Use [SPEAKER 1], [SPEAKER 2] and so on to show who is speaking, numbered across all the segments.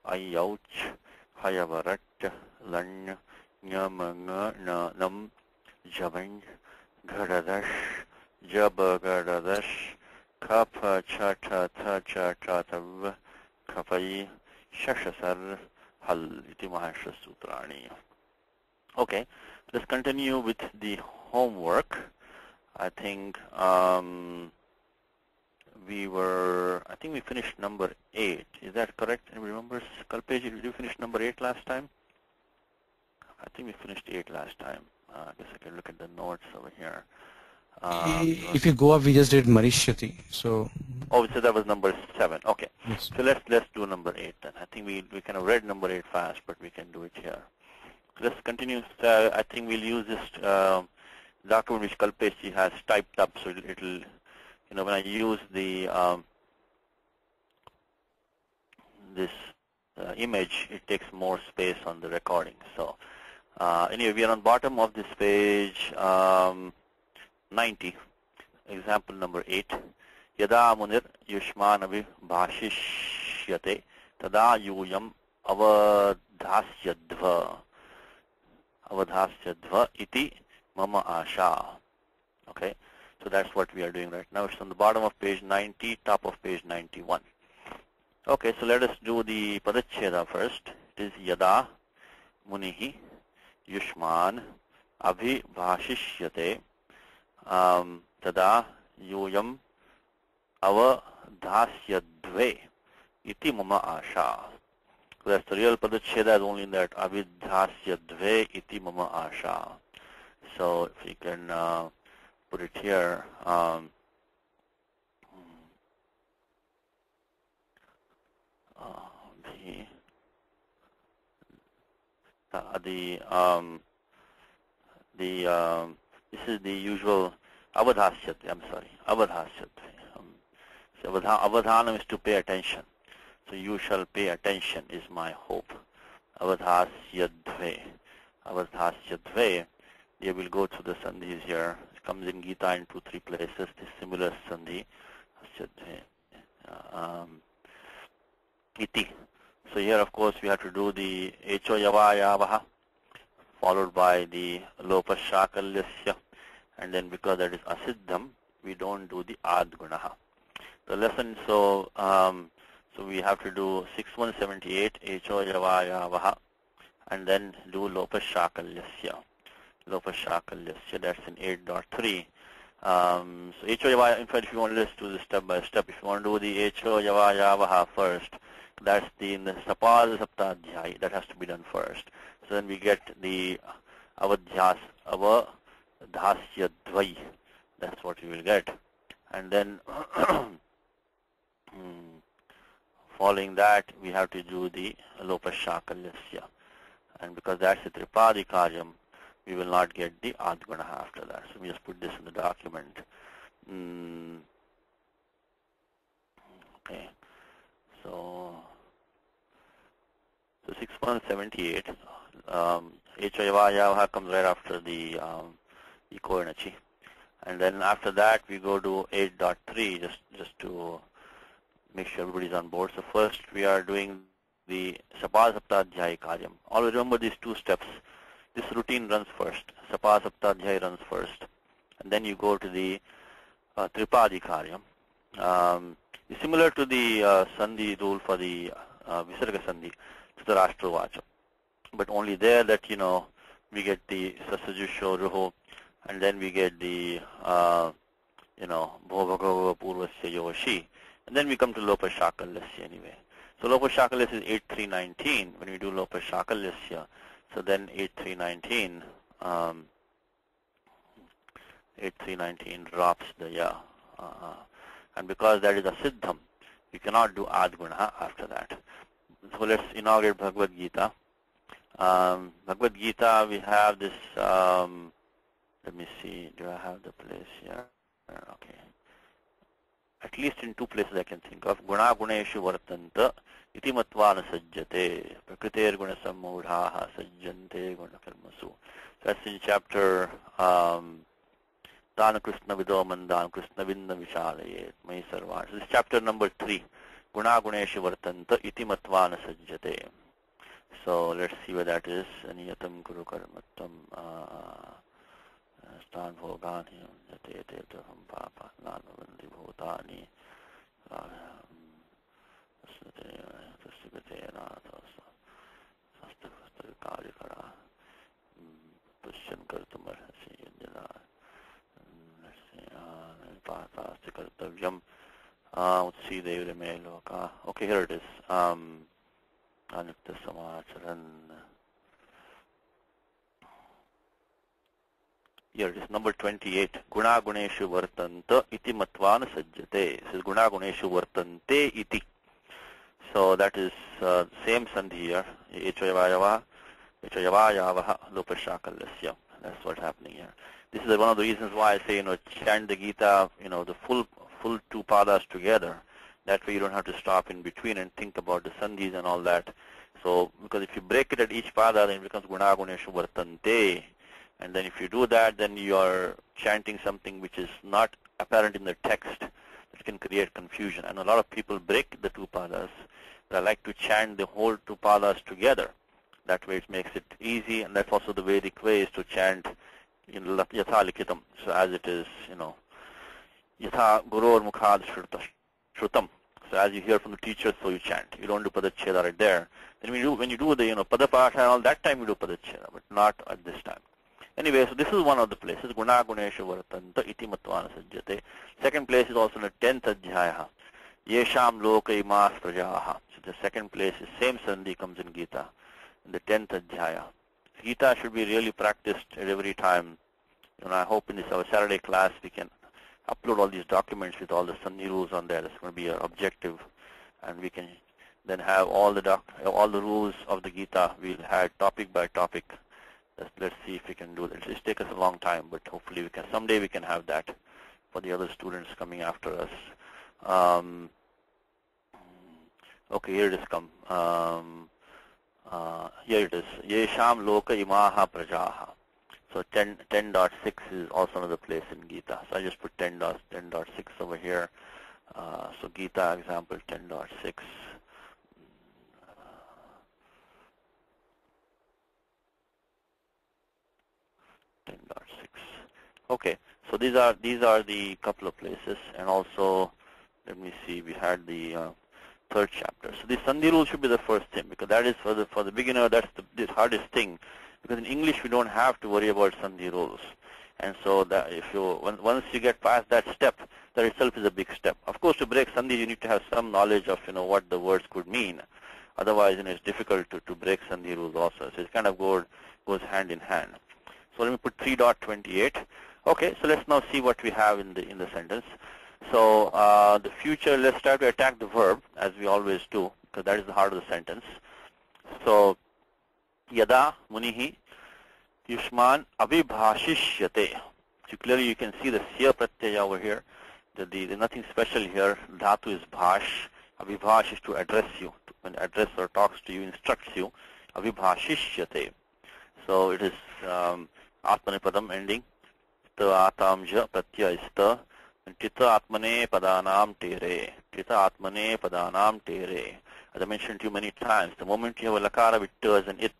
[SPEAKER 1] ayauch, hayavarat, lany, nyamanga, nam, javang, gadadash, jabagadash, kapha, chata, tha, chatav, kapai, shashasar, hal, iti mahashra sutrani. Okay, let's continue with the homework. I think we finished number 8. Is that correct? Anybody remembers? Kalpesh, did you finish number 8 last time? I think we finished 8 last time. I guess I can look at the notes over here.
[SPEAKER 2] If you go up, we just did Marishyati. So.
[SPEAKER 1] Oh, so that was number 7. Okay.
[SPEAKER 2] Yes.
[SPEAKER 1] So let's do number 8 then. I think we kind of read number 8 fast, but we can do it here. So let's continue. I think we'll use this document which Kalpesh has typed up, so it'll when I use the this image, it takes more space on the recording. So anyway, we are on bottom of this page 90, example number 8. Yada munir yushmanavi bhashishyate tada yuyam avadhasyadva iti mama asha. Okay, so that's what we are doing right now. It's on the bottom of page 90, top of page 91. Okay, so let us do the padacheda first. It is yada munihi yushman abhibhashishyate tada yuyam avadhasyadve iti mama asha. So that's the real padacheda, is only in that abhidhasyadve iti mama asha. So if we can put it here, this is the usual avadhasyat. I'm sorry, avadhasyat. So avadhanam is to pay attention. So you shall pay attention is my hope. Avadhasyadve. Avadhasyadve. They will go through the sandhis here. It comes in Gita in 2-3 places. This similar sandhi. Iti. So here, of course, we have to do the echo yavayavaha, followed by the lopa shakalyasya, and then because that is asiddham, we don't do the adgunaha. The lesson, so we have to do 6178 echo yavayavaha, and then do lopa shakalyasya. Lopa shakalyasya, that's in 8.3. So echo yavaya, in fact, if you want to do this step by step, if you want to do the echo yavayavaha first, that's in the Sapada Saptadhyaya, that has to be done first. So then we get the avadhyas, avadhasya dvai, that's what we will get. And then following that, we have to do the lopashakalyasya. And because that's the tripadi karyam, we will not get the adguna after that. So we just put this in the document. Okay. So 6178, H-Yavaha comes right after the Ikoinachi. And then after that, we go to 8.3 just to make sure everybody's on board. So first, we are doing the Sapad Saptadhyaya Karyam. Always remember these 2 steps. This routine runs first. Sapad Saptadhyaya runs first. And then you go to the Tripadi Karyam. It's similar to the Sandhi rule for the Visarga Sandhi, to the Rashtravacha. But only there that, we get the Sasajusho Ruho, and then we get the, Bhovagava Purvasya Yoshi, and then we come to Lopa Shakalyasya anyway. So Lopa Shakalyasya is 8319 when we do Lopa Shakalyasya. So then 8319, 8319 drops the Ya. And because that is a siddham, we cannot do adguna after that. So let's inaugurate Bhagavad Gita. Bhagavad Gita, we have this, let me see, do I have the place here? Okay. At least in 2 places I can think of. Guna guneshu vartanta iti matvana sajjate prakriter guna sammudhaha sajjante guna karmasu. That's in chapter Dana Krishna Vidoman Dan Krishna Vinna Vishalayet Mai Sarvan. So this is chapter number 3. guna guneshu vartanta iti matva na sajjate. So let's see where that is. Niyatam guru karmattam stan bhogani yate teham papa nanavandi bhutani tasvite nathasa sastha karikara pushyan kartumarhasi yajna. Let's see. Pata kartavyam. Let's see the email. Okay, here it is. Anitya Samacharan. Here it is, number 28. Guna guneshu vartanta iti matvana sajjate. This is guna guneshu vartante iti. So that is same sandhi here. Echoyavayavaha lopashakalasya. That's what's happening here. This is one of the reasons why I say, chant the Gita, the full two padas together. That way you don't have to stop in between and think about the sandhis and all that. So, because if you break it at each pada, then it becomes guna guneshu vartante. And then if you do that, then you are chanting something which is not apparent in the text. That can create confusion. And a lot of people break the two padas. They like to chant the whole two padas together. That way it makes it easy, and that's also the Vedic way is to chant in yatha likitam. So as it is, yatha gurur mukhad shrutam. So as you hear from the teacher, so you chant. You don't do padacheda right there. Then when you do the padapasha and all that time you do padacheda, but not at this time. Anyway, so this is one of the places. Guna guneshu vartanta iti matvana sajjate. Second place is also in the 10th adhyaya. Yesham loka imas prajaha. So the second place is same sandhi comes in Gita. In the 10th adhyaya. Gita should be really practiced at every time. I hope in this our Saturday class we can upload all these documents with all the sandhi rules on there. That's going to be our objective, and we can then have all the rules of the Gita. We'll have topic by topic. Let's see if we can do that. It'll take us a long time, but hopefully we can. Someday we can have that for the other students coming after us. Okay, here it is come. Here it is. Yesham loka imaha prajaha. So 10.6 is also another place in Gita. So I just put 10.6 over here. So Gita example 10.6. Okay, so these are the couple of places, and also let me see. We had the third chapter. So the sandhi rule should be the first thing, because that is for the beginner. That's the hardest thing, because in English we don't have to worry about sandhi rules, and so that once you get past that step, that itself is a big step. Of course, to break sandhi, you need to have some knowledge of what the words could mean. Otherwise, it's difficult to break sandhi rules also. So it kind of goes hand in hand. So let me put 3.28. Okay, so let's now see what we have in the sentence. So the future, let's try to attack the verb as we always do, because that is the heart of the sentence. So yada munihi yushman abhibhashishyate. So clearly you can see the sya pratyaya over here. There's nothing special here. Dhatu is bhash. Abhibhash is to address you. When address or talks to you, instructs you. Abhibhashishyate. So it is atmanipadam ending. Ta atamja pratyaya is ta. And tita atmane padanam tere. Tita atmane padanam tere. As I mentioned to you many times, the moment you have a lakara with ta as an it,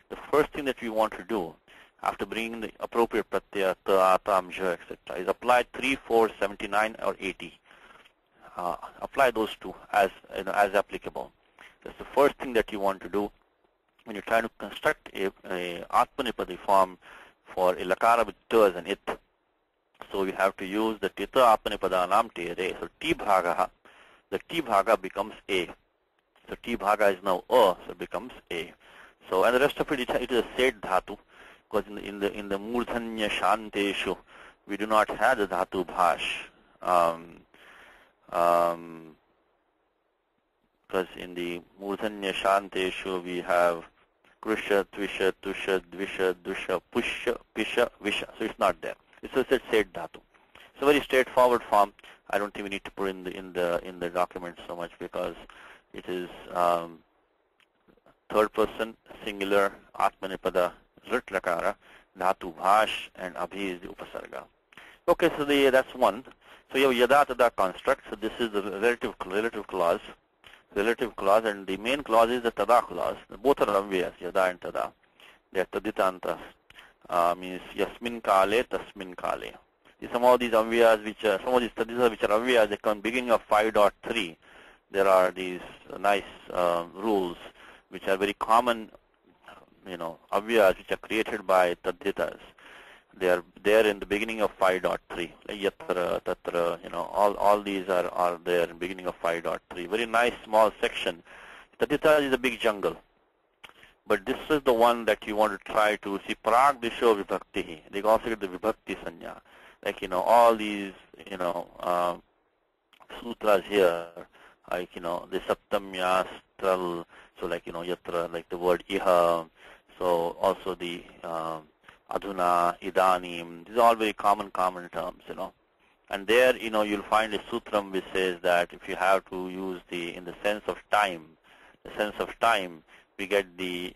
[SPEAKER 1] the first thing that we want to do after bringing the appropriate pratyaya, ta, atam, ja, etc., is apply 3, 4, 79 or 80. Apply those two as applicable. That's the first thing that you want to do when you're trying to construct a atmanipadi form for a lakara with ta as an it. So you have to use the tita atmanipadanam tere. So ti bhagaha, the ti bhaga becomes a. So ti bhaga is now a, so it becomes a. So and the rest of it is a said dhatu, because in the murdhanya shanteshu we do not have the dhatu bhash. Because in the murdhanya shanteshu we have krusha, tvisha, tusha, dvisha, dusha, pusha, pisha, visha. So it's not there. It's a said dhatu. It's a very straightforward form. I don't think we need to put in the document so much, because it is third person singular atmanipada zrit lakara, dhatu bhash, and abhi is the upasarga. Okay, so that's one. So you have yada tada construct. So this is the relative clause. relative clause, and the main clause is the tada clause. Both are amvyas, yada and tada. They are taditantas, means yasmin kale, tasmin kale. Some of these amvyas, some of these taditas which are amvyas, they come beginning of 5.3. There are these nice rules which are very common, amvyas which are created by taditas. They are there in the beginning of 5.3. Like yatra, tatra, all these are there in the beginning of 5.3. Very nice small section. Tadita is a big jungle. But this is the one that you want to try to see. Prag disho vibhakti. They also get the vibhakti sanya. Like, all these, sutras here, like, the saptamya, stral, so like, yatra, like the word iha. So also the adhuna, idanim, these are all very common terms, And there, you'll find a sutram which says that if you have to use in the sense of time, we get the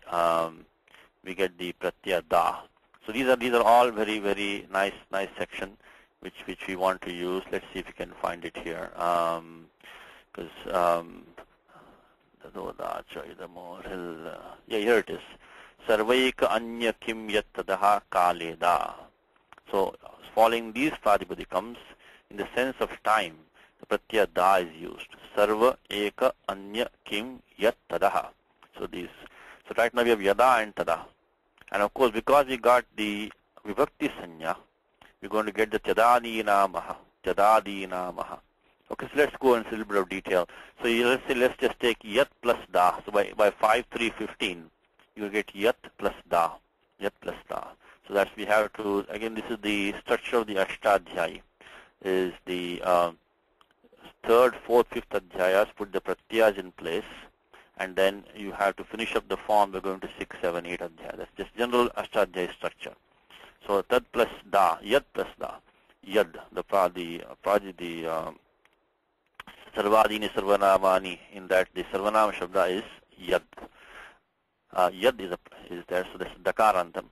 [SPEAKER 1] pratyaya da. So these are all very, very nice section which we want to use. Let's see if we can find it here. Because here it is. Sarvaika anya kim yat tadaha kaleda. So following these pratipadikams, in the sense of time, the pratyaya da is used. Sarva eka anya kim yat tadaha. So right now we have yada and tada. And of course, because we got the vibhakti sanya, we're going to get the tadadina maha. Okay, so let's go into a little bit of detail. So let's just take yat plus da. So by 5.3.15, you will get yat plus da. So that's we have to, again, this is the structure of the Ashtadhyayi. Is the third, fourth, fifth adhyayas, put the pratyayas in place, and then you have to finish up the form. We're going to 6, 7, 8 adhyayas. That's just general Ashtadhyayi structure. So tad plus da, yad plus da, yad, the sarvadini sarvanamani, in that the sarvanama shabda is yad. Yad is there, so that's dakarantam.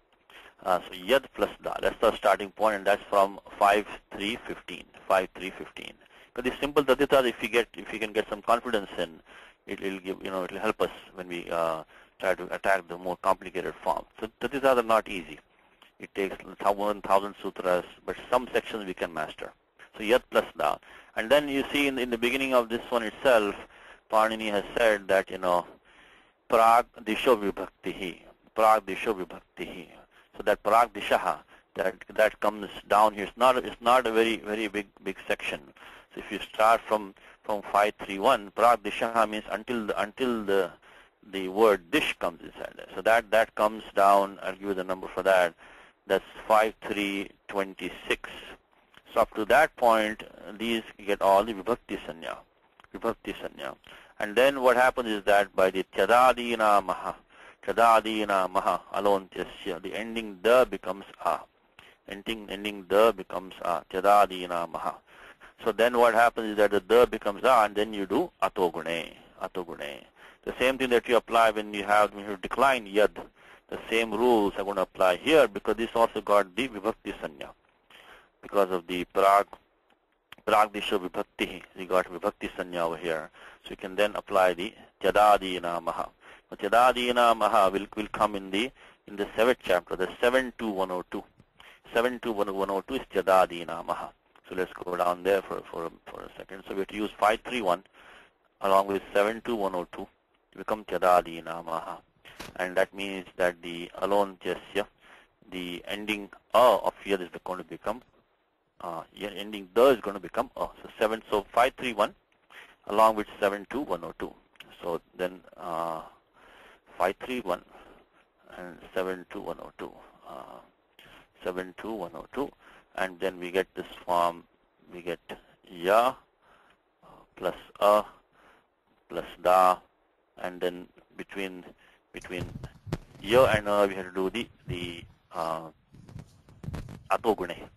[SPEAKER 1] So yad plus da, that's the starting point, and that's from 5.3.15. But the simple taditas, if you can get some confidence in, it'll give, it'll help us when we try to attack the more complicated form. So taditas are not easy. It takes 1,000 sutras, but some sections we can master. So yad plus da. And then you see in the beginning of this one itself, Panini has said that, prag disho vibhaktihi. So that prag dishaha, that comes down here. It's not a very, very big section. So if you start from 5.3.1, prag dishaha means until the word dish comes inside there. So that comes down. I'll give you the number for that. That's 5.3.26. So up to that point, these get all the vibhakti sanya. And then what happens is that by the tadadina maha, alontyasya, the ending da becomes a. Ending da becomes a, tadadina maha. So then what happens is that the da becomes a, and then you do atogune. The same thing that you apply when you decline yad. The same rules are going to apply here, because this also got the vibhakti sanya. Because of the prag disho vibhakti, we got vibhakti sanya over here. So you can then apply the tadadina maha. The tadadina maha will come in the 7th chapter, the 7.2.102. 7.2.102 is tadadina maha. So let's go down there for a second. So we have to use 5.3.1 along with 7.2.102 to become tadadina maha. And that means that the alontyasya, the ending of yad is going to become ending da is going to become a. So 5.3.1 along with 7.2.102. So then 5.3.1 and 7.2.102. 7.2.102, and then we get this form. We get ya plus a plus da, and then between ya and a we have to do the atogune,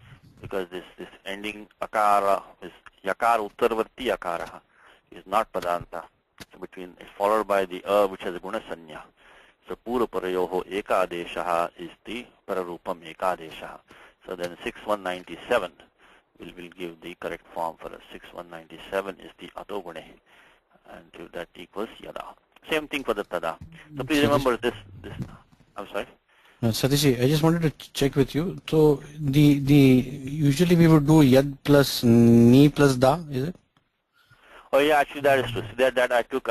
[SPEAKER 1] because this ending akara is yakara uttarvarti akara is not padanta. So it's followed by the a, which has a guna sanya. So pura parayoho ekadeshaha is the pararupam ekadeshaha. So then 6197 will give the correct form for us. 6197 is the atogune, and that equals yada. Same thing for the tada. So please remember this. I'm sorry.
[SPEAKER 2] Satish, I just wanted to check with you. So the usually we would do yad plus ni plus da, is it?
[SPEAKER 1] Oh yeah, actually that is true. See that I took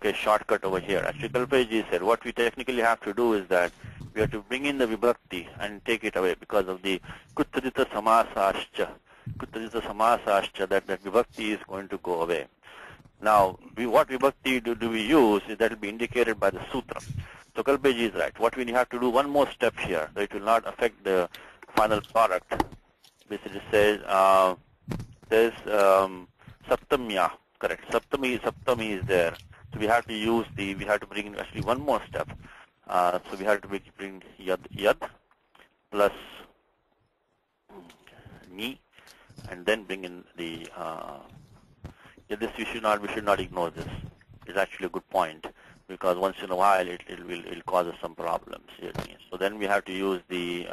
[SPEAKER 1] a shortcut over here. Actually, Kalpeji said what we technically have to do is that we have to bring in the vibhakti and take it away because of the kuttadita samasascha. Kuttadita samasascha, that vibhakti is going to go away. Now, what vibhakti do we use is that will be indicated by the sutra. So Kalpeji is right. What we have to do one more step here, so it will not affect the final product. Basically says saptamya, correct. Saptami is there. So we have to bring in actually one more step. So we have to bring yad plus ni, and then bring in the this we should not ignore this. It's actually a good point because once in a while it will cause us some problems. So then we have to use the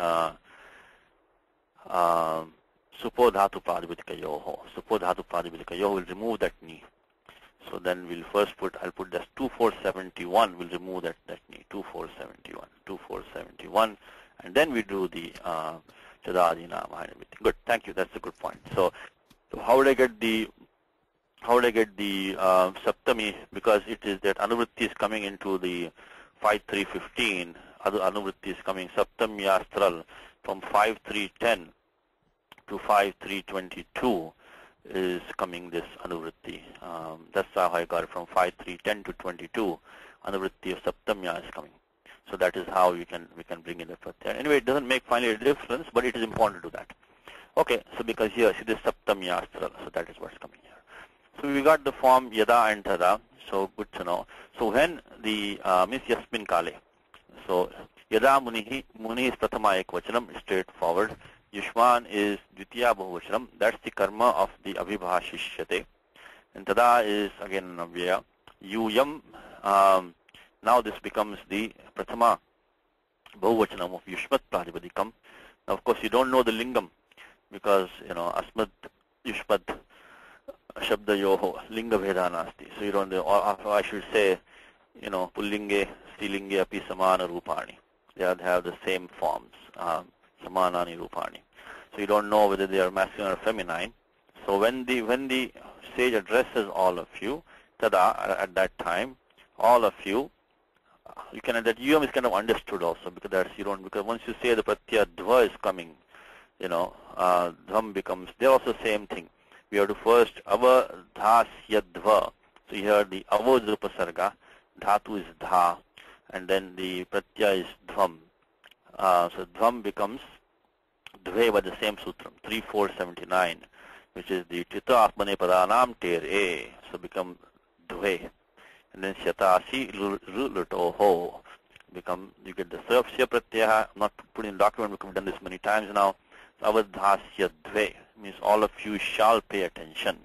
[SPEAKER 1] supo dhatu pradipatikayoho. Supo dhatu pradipatikayoho will remove that ni. So then we'll first I'll put this 2471, we'll remove that ni, 2471, and then we do the chadadina and everything. Good, thank you, that's a good point. So how would I get the saptami, because it is that anuvritti is coming into the 5315, other anuvritti is coming saptamyastral from 5310 to 5322. Is coming this anuvritti. That's how I got it from 5310 to 22. Anuvritti of saptamya is coming. So that is how we can bring in the pratyaya. Anyway, it doesn't make finally a difference, but it is important to do that. Okay, so because here, see this saptamya astral, so that is what's coming here. So we got the form yada and tada, so good to know. So when the means yasmin kale, so yada muni is pratama ekvachanam, straightforward. Yushman is Dvitiya Bahuvachanam, that's the karma of the Abhibhashishyate. And Tada is again Navya. Yuyam, now this becomes the Prathama Bahuvachanam of Yushmat Pradipadikam. Now of course you don't know the Lingam because, Asmad Yushmat Shabda Yoho, Linga Vedanasti. So you don't know, or I should say, Pullinge, Strilinge, Api Samana Rupani. They have the same forms. Samanani Rupani. So you don't know whether they are masculine or feminine. So when the sage addresses all of you, tada, at that time, all of you, you can, that yum is kind of understood also because because once you say the pratyaya dva is coming, dham becomes, they're also same thing. We have to first ava dhasya dva. So here the avo is upasarga, dhatu is dha, and then the pratyaya is dhvam. So dhvam becomes dve by the same sutram, 3479, which is the tita atmane padanam tere, so become dve. And then syatasi lutoho, you get the surfsya pratyaha, not put in the document because we've done this many times now. Avadhasya dve means all of you shall pay attention.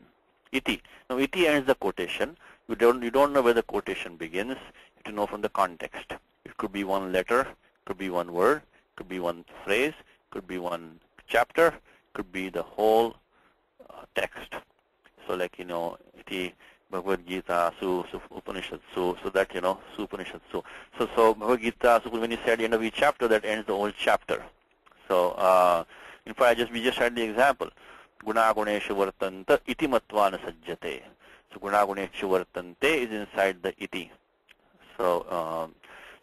[SPEAKER 1] Iti. Now iti ends the quotation. You don't know where the quotation begins. You have to know from the context. It could be one letter, could be one word, could be one phrase, could be one chapter, could be the whole text. So like, iti Bhagavad Gita, su Upanishad, so that, su Upanishad, so Bhagavad Gita, so when you say at the end of each chapter, that ends the whole chapter. So, in fact, we just had the example. Guna guneshu vartanta iti matvana sajjate. So guna guneshu vartante is inside the iti. So,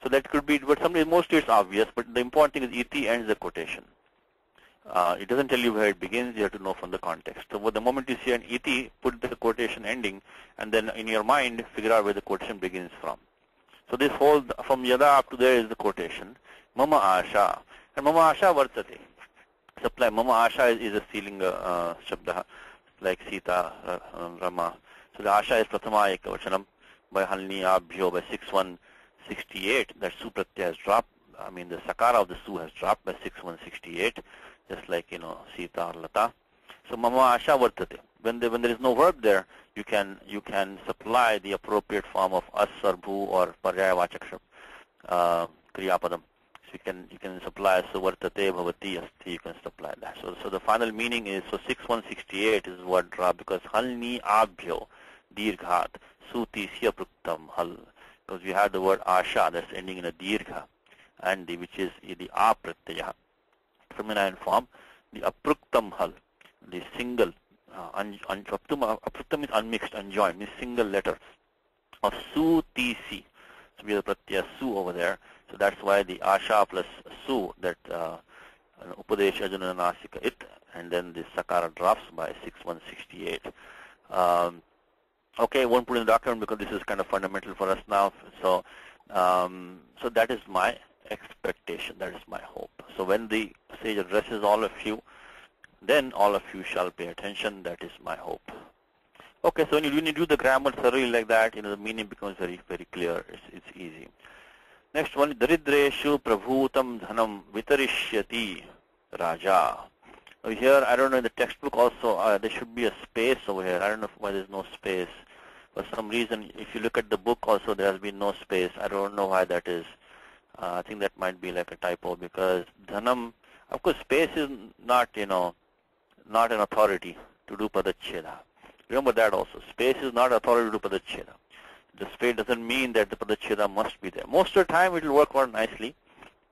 [SPEAKER 1] so that could be, but mostly it's obvious, but the important thing is iti ends the quotation. It doesn't tell you where it begins, you have to know from the context. So the moment you see an iti, put the quotation ending, and then in your mind, figure out where the quotation begins from. So this whole, from yada up to there is the quotation. Mama asha. And mama asha vartate. Supply. Mama asha is a Strilinga shabda, like Sita, Rama. So the asha is prathama ekavachanam by halni abhyo by 6168. That su pratyaya has dropped. I mean the sakara of the su has dropped by 6168. Just like, Sita or Lata. So mama asha vartate. When there is no verb there, you can supply the appropriate form of as or bhu or paryayavachak kriyapadam. So you can supply so vartate bhavati asti, you can supply that. So the final meaning is, so 6168 is what drop, because halni abhyo dirghat suti sya pruktam hal, because we have the word asha that's ending in a dirgha, and which is the a pratyaya, feminine form, the apruktam hal, the single, apruktam is unmixed, unjoined, means single letter of su ti si. So we have the pratyaya su over there. So that's why the asha plus su, that upadesha ajuna nasika it, and then the sakara drops by 6168. Okay, I won't put in the document because this is kind of fundamental for us now. So so that is my expectation, that is my hope. So when the sage addresses all of you, then all of you shall pay attention. That is my hope. Okay, so when you do the grammar thoroughly like that, the meaning becomes very, very clear. It's easy. Next one, daridreshu prabhutam dhanam vitarishyati raja. Now here, I don't know, in the textbook also, there should be a space over here. I don't know why there's no space. For some reason, if you look at the book also, there has been no space. I don't know why that is. I think that might be like a typo, because dhanam, of course, space is not, not an authority to do padacheda. Remember that also. Space is not authority to do padacheda. The space doesn't mean that the padacheda must be there. Most of the time it will work out nicely,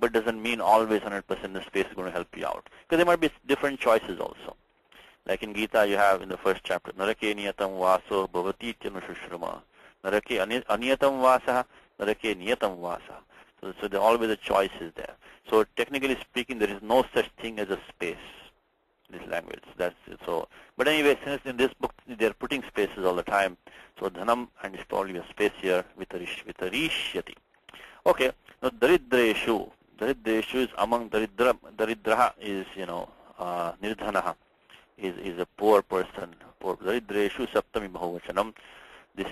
[SPEAKER 1] but doesn't mean always 100% the space is going to help you out. Because there might be different choices also. Like in Gita, you have in the first chapter, Narake niyatam vaso bhavati tyanushrama. Narake aniyatam vasaha, narake niyatam vasa. So there always a choice is there. So technically speaking, there is no such thing as a space in this language. That's it. So, but anyway, since in this book they're putting spaces all the time, so dhanam, and it's probably a space here, vitarishyati. Okay, now daridreshu. Daridreshu is among daridraha is, nirdhanaha, is a poor person. Poor. Daridreshu saptami bahuvachanam. This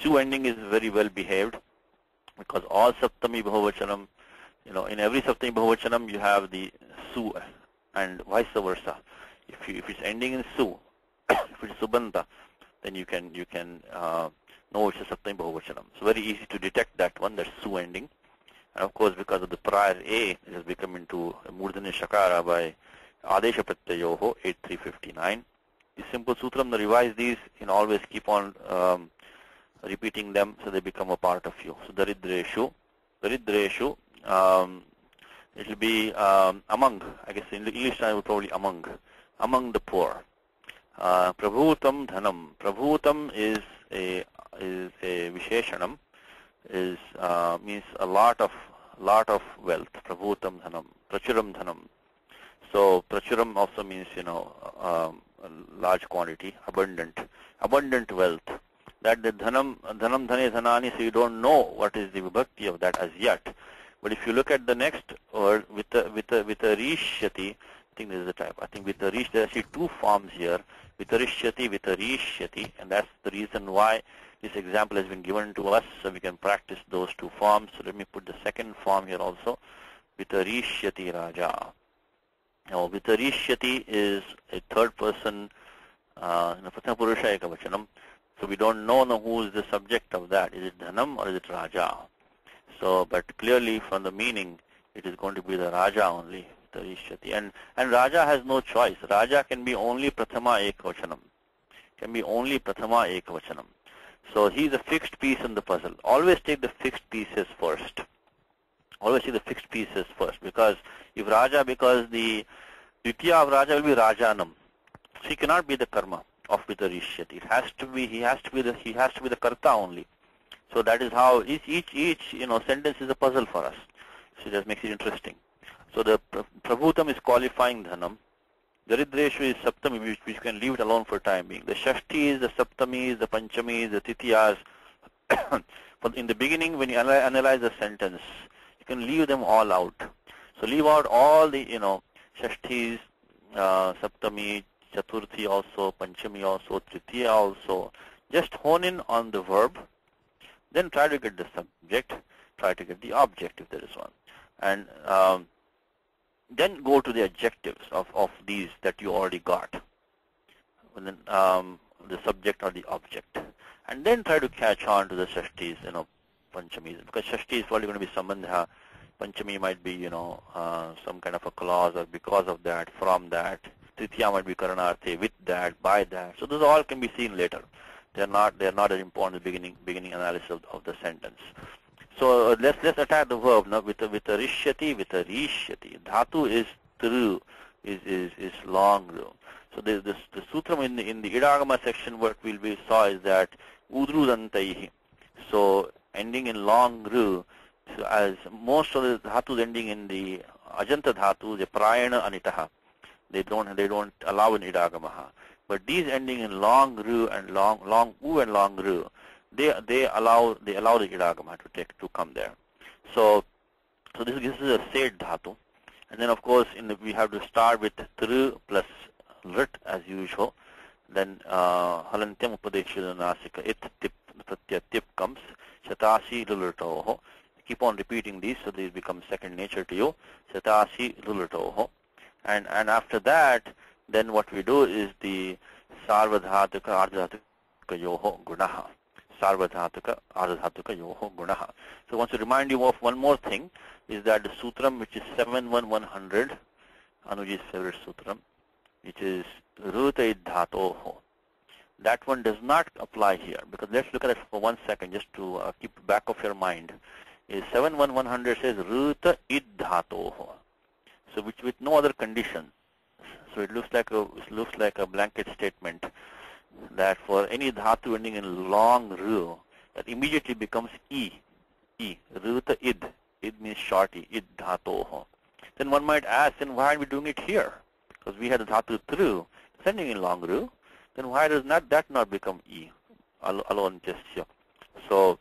[SPEAKER 1] su ending is very well behaved, because all saptami bahuvachanam, in every saptami bahuvachanam you have the su, and vice versa. If it's ending in su, if it's subanta, then you can know it's a saptami bahuvachanam. So very easy to detect that one, that's su ending. And of course, because of the prior a, it has become into murdhani shakara by adesha pratyayoho 8359. The simple sutram, revise these, always keep on repeating them so they become a part of you. So daridreshu, it will be among, I guess in the English time will probably among the poor. Prabhutam dhanam. Prabhutam is a visheshanam, means a lot of wealth. Prabhutam dhanam, prachuram dhanam. So prachuram also means large quantity, abundant wealth. That the dhanam dhane dhanani, so you don't know what is the vibhakti of that as yet. But if you look at the next word, with a rishyati, I think this is the type. I think with the rish, there are actually two forms here, with a rishyati, and that's the reason why this example has been given to us, so we can practice those two forms. So let me put the second form here also, with a rishyati raja. Now, with a rishyati is a third person, prathama purusha ekavachanam. So we don't know who is the subject of that. Is it dhanam or is it raja? So, but clearly from the meaning, it is going to be the raja only, the rishyati. And raja has no choice. Raja can be only prathama ekavachanam. So he's a fixed piece in the puzzle. Always take the fixed pieces first. Because if raja, because the ditya of raja will be rajanam. So he cannot be the karma of vitarishyati. It has to be, he has to be the karta only. So that is how each sentence is a puzzle for us. So that makes it interesting. So the prabhutam is qualifying dhanam. Daridreshu is saptami, which you can leave it alone for time being. The shashti is the saptamis, the panchamis, the titiyas. But in the beginning, when you analyze the sentence, you can leave them all out. So leave out all the shashtis, saptami, chaturthi also, panchami also, tritiya also. Just hone in on the verb. Then try to get the subject, try to get the object if there is one. And then go to the adjectives of these that you already got. And then the subject or the object. And then try to catch on to the shashtis, panchamis. Because shashti is probably going to be sambandha, Panchami might be, some kind of a clause, or because of that, from that. Tritiya might be Karanarthe, with that, by that. So those all can be seen later. They're not as important as beginning analysis of the sentence. So let's attack the verb now with a rishyati, with a rishyati. Dhatu is through, is long. So the sutram in the idagama section, what we saw is that udrudantaihi. So ending in long ru. So as most of the dhatus ending in the ajanta dhatu, the prayana anitaha, they don't allow in idagamaha. But these ending in long ru and long u and long ru, they allow the idagama to come there. So this is a said dhatu, and then of course we have to start with tru plus rit as usual. Then halantyam upadeshya nasika it tip pratyaya tip comes shatasi lulatoho. Keep on repeating these so these become second nature to you. Shatasi lulatoho, and after that, then what we do is the sarvadhatuka ardhatuka yoho gunaha. Sarvadhatuka ardhatuka yoho gunaha. So I want to remind you of one more thing, is that the sutram which is 71100, Anuji's favorite sutram, which is rutai dhatoho. That one does not apply here, because let's look at it for 1 second just to keep back of your mind. Is 71100 says ruta id dhatoho. So which with no other condition. So it looks like a blanket statement that for any dhatu ending in long ru, that immediately becomes e. Ruta id. Id means shorty. Id dhatoho. Then one might ask, then why are we doing it here? Because we had the dhatu through, ending in long ru. Then why does that not become e? Alone gesture. So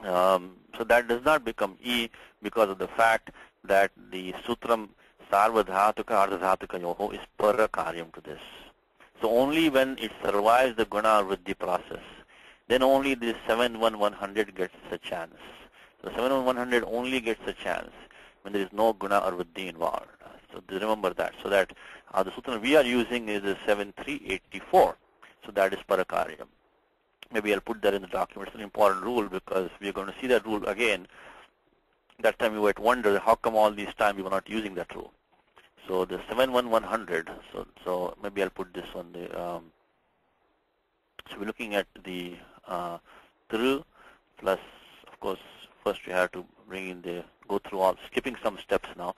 [SPEAKER 1] that does not become e because of the fact that the sutram sarvadhatuka ardhatuka yoho is parakaryam to this. So only when it survives the guna vriddhi process, then only this 71100 gets a chance. So 71100 only gets a chance when there is no guna or vriddhi involved. So remember that. So that the sutram we are using is the 7384. So that is parakaryam. Maybe I'll put that in the document. It's an important rule because we're going to see that rule again. That time you might wonder how come all these time we were not using that rule. So the 71100. So maybe I'll put this on the. So we're looking at the through plus, of course, first we have to bring in the go through all, skipping some steps now.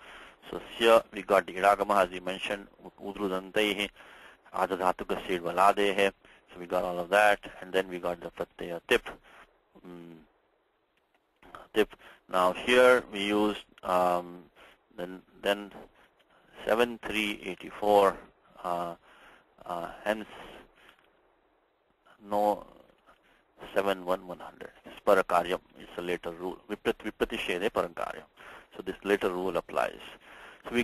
[SPEAKER 1] So here we got the idagama as we mentioned, udrudantaihi, adadhatuka sid valadehe. So we got all of that, and then we got the pratyaya tip. Now here we used then 7384. Hence no 71100. It's parakaryam. It's a later rule. Vipratishede parakaryam. So this later rule applies. So we'll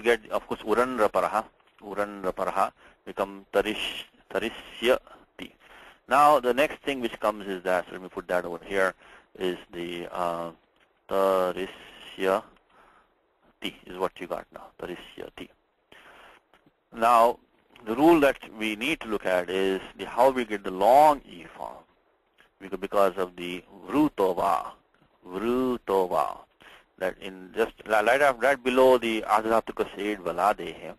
[SPEAKER 1] get of course uran raparaha become tarishyati. Now the next thing which comes is that, so let me put that over here, is the tarishyati is what you got now, tarishyati. Now the rule that we need to look at is how we get the long e form, because of the vrutova, that in just right after that below the adhatuka said valadehe,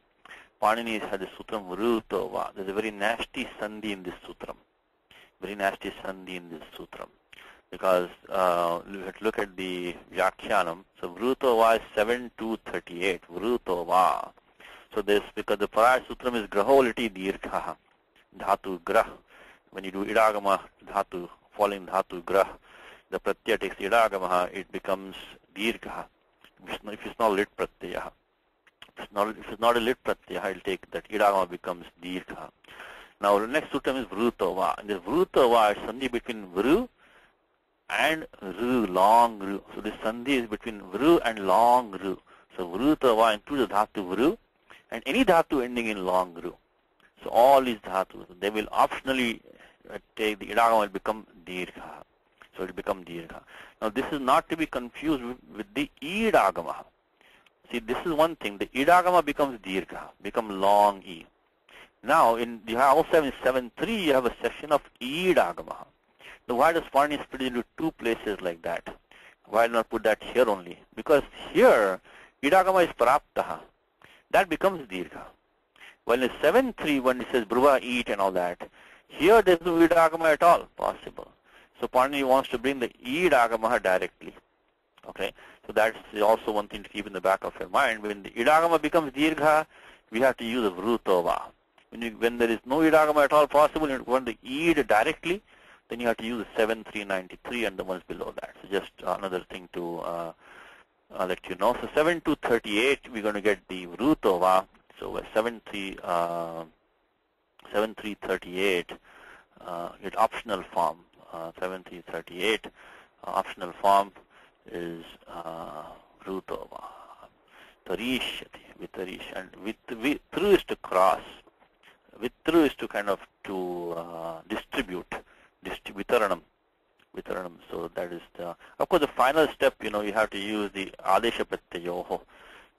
[SPEAKER 1] Panini has the sutram vrutova. There's a very nasty sandhi in this sutram. Because we have to look at the Vyakhyanam. So vrutova is 7-38. Vrutova. So this, because the prior sutram is graholiti dirgha, dhatu grah. When you do idagama dhatu, following dhatu grah, the pratyaya takes idagama, it becomes dirgha. If it's not lit pratyaya. If it's not a lit pratyaya, it'll take that idagama becomes dirgha. Now the next sutram is vrutova. And this vrutova is sandhi between vru and ru, long ru. So this sandhi is between vru and long ru. So vrutova includes the dhatu vru and any dhatu ending in long ru. So all these dhatus, they will optionally take the idagama will become dirgha. So it will become dirgha. Now this is not to be confused with the idagama. See, this is one thing. The idagama becomes dirgha, become long e. Now you have also in 7.3 you have a section of idagama. Now why does Parni split into two places like that? Why not put that here only? Because here, idagama is praptaha. That becomes dirgha. While in 7.3, when it says bruva, eat and all that, here there's no idagama at all possible. So Pandini wants to bring the idagama directly. Okay, so that's also one thing to keep in the back of your mind. When the idagama becomes dirgha, we have to use a vrutova. When there is no idagama at all possible, and you want the id directly, then you have to use 7.393 and the ones below that. So just another thing to let you know. So 7.238, we're going to get the vrutova. So 7.338, get optional form. 7.338, optional form is vrutova. Tarishyati, vitarish, and through is to cross. Through is to kind of distribute, vitaranam. So that is the, of course, the final step. You have to use the adesha pratyayoho.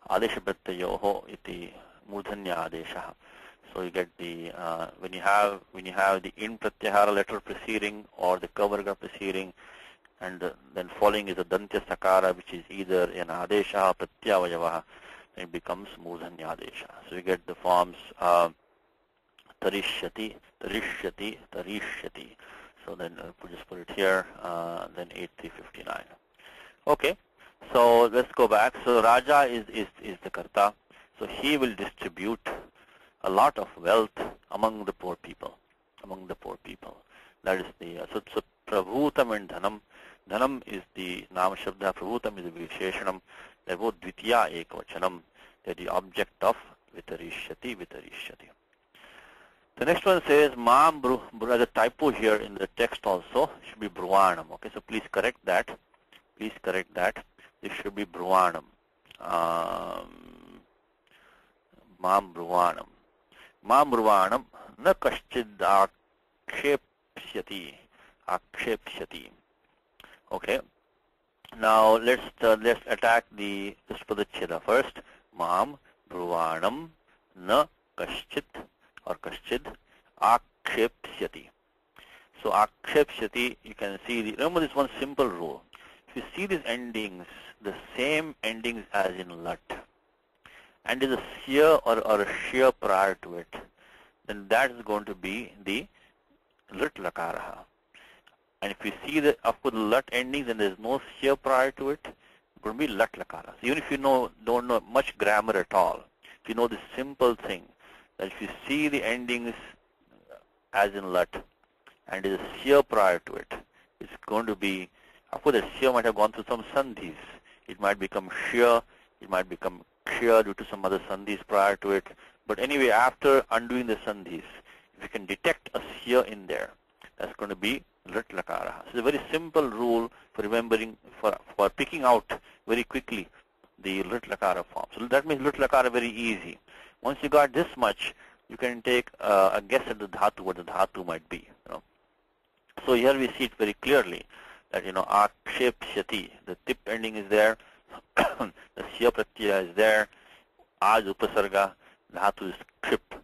[SPEAKER 1] Adesha pratyayoho iti murdhanya adesha. So you get the when you have the in pratyahara letter preceding or the kavarga preceding, and then following is a dantya sakara, which is either an adesha pratyavayava, it becomes murdhanya adesha. So you get the forms tarishyati, tarishyati, tarishyati. So then just put it here, then 8.359. Okay, so let's go back. So Raja is the karta. So he will distribute a lot of wealth among the poor people. That is the, so prabhutam and dhanam. Dhanam is the nama shabda, prabhutam is the visheshanam. They're both dvitiya ekvachanam. They're the object of vitarishyati. The next one says Mam there's a typo here in the text also. It should be Bruvanam. Okay, so please correct that. It should be Bruvanam. Mam Bruvanam. Mam Bruvanam na kaschid akshepsyati. Okay. Now let's attack the Padacheda first. Mam Bruvanam na kaschid or kaschid akshepsyati. So akshepsyati, you can see remember this one simple rule. If you see these endings, the same endings as in lat, and is a sya or a shya prior to it, then that is going to be the lit lakaraha. And if you see the of course the lat endings and there is no sya prior to it, it's going to be lat lakara. So even if you don't know much grammar at all, if you know this simple thing, that if you see the endings as in lat and is a sya prior to it, it's going to be, of course the sya might have gone through some sandhis. It might become shya, it might become kshya due to some other sandhis prior to it. But anyway, after undoing the sandhis, if you can detect a sya in there, that's going to be lit lakara. So it's a very simple rule for remembering, for picking out very quickly the lit lakara form. So that means lit lakara very easy. Once you got this much, you can take a guess at the dhatu, what the dhatu might be. So here we see it very clearly that akshepsyati, the tip ending is there, the sya pratyaya is there, aj upasarga, dhatu is kship.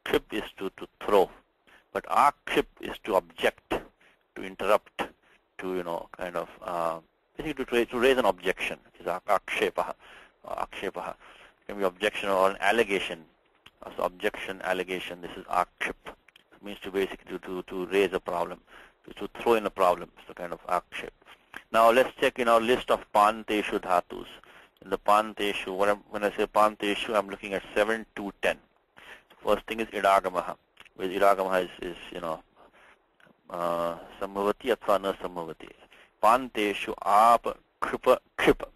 [SPEAKER 1] Kship is to throw, but akship is to object, to interrupt, to kind of basically to raise an objection, which is akshepaha. Akshepaha can be objection or an allegation. So objection, allegation. This is akship. It means to basically to raise a problem, to throw in a problem. So kind of akship. Now let's check in our list of panteshu dhatus. In the panteshu, when I say panteshu, I'm looking at 7 to 10. First thing is idagamaha. Where idagamaha is samavati atva na samavati. Panteshu ap kripa kripa.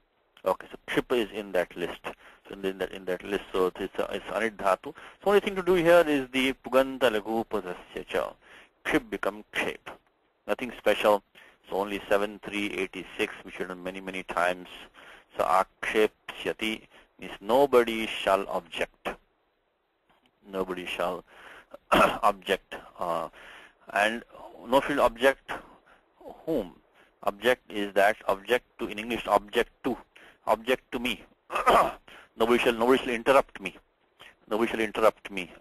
[SPEAKER 1] Okay, so kripa is in that list. So in that list, so it's anid dhatu. So only thing to do here is the puganta laghu padasya cha. Krip become kshep. Nothing special. So only 7.386, which are done many times. So akshepsyati means nobody shall object. Nobody shall object. And no shall object whom? Object is that object to, in English, object to me. Nobody shall interrupt me. Nobody shall interrupt me.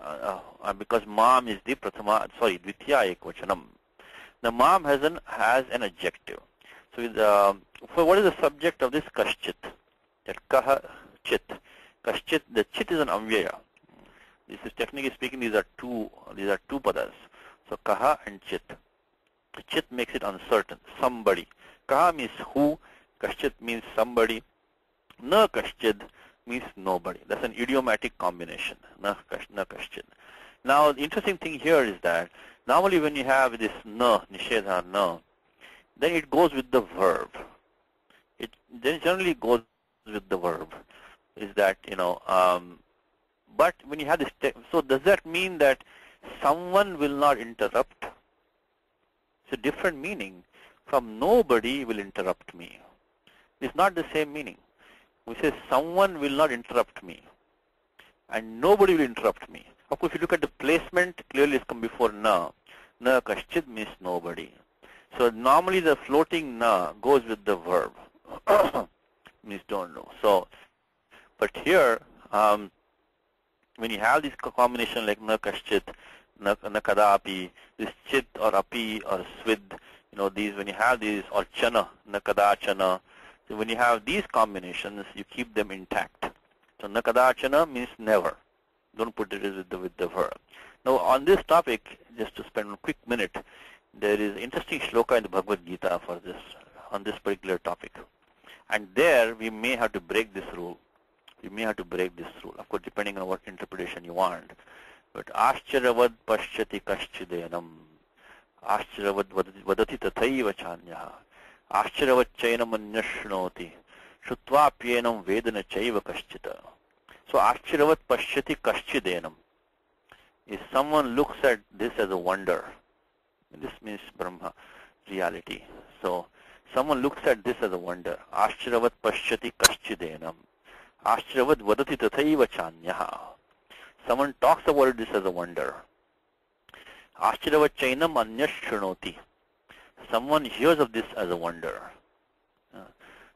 [SPEAKER 1] Because mam is the dvitiya ekvachanam. The mam has an adjective. So for what is the subject of this kaschit? That kaha chit. Kaschit, the chit is an amvyaya. This is technically speaking, these are two padas. So kaha and chit. The chit makes it uncertain. Somebody. Kaha means who, kaschit means somebody. Na kaschid means nobody. That's an idiomatic combination. Na kaschid. Now the interesting thing here is that normally when you have this na, nishedha na, then it goes with the verb. It then generally goes with the verb. Is that, but when you have this, so does that mean that someone will not interrupt? It's a different meaning from nobody will interrupt me. It's not the same meaning. We say someone will not interrupt me and nobody will interrupt me. Of course, if you look at the placement, clearly it's come before na. Na kaschid means nobody. So normally the floating na goes with the verb. Means don't know. So, but here, when you have this combination like na kaschit, na kadapi, this chit or api or swid, these, when you have these, or chana, na kadachana, so when you have these combinations, you keep them intact. So na kadachana means never. Don't put it with the verb. Now on this topic, just to spend a quick minute, there is an interesting shloka in the Bhagavad Gita for this, on this particular topic. And there we may have to break this rule. We may have to break this rule, of course, depending on what interpretation you want. But ascharavad paschati kaschidenam, ascharavad vadati tathaiva chanyaha, ascharavad chainam anyashnoti, shutvapyenam vedana chaiva kaschita. So ascharavad paschati kaschidenam. If someone looks at this as a wonder, this means Brahma, reality. So someone looks at this as a wonder. Ascharavad paschati kaschidenam. Ascharavad vadati tathaiva chanyaha. Someone talks about this as a wonder. Ascharavad chainam anyashnoti. Someone hears of this as a wonder.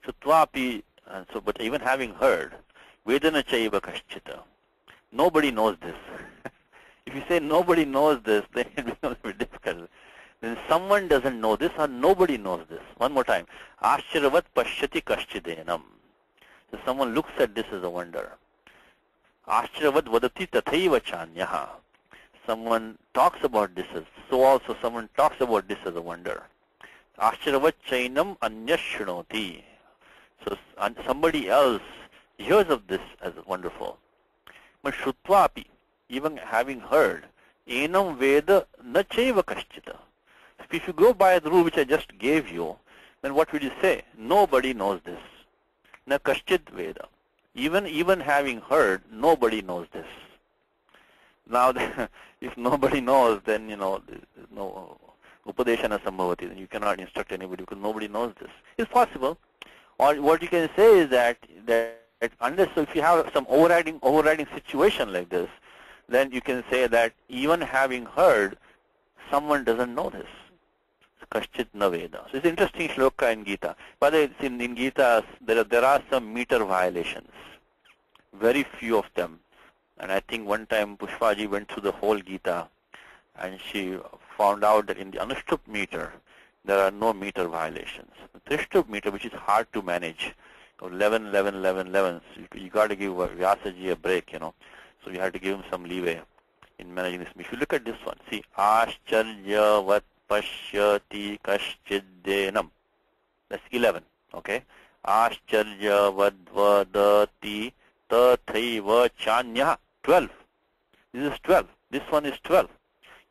[SPEAKER 1] Sutvapi, but even having heard, vedana chaiva kaschita. Nobody knows this. If you say nobody knows this, then it becomes a bit difficult. Then someone doesn't know this or nobody knows this. One more time. Ascharavad paschati kaschidenam. So someone looks at this as a wonder. Ascharavad vadati tathaiva chanyaha. Someone talks about this as, so also someone talks about this as a wonder. Ascharavad chainam anyashnoti. So somebody else hears of this as wonderful. But shrutvapi, even having heard, enam veda na chaiva kaschita. If you go by the rule which I just gave you, then what would you say? Nobody knows this. Na kaschit veda. Even having heard, nobody knows this. Now, if nobody knows, then, there's no upadeshana sambhavati. Then you cannot instruct anybody because nobody knows this. It's possible. Or what you can say is that unless, so if you have some overriding situation like this, then you can say that even having heard, someone doesn't know this. Kaschit na veda. So it's an interesting shloka in Gita. But in Gita, there are some meter violations. Very few of them. And I think one time Pushpaji went through the whole Gita and she found out that in the Anushtup meter, there are no meter violations. The Trishtup meter, which is hard to manage, 11, 11, 11, 11. So you got to give Vyasaji a break, So you have to give him some leeway in managing this. If you look at this one, see, Ascharyavat pashyati kaschiddenam. That's 11, okay? Ascharyavat vadati tathaiva chanya. 12. This is 12. This one is 12.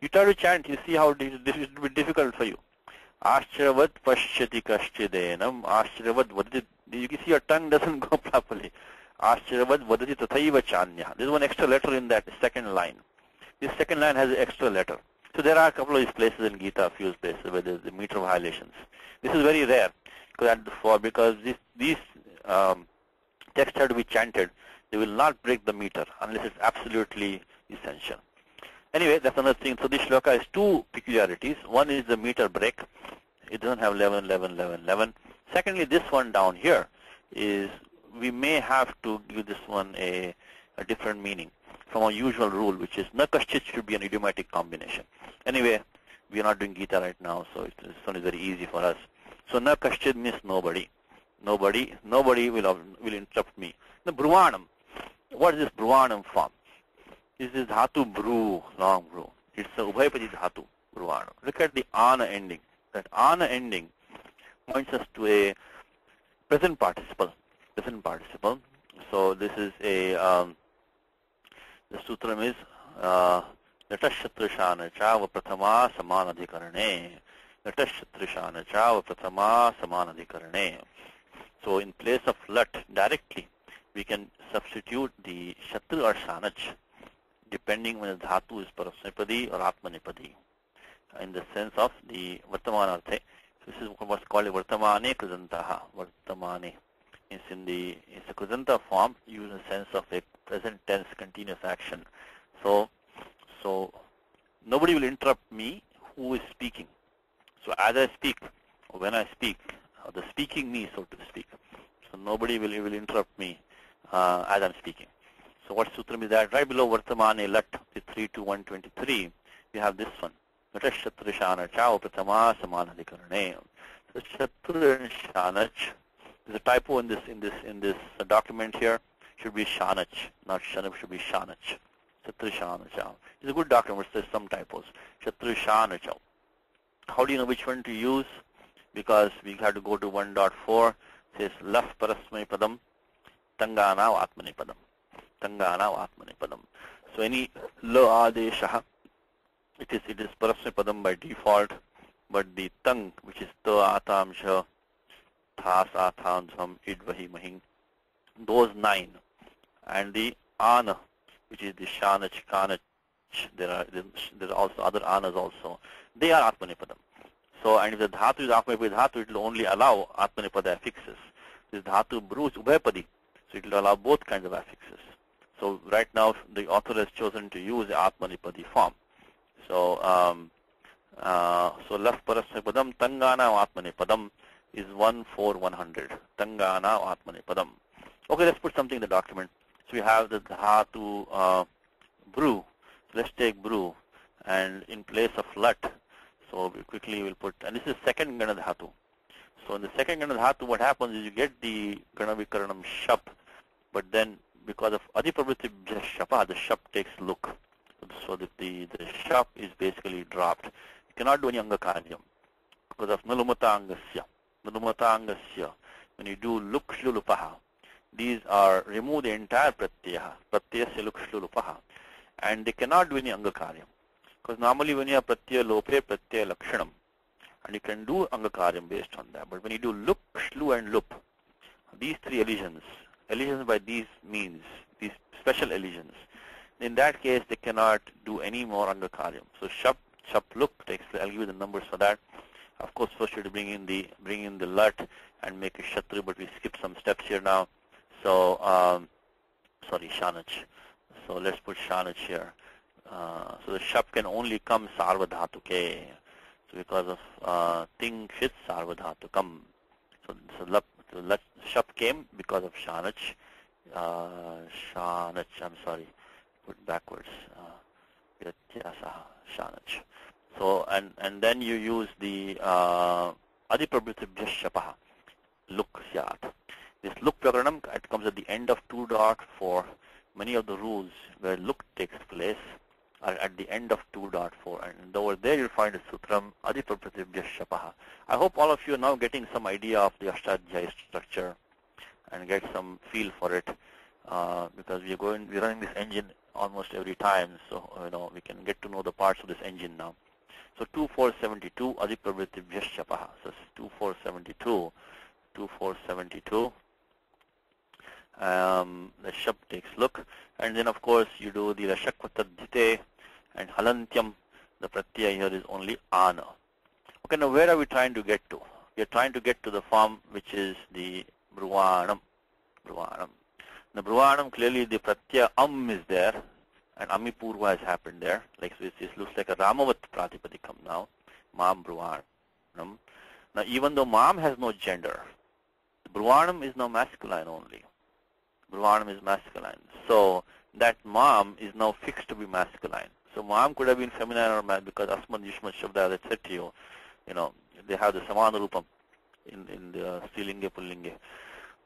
[SPEAKER 1] You try to chant, you see how this is a bit difficult for you. Ascharyavat pashyati kaschiddenam. Ascharyavat vadati. You can see your tongue doesn't go properly. Ascharyavat vadati tathaiva chanya. There's one extra letter in that second line. This second line has an extra letter. So there are a couple of these places in Gita, a few places where there's the meter violations. This is very rare because these texts have to be chanted. They will not break the meter unless it's absolutely essential. Anyway, that's another thing. So this shloka has two peculiarities. One is the meter break. It doesn't have 11, 11, 11, 11. Secondly, this one down here is, we may have to give this one a different meaning from our usual rule, which is na kaschit should be an idiomatic combination. Anyway, we are not doing Gita right now, so this one is very easy for us. So na kaschit means nobody. Nobody will interrupt me. The Bruvanam. What is this Bruvanam form? This is dhatu bru, long bru. It's a Ubhayapadi dhatu, Bruvanam. Look at the ana ending. That ana ending points us to a present participle. Present participle. So this is a, the sutram is Natashatrishana chava prathama samanadhikarane. Natashatrishana chava prathama samanadhikarane. So in place of lat directly, we can substitute the shatru or shanach, depending when the dhatu is parasmipadi or atmanipadi, in the sense of the vartamana arthe. This is what's called a vartamane krizantaha. Vartamane is it's a krizanta form used in the sense of a present tense continuous action. So nobody will interrupt me who is speaking. So as I speak, or when I speak, or the speaking me, so to speak. So nobody will interrupt me as I'm speaking. So what sutram is that? Right below Vartamane Lat, the 3 to 123, we have this one. Natashatru Shanach Chao Pratama Samanadhikarane. So Shatru and Shanach, there's a typo in this document here. Should be Shanach, not Shanach, should be Shanach. Shatru Shanach. It's a good document, but there's some typos. Shatru Shanach. How do you know which one to use? Because we have to go to 1.4. It says Laf Parasmai Padam Tangana Atmani Padam. Tangana Atmani Padam. So any La Adesha, it is Parasmai Padam by default, but the Tang, which is Ta Atam Sha, Thas Atham Dham Idvahi Mahing, those 9, and the Ana, which is the Shanach, Kanach, there are also other Anas also, they are Atmanipadam. So, and if the Dhatu is Atmanipada Dhatu, it will only allow Atmanipada affixes. This Dhatu Bru is Ubhayapadi, so it will allow both kinds of affixes. So, right now, the author has chosen to use the Atmanipadi form. So, Laf Parasmaipadam Tangana Atmanipadam is 14100. Tangana Atmanipadam. Okay, let's put something in the document. So we have the Dhatu Bru. So let's take Bru, and in place of Lat, so we quickly will put, and this is second Gana Dhatu. So in the second Gana Dhatu, what happens is you get the Gana Vikaranam Shap, but then because of Adipravritti Shapa, the Shap takes look. So that the Shap is basically dropped. You cannot do any Angakaryam because of Nalumata Angasya. When you do Luk Shlulupaha, these are remove the entire Pratyaya, Pratyasya Luk Shlulupaha, and they cannot do any Angakaryam. Because normally when you have Pratyaya Lope, Pratyaya Lakshanam, and you can do Angakaryam based on that. But when you do Luk, Shlu and Lup, these three elisions by these means, these special elisions, in that case they cannot do any more Angakaryam. So Shap Luk takes, I'll give you the numbers for that. Of course, first you have to bring in the Lat and make a Shatru, but we skipped some steps here now. So, sorry, Shanach. So let's put Shanach here. So the Shap can only come Sarvadhatuke. So because of Ting Shit Sarvadhatukam. So Shap came because of Shanach. Shanach, I'm sorry, put backwards. Shanach. So, and then you use the Adiprabhritibhya Shapaha, Luk Syat. This Luk Prakaranam, it comes at the end of 2.4. Many of the rules where Luk takes place are at the end of 2.4. And over there you'll find a Sutram, Adiprabhritibhya Shapaha. I hope all of you are now getting some idea of the Ashtadhyayi structure and get some feel for it. Because we're running this engine almost every time, so we can get to know the parts of this engine now. So 2472 Adiprabhritibhya Shapaha. So 2472. The Shap takes look, and then of course you do the Rashakvatadhite and Halantyam. The Pratyaya here is only Ana. Okay, now where are we trying to get to? We are trying to get to the form which is the Bruvanam. The Bruvanam, clearly the Pratyaya is there, and Amipurva has happened there. Like so this looks like a Ramavat Pratipadikam now. Mam Bruvanam. Now even though Mam has no gender, the Bruvanam is now masculine only. Bruvanam is masculine. So that Mam is now fixed to be masculine. So Mam could have been feminine or masculine because Asmad Yushmat Shabda, as I said to you, they have the Samana Rupam. in the Strilinga, Pullinga.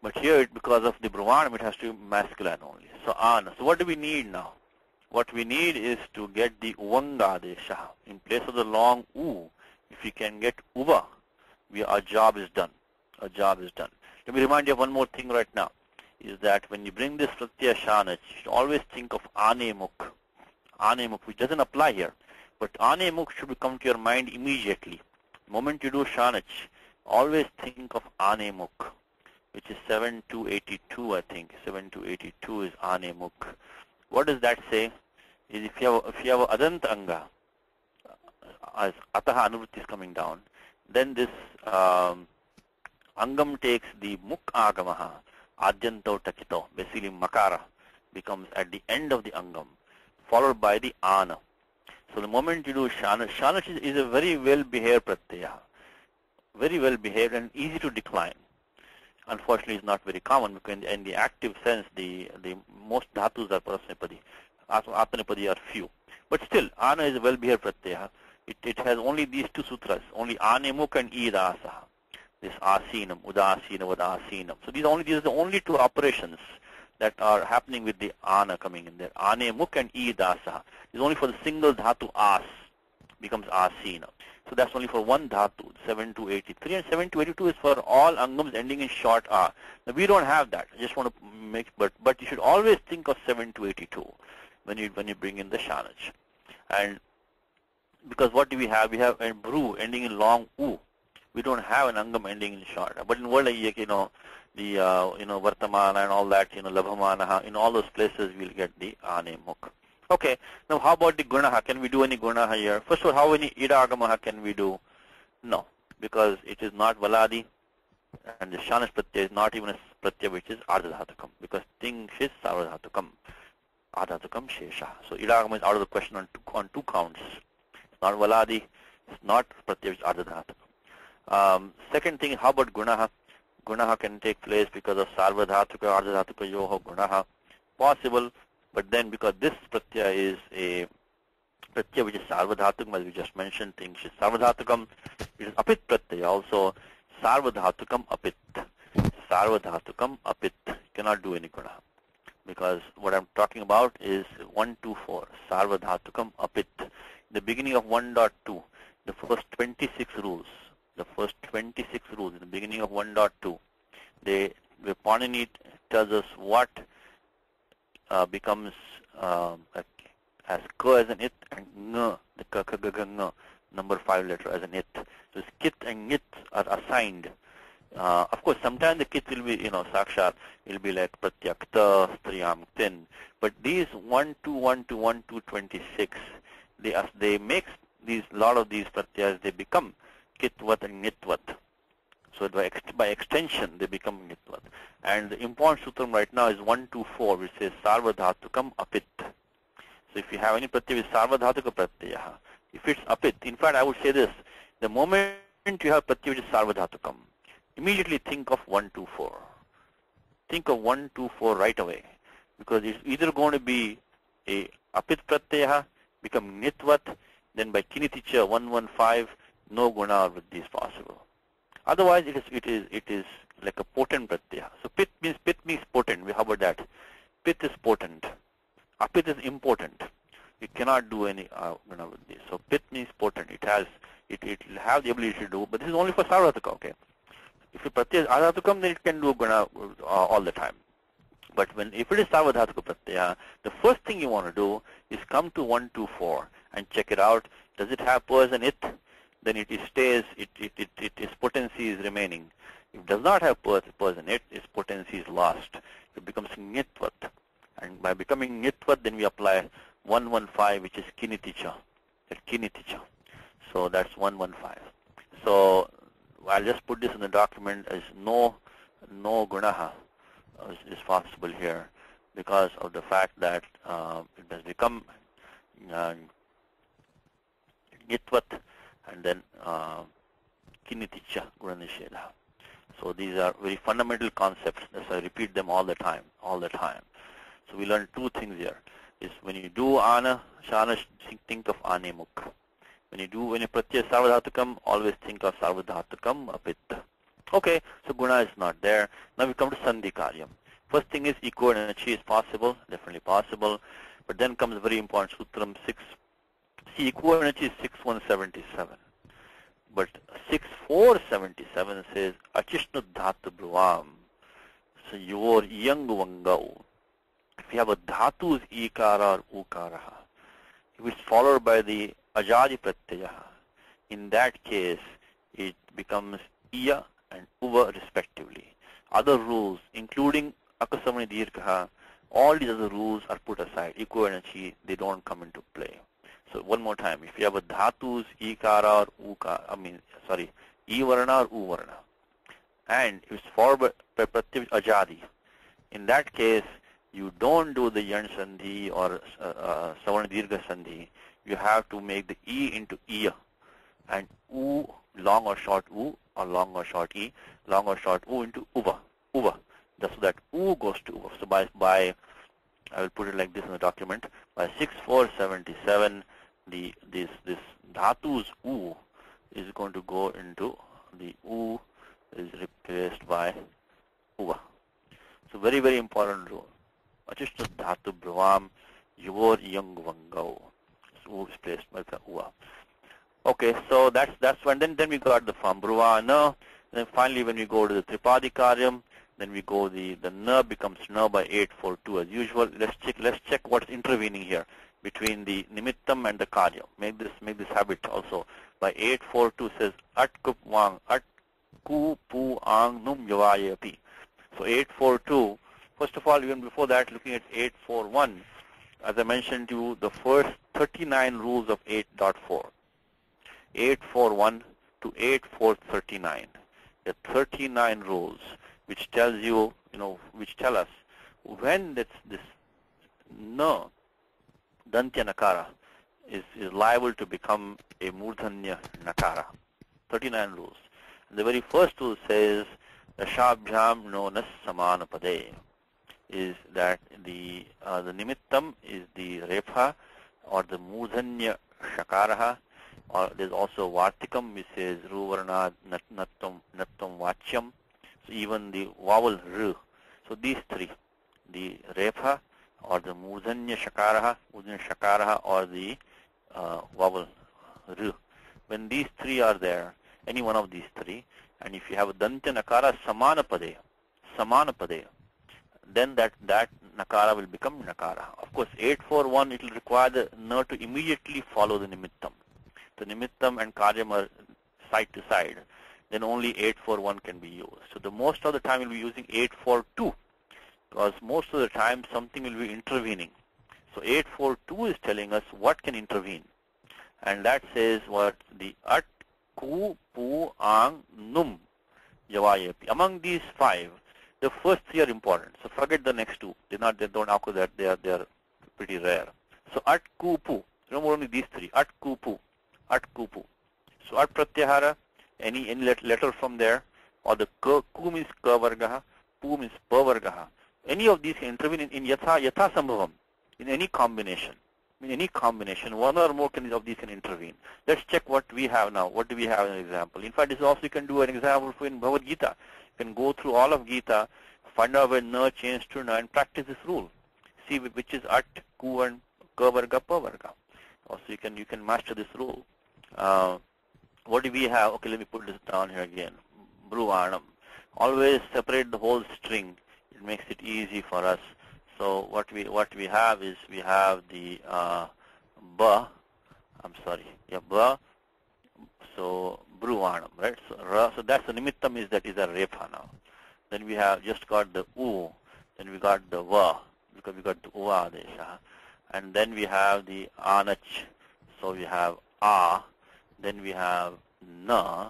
[SPEAKER 1] But here, because of the Brahmanam, it has to be masculine only. So Ana. So what do we need now? What we need is to get the Uvangadesha. In place of the long U, if we can get Uva, our job is done. Our job is done. Let me remind you of one more thing right now, is that when you bring this Pratyaya Shanach, you should always think of Anemuk. Anemuk, which doesn't apply here. But Anemuk should come to your mind immediately. The moment you do Shanach, always think of Anemuk, which is 7282, I think. 7282 is Anemuk. What does that say? Is if you have a Adant Anga, as Ataha Anuvritti is coming down, then this Angam takes the Muk Agamaha, Adyanto Takito, basically Makara, becomes at the end of the Angam, followed by the Ana. So the moment you do Shanach, Shanach is a very well-behaved Pratyaya. Very well-behaved and easy to decline. Unfortunately, it's not very common because in the active sense, the most dhatus are Parasmipadi. Atmanipadi are few. But still, Ana is a well-behaved Pratyaya. It has only these two sutras, only Anemuk and Idasa. This Asinam, Udasinam, Udasinam. So these are the only two operations that are happening with the Ana coming in there. Anemuk and Idasa. It's only for the single dhatu As becomes Asina. So that's only for one dhatu, 7283, and 7282 is for all angams ending in short A. Now we don't have that. I just want to make, but you should always think of 7282 when you bring in the Shanach. And because what do we have? We have a Bru ending in long U. We don't have an angam ending in short. But in world, the Vartamana and all that, Labhamanaha, in all those places we'll get the Anemuk. Okay, now how about the Gunaha? Can we do any Gunaha here? First of all, how many Idagamaha can we do? No, because it is not Valadi, and the Shanash Pratyaya is not even a Pratyaya which is Ardhadhatukam, because Ting is Sarvadhatukam, Ardhatukam Shesha. So Idagama is out of the question on two counts. It's not Valadi, it's not Pratyaya which is Ardhadhatukam. Second thing, how about Gunaha? Gunaha can take place because of Sarvadhatuka, Ardhadhatuka, Yoho, Gunaha. Possible. But then because this pratyaya is a pratyaya which is sarvadhatukam, as we just mentioned, things is sarvadhatukam, it is apit pratyaya also, sarvadhatukam apit. Sarvadhatukam apit. Cannot do any guna. Because what I'm talking about is 124, sarvadhatukam apit. The beginning of 1.2, the first 26 rules, in the beginning of 1.2, the Panini tells us what becomes as ka as an it and ng, the ka ka ga ga ng, number 5 letter as an it. So kit and nit are assigned. Of course, sometimes the kit will be, sakshat, will be like pratyakta, striyam, tin. But these 1, 2, 1, 2, 1, 2, 26, they make these, lot of these pratyas, they become kitvat and nitvat. So by extension, they become nitvat. And the important sutram right now is 124, which says sarvadhatukam apit. So if you have any pratyaya with sarvadhatuka pratyaya, if it's apit, in fact, I would say this, the moment you have pratyaya which is sarvadhatukam, immediately think of 124. Think of 124 right away. Because it's either going to be a apit pratyaya, become nitvat, then by kiniticha 115, no guna with these possible. Otherwise, it is like a potent pratyaya. So pit means potent. How about that? Pit is potent. Apit is important. You cannot do any guna with this. So pit means potent. It will have the ability to do, but this is only for sarvadhatuka. Okay. If the pratyaya is ardhatukam, then it can do guna all the time. But if it is sarvadhatuka pratyaya, the first thing you want to do is come to 124 and check it out. Does it have pers and it? Then it stays, its potency is remaining. If it does not have pers and it, its potency is lost. It becomes nitvat. And by becoming nitvat, then we apply 115, which is kiniticha. So that's 115. So I'll just put this in the document as no gunaha is possible here because of the fact that it has become nitvat and then kiniticha guna-nishedha. So these are very fundamental concepts. So I repeat them all the time. So we learn two things here. Is when you do ana, shana, think of anemuk. When you pratyaya sarvadhatukam, always think of sarvadhatukam apit. Okay, so guna is not there. Now we come to sandhi karyam. First thing is equal energy is possible, definitely possible. But then comes a very important sutram 6. See, equal energy is 6177. But 6477 says achishnu dhatu bruvam. So your yang vangau. If you have a dhatu's ikara or ukara, if it's followed by the ajadi pratyaya, in that case it becomes iya and uva respectively. Other rules, including akasamani dirgha, all these other rules are put aside. Equal energy, they don't come into play. So one more time, if you have a dhatu's ikara or ukara, I varna or u varna, and if it's followed by pratyaya ajadi, in that case you don't do the yan sandhi or savarna dirgha sandhi. You have to make the I into iya and u, long or short u, or long or short I, long or short u into uva. So that u goes to uva. So by I will put it like this in the document. By 6477, this dhatu's u is going to go into the u is replaced by uva. So very, very important rule. Achishtu dhatu bhruvam yor yang vangau. So u is placed by the uva. Okay, so that's one. Then we got the form bruvana. Then finally, when we go to the tripadi karyam, then we go the na becomes na by 842 as usual. Let's check what's intervening here between the nimittam and the karya. Make this habit also. By 842 says at kup wang at ku pu ang num yavayapi. So 842. First of all, even before that, looking at 841, as I mentioned to you, the first 39 rules of 8.4. 841 to 8439. There are 39 rules which tells you, which tell us when this na, dantya nakara, is liable to become a murdhanya nakara. 39 rules. And the very first rule says, dashabhyam no nas samana pade, is that the nimittam is the repha or the murdhanya shakaraha, or there's also vartikam which says ruvarna nattam vachyam. So even the vowel r. So these three, the repha or the murdhanya shakaraha or the vowel r. When these three are there, any one of these three, and if you have a dantya nakara samana pade, then that nakara will become nakara. Of course, 841 it will require the na to immediately follow the nimittam. The nimittam and karyam are side to side. Then only 841 can be used. So the most of the time we'll be using 842 because most of the time something will be intervening. So 842 is telling us what can intervene. And that says what the at, ku, pu, ang, num, yavayapi. Among these five, the first three are important. So forget the next two. They don't occur that they are pretty rare. So at, ku, pu. Remember only these three. At, ku, pu. At, ku, pu. So at pratyahara, any letter from there, or the ku means ka vargaha, pu means pa vargaha. Any of these can intervene in yatha sambhavam, in any combination. In any combination, one or more of these can intervene. Let's check what we have now. What do we have in an example? In fact, this also you can do an example for in Bhagavad Gita. You can go through all of Gita, find out where na changed to na, and practice this rule. See which is at, ku, and ka varga, pa varga. Also, you can master this rule. What do we have? Okay, let me put this down here again. Bruvanam. Always separate the whole string. It makes it easy for us. So what we have is we have the ba. I'm sorry. Yeah, ba. So bruvanam, right? So ra. So that's the nimittam is a repha now. Then we have just got the u. Then we got the va because we got the uva adesha. And then we have the anach. So we have a. Then we have na,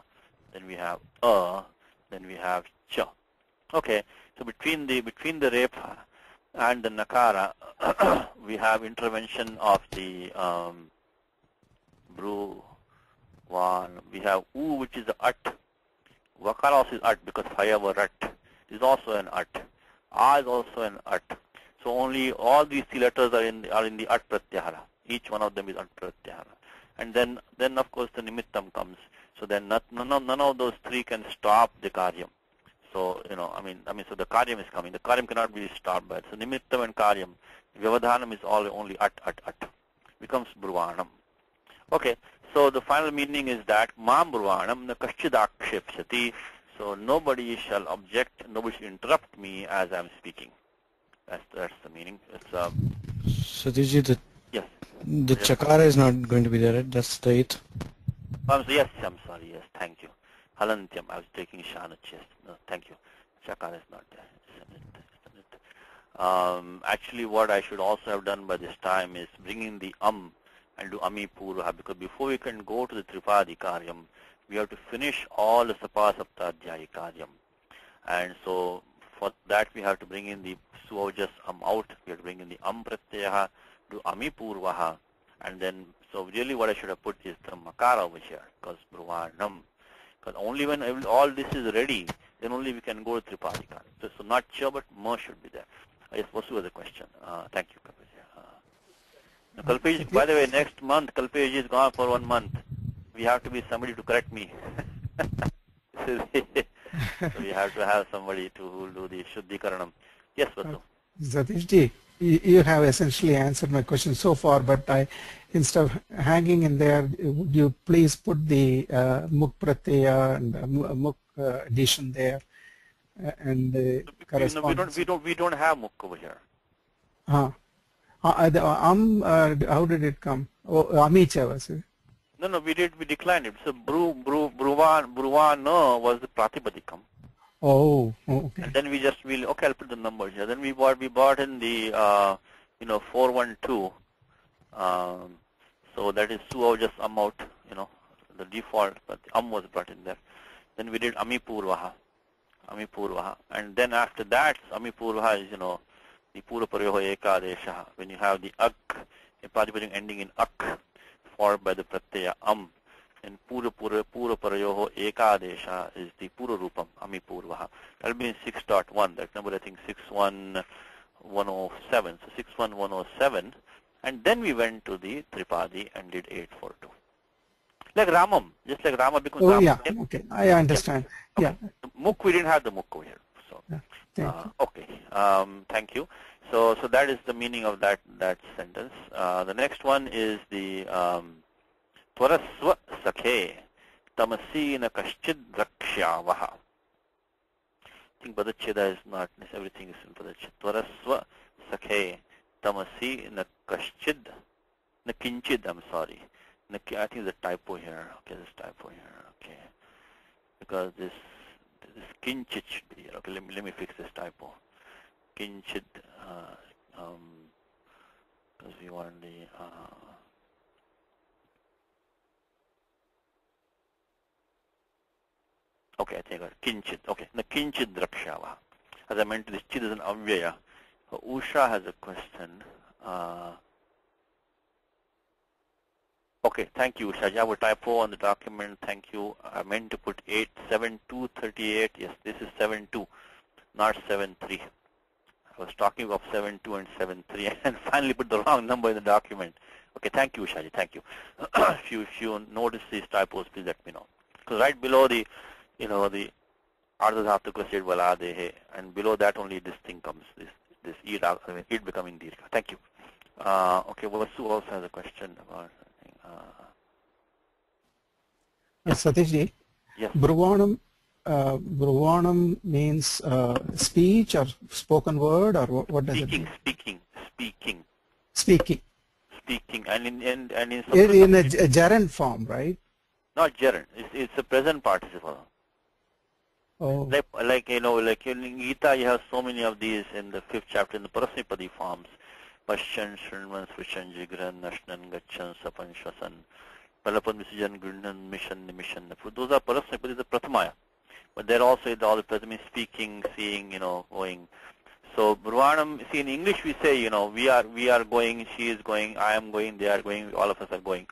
[SPEAKER 1] then we have then we have cha. Okay, so between the repha and the nakara, we have intervention of the bru, one. We have u, which is the at. Vakara also is at because hayava rat is also an at. A is also an at. So only all these three letters are in the at pratyahara. Each one of them is at pratyahara. And then of course the nimittam comes. So then none of those three can stop the karyam. So, so the karyam is coming. The karyam cannot be stopped by it. So nimittam and karyam, vyavadhanam is all only at, becomes brvanam. Okay, so the final meaning is that mam brvanam na kaschidakshepsati. So nobody shall object, nobody shall interrupt me as I'm speaking. That's the meaning. It's
[SPEAKER 2] Satishji,
[SPEAKER 1] yes.
[SPEAKER 2] The chakara is not going to be there, right? That's the 8th.
[SPEAKER 1] Yes, I'm sorry. Yes, thank you. Halantyam. I was taking Shanach. Yes, no, thank you. Chakara is not there. Actually, what I should also have done by this time is bring in the and do ami purva, because before we can go to the tripadi karyam, we have to finish all the sapasaptadhyayi karyam. And so for that we have to bring in the suojas out. We have to bring in the pratyaha, do ami purvaha, and then so really what I should have put is the makara over here, because brvanam. Because only when all this is ready, then only we can go to tripadika. So not sure, but more should be there. Yes, what was the question? Thank you, Kalpesh. Kalpesh, by the way, next month, Kalpesh is gone for 1 month. We have to be somebody to correct me. So we have to have somebody to do the Shuddhikaranam. Yes, Vasu.
[SPEAKER 3] Satishji, you have essentially answered my question so far, but instead of hanging in there, would you please put the muk pratyaya and muk addition there and the correspondence?
[SPEAKER 1] We don't have muk over here.
[SPEAKER 3] How did it come? Oh, amicha was it?
[SPEAKER 1] No, we declined it. So bruvana was the pratipadikam.
[SPEAKER 3] Oh, okay.
[SPEAKER 1] And then okay, I'll put the numbers here. Then we bought in the 412. So that is suo just out, the default, but the was brought in there. Then we did ami purvaha, and then after that ami purvaha is the pura paryoho ekadesha. When you have the ak, a participating ending in ak, followed by the pratyaya and pura parayoho ekadesha is the pura rupam ami purvaha. That will be in 6.1. That number I think 61107. So 61107, and then we went to the tripadi and did 842. Like Ramam, just like Rama becomes Ramam.
[SPEAKER 3] Yeah, okay, I understand.
[SPEAKER 1] Okay.
[SPEAKER 3] Yeah.
[SPEAKER 1] Muk, we didn't have the muk over here. So
[SPEAKER 3] thank you.
[SPEAKER 1] Okay, thank you. So that is the meaning of that sentence. The next one is the Tvarasva sakhe tamasina kaschid rakshavaha. I think Padacheda is not, everything is in Padacheda. Tvarasva sakhe tamasina kaschid, na kinchid, I'm sorry. I think there's a typo here. Okay, there's a typo here. Okay. Because this kinchid should be here. Okay, let me fix this typo. Kinchid, because we want the, okay, I think kinchid. Okay, the kinchid drakshava. As I mentioned, this chid is an avyaya. Usha has a question. Okay, thank you, Usha. You have a typo on the document. Thank you. I meant to put 87238. Yes, this is 72, not 73. I was talking of 72 and 73, and finally put the wrong number in the document. Okay, thank you, Usha. Thank you. If you notice these typos, please let me know. Because right below the the ardhadhatuka said valadehe, and below that only this thing comes, this id becoming dirgha. Thank you. Okay, Vasu also has a question about
[SPEAKER 3] Satishji,
[SPEAKER 1] yes.
[SPEAKER 3] Brvanam means speech or spoken word, or what does it mean? Speaking. And
[SPEAKER 1] in
[SPEAKER 3] a gerund form, right?
[SPEAKER 1] Not gerund. It's a present participle.
[SPEAKER 3] Oh.
[SPEAKER 1] Like in Gita, you have so many of these in the 5th chapter in the Parasnipadi forms. Pashyan, Shrinvan, Svishan, Jigran, Nashnan, Gachan, Sapan, Shvasan, Palapan, Visijan, Grindan, Mission, Nimishan. Those are Parasnipadi, the Prathamaya. But they're also all the present, speaking, seeing, going. So Brvanam, see in English we say, we are going, she is going, I am going, they are going, all of us are going.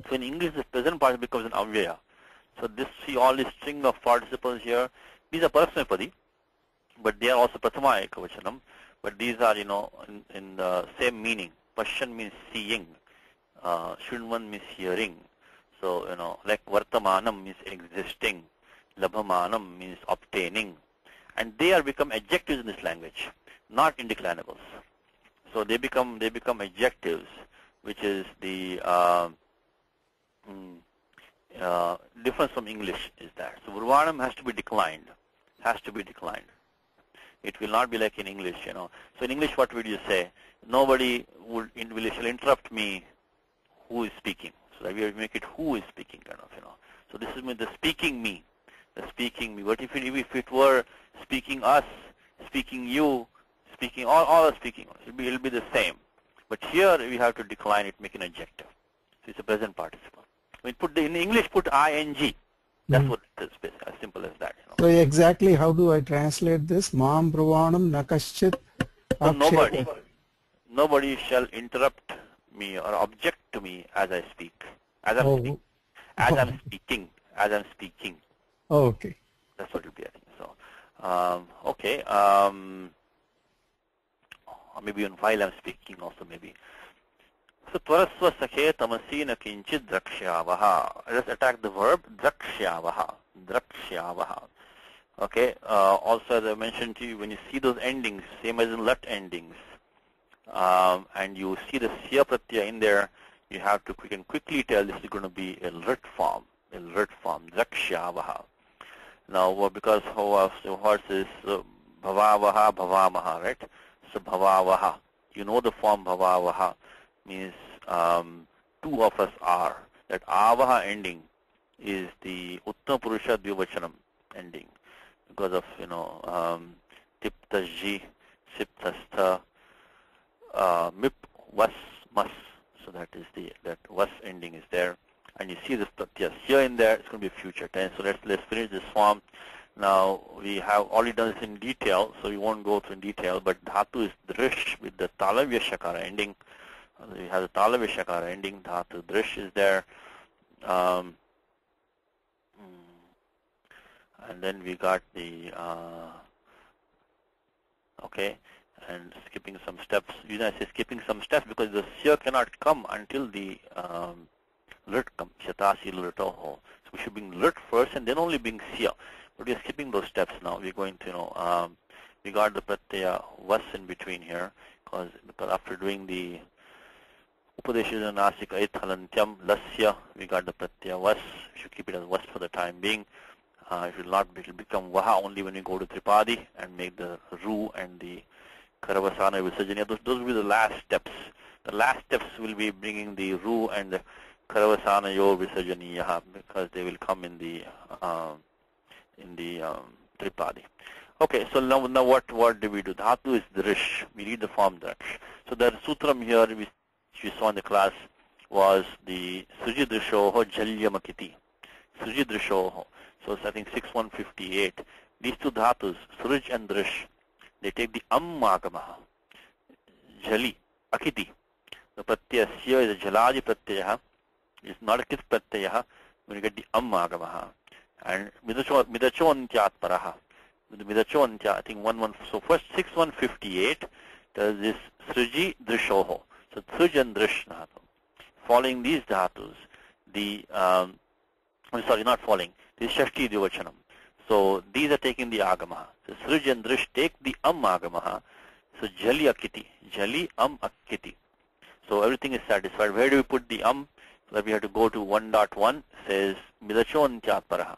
[SPEAKER 1] So in English, the present part becomes an avyaya. So see all this string of participles here. These are Parasnipadi, but they are also Prathamaya Ekavachanam. But these are, in the same meaning. Pashyan means seeing. Shrinvan means hearing. So, like vartamanam means existing, labhamanam means obtaining, and they are become adjectives in this language, not indeclinables. So they become adjectives, which is the difference from English is that. So Varvanam has to be declined, It will not be like in English, So in English, what would you say? Nobody shall interrupt me who is speaking. So we make it who is speaking, kind of, So this is the speaking me. But if it were speaking us, speaking you, speaking all are speaking, it'll be the same. But here we have to decline it, make an adjective. So it's a present participle. In English, put ing. That's what it is, as simple as that.
[SPEAKER 3] So exactly how do I translate this? Mam Brahmanam Nakaschit.
[SPEAKER 1] So nobody shall interrupt me or object to me as I speak. As I'm speaking.
[SPEAKER 3] Oh, okay.
[SPEAKER 1] That's what it'll be, I think. So, okay. Maybe even while I'm speaking also, maybe. So, tvarasva sakhe tamasina kinchid drakshyavaha. Let's attack the verb drakshyavaha. Okay. Also, as I mentioned to you, when you see those endings, same as in lat endings, and you see the sya pratyaya in there, you can quickly tell this is going to be a lit form, drakshyavaha. Now, because horse is bhavavaha, bhavamaha, right? So bhavavaha, the form bhavavaha means two of us are. That avaha ending is the uttama purusha dvivachanam ending because of tiptaji, siptastha, mip, was, mas. So that is that was ending is there. And you see this pratyaya here in there, it's going to be future tense. So let's finish this form. Now, we have already done this in detail, so we won't go through in detail, but dhatu is drish with the talavya shakara ending. We have the talavya shakara ending, dhatu drish is there. And then we got the, okay, and skipping some steps. I say skipping some steps because the sya cannot come until the lit comes, shatasi litoho. So we should bring lit first and then only bring sya. But we are skipping those steps now. We're going to, we got the pratyaya was in between here because after doing the upadeshya nasika it halantyam lasya, we got the pratyaya was. We should keep it as was for the time being. It will become vaha only when we go to tripadi and make the ru and the karavasana visajaniya. Those will be the last steps. The last steps will be bringing the ru and the karavasana yo visajaniya because they will come in the tripadi. Okay, so now what do we do? Dhatu is drish. We read the form drish. So the sutram here which we saw in the class was the sujidrishoho jalyamakiti. Sujidrishoho. So I think 6158. These two dhatus, suruj and drish, they take the agamaha. Jali, akiti. The pratyaya is a jalaji pratyaya. It's not a kit pratyaya when you get the agamaha. And midachontyat paraha. With the midachontyat, I think so first 6158 does this sruji drishoho. So suj and drish dhatu. Following these dhatus, not following, this shashti dvivachanam. So these are taking the agamaha. So sruj and drish take the agamaha. So jali akiti, akiti. So everything is satisfied. Where do we put the So that we have to go to 1.1 says midachontyat paraha.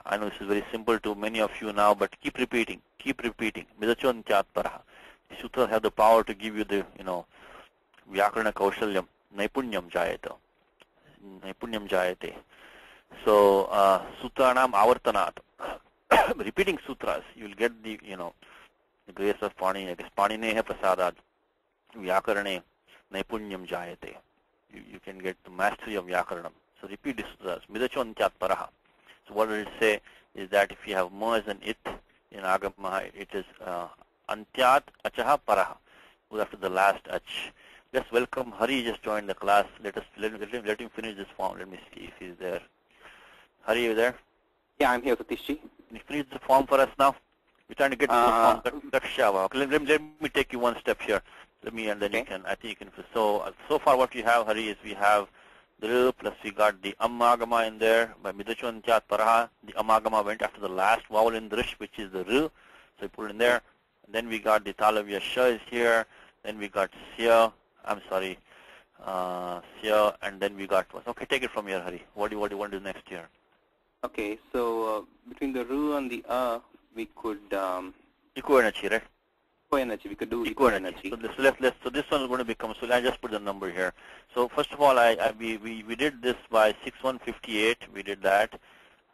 [SPEAKER 1] I know this is very simple to many of you now, but keep repeating. Midachontyat paraha. The sutras have the power to give you the, vyakarana kaushalyam, naipunyam jayate. So, sutranam avartanat. Repeating sutras, you will get the, the grace of Pani. I guess Panineha prasadat, vyakarane, naipunyam jayate. You can get the mastery of vyakaranam. So repeat the sutras. Midachontyat paraha. So what does it say is that if you have ma as an it in agamaha, it is antyat achaha paraha. After the last ach. Let's welcome Hari. Just joined the class. Let him finish this form. Let me see if he's there. Hari, are you there?
[SPEAKER 4] Yeah, I'm here, Satishji.
[SPEAKER 1] Can you finish the form for us now? We're trying to get to the form. Dakshava. Okay, let me take you one step here. And then you can. I think you can. So far, what we have, Hari, is we have the R plus we got the Amagama in there. By Midachon Chat Paraha, the Amagama went after the last vowel in Drish, which is the R. So we put it in there. And then we got the Talavya Sha is here. Then we got Sya. I'm sorry. Sya. And then we got, okay, take it from here, Hari. What do you want to do next here?
[SPEAKER 4] Okay, so between the Ru and the we could
[SPEAKER 1] Eco energy, right?
[SPEAKER 4] eco-energy. We could do eco-energy.
[SPEAKER 1] So this one is going to become, so I just put the number here. So first of all, we did this by 6158. We did that.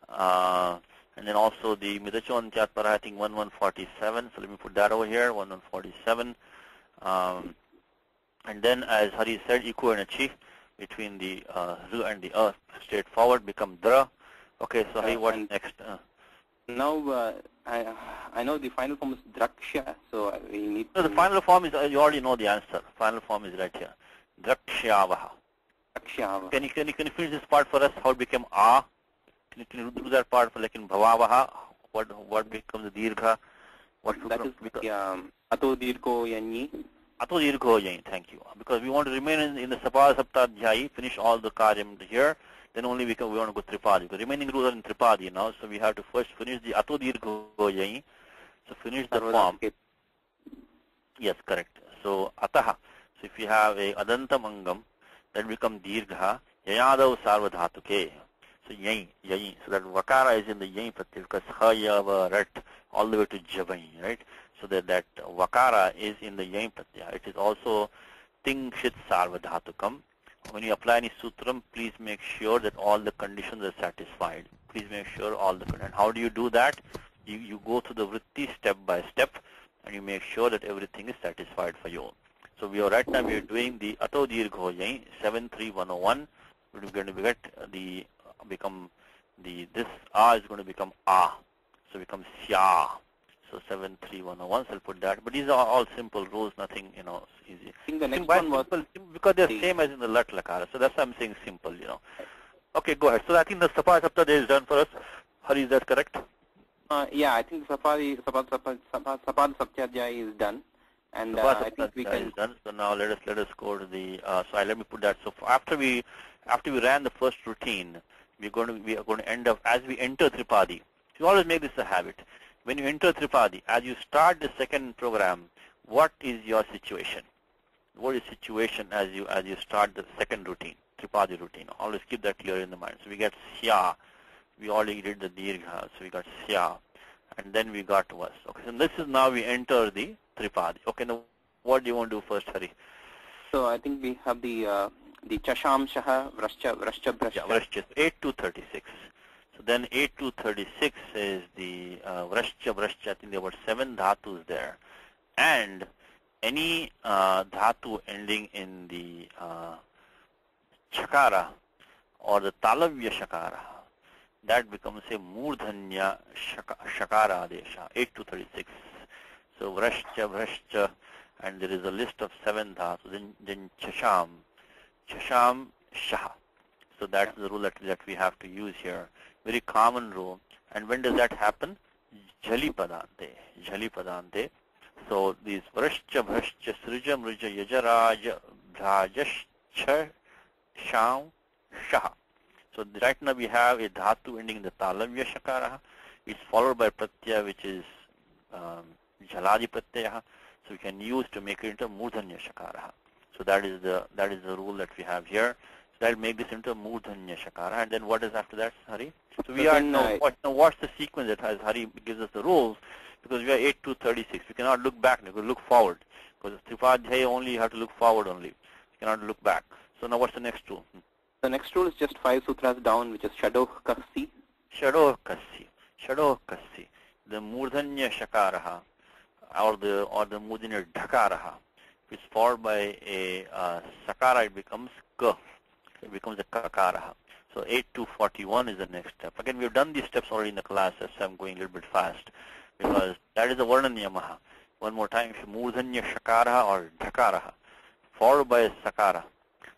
[SPEAKER 1] And then also the Midachon Chatpara, I think 1147. So let me put that over here, 1147. And then as Hari said, eco energy between the Zu and the straightforward become Dra. Okay, so Hari, what's next?
[SPEAKER 4] Now I know the final form is Draksha, so we need
[SPEAKER 1] to... the final form is, you already know the answer. Final form is right here. Drakshyavaha.
[SPEAKER 4] Drakshyavaha.
[SPEAKER 1] Can you finish this part for us? How it became A? Can you do that part for like in Bhavavaha? What becomes the Dirgha?
[SPEAKER 4] That is Ato Dirgho Yanyi.
[SPEAKER 1] Ato Dirgho Yanyi, thank you. Because we want to remain in the Sapara Saptadhyayi, finish all the Karyam here. Then only we want to go Tripadi. The remaining rules are in Tripadi now, so we have to first finish the Ato Dirgho Yayi. So finish the form. Yes, correct. So Ataha. So if you have a Adanta Mangam, that become Dirgha, Yayadav Sarvadhatuke. So Yayi. So that Vakara is in the Yayi Pratyaya because Ha Yava Rat all the way to Javai, right? So that Vakara is in the Yayi Pratyaya. It is also Ting Shit Sarvadhatukam. When you apply any sutram, please make sure that all the conditions are satisfied. Please make sure all the conditions. How do you do that? You go through the vritti step by step, and you make sure that everything is satisfied for you. So right now we are doing the Ato Dirgho Yayi 73101. We're going to get this A is going to become A. So become Sya. So 73101. So I'll put that. But these are all simple rules, nothing, easy.
[SPEAKER 4] I think the next one was
[SPEAKER 1] simple, because they're same as in the Lat Lakara. So that's why I'm saying simple, Okay, go ahead. So I think the Sapara Saptadhya is done for us. Hari, is that correct?
[SPEAKER 4] Yeah, I think Sapara Saptadhya is done. And I think we can...
[SPEAKER 1] is done. So now let us go to the... so let me put that. So after we ran the first routine, we are going to end up, as we enter Tripadi, you always make this a habit. When you enter Tripadi, as you start the second program, what is your situation? What is situation as you start the second routine, Tripadi routine? Always keep that clear in the mind. So we get Sya. We already did the Dirgha, so we got Sya. And then we got Was. Okay, so this is now we enter the Tripadi. Okay, now what do you want to do first, Hari?
[SPEAKER 4] So I think we have the Chashamshaha, Vrashcha, Vrashcha.
[SPEAKER 1] Yeah, Vrashcha. 8 to 36. So then 8 to 36 is the Vrashcha, Vrashcha. I think there were 7 dhatus there. And any dhatu ending in the Chakara or the Talavya Shakara, that becomes a Murdhanya Shakara Adesha, 8 to 36. So Vrashcha, Vrashcha, and there is a list of 7 dhatus. Then Chasham, Shaha. So that's the rule that we have to use here. Very common rule. And when does that happen? Jali Padante. So these Vrashcha, Vrashcha, Srija, Mrija, Yajaraja, Bhrajascha, Sham, Shaha. So right now we have a dhatu ending in the Talavya Shakara. It's followed by Pratyaya, which is Jaladi Pratyaya. So we can use to make it into Murdhanya Shakara. So that is the rule that we have here. So that will make this into Murdhanya Shakara. And then what is after that, Hari? So we are now watch the sequence that has Hari gives us the rules, because we are 8 to 36. We cannot look back, we can look forward. Because Tripadhyaya only you have to look forward only. You cannot look back. So now what's the next rule?
[SPEAKER 4] The next rule is just 5 sutras down, which is Shadoh Kasi.
[SPEAKER 1] Shadoh Kasi. The Murdhanya Shakaraha or the Murdhanya Dhakaraha. If it's followed by a Sakara, it becomes Ka. It becomes a Kakaraha. So 8 to 41 is the next step. Again, we've done these steps already in the class, so I'm going a little bit fast, because that is the Varna Niyamaha. One more time, Murdhanya Shakaraha or Dhakaraha, followed by a Sakara.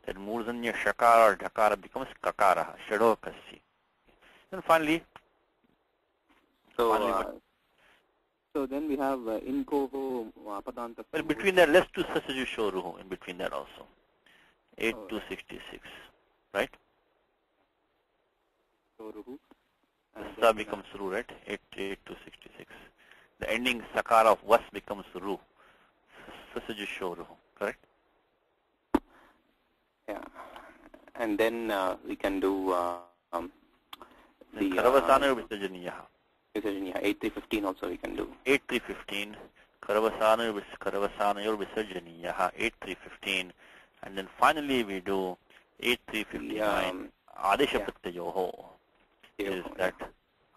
[SPEAKER 1] That Murdhanya Shakara or Dhakara becomes Kakaraha, Shadoh Kasi. And finally,
[SPEAKER 4] so then we have Inko Padanta.
[SPEAKER 1] Well, between that, let's do Sasaju Shoruhu in between that also. 8 to 66. right?
[SPEAKER 4] Ruhu.
[SPEAKER 1] Sa becomes ru, right? 88 to 66. The ending sakara of was becomes ru. Sasajushoru, correct?
[SPEAKER 4] Yeah. And then we can do the
[SPEAKER 1] Karavasana Visajaniyaha.
[SPEAKER 4] 8315 also we can do.
[SPEAKER 1] 8315. Karavasana Visajaniyaha. 8315. And then finally we do 8359. Adesha Pratyayoho. Is that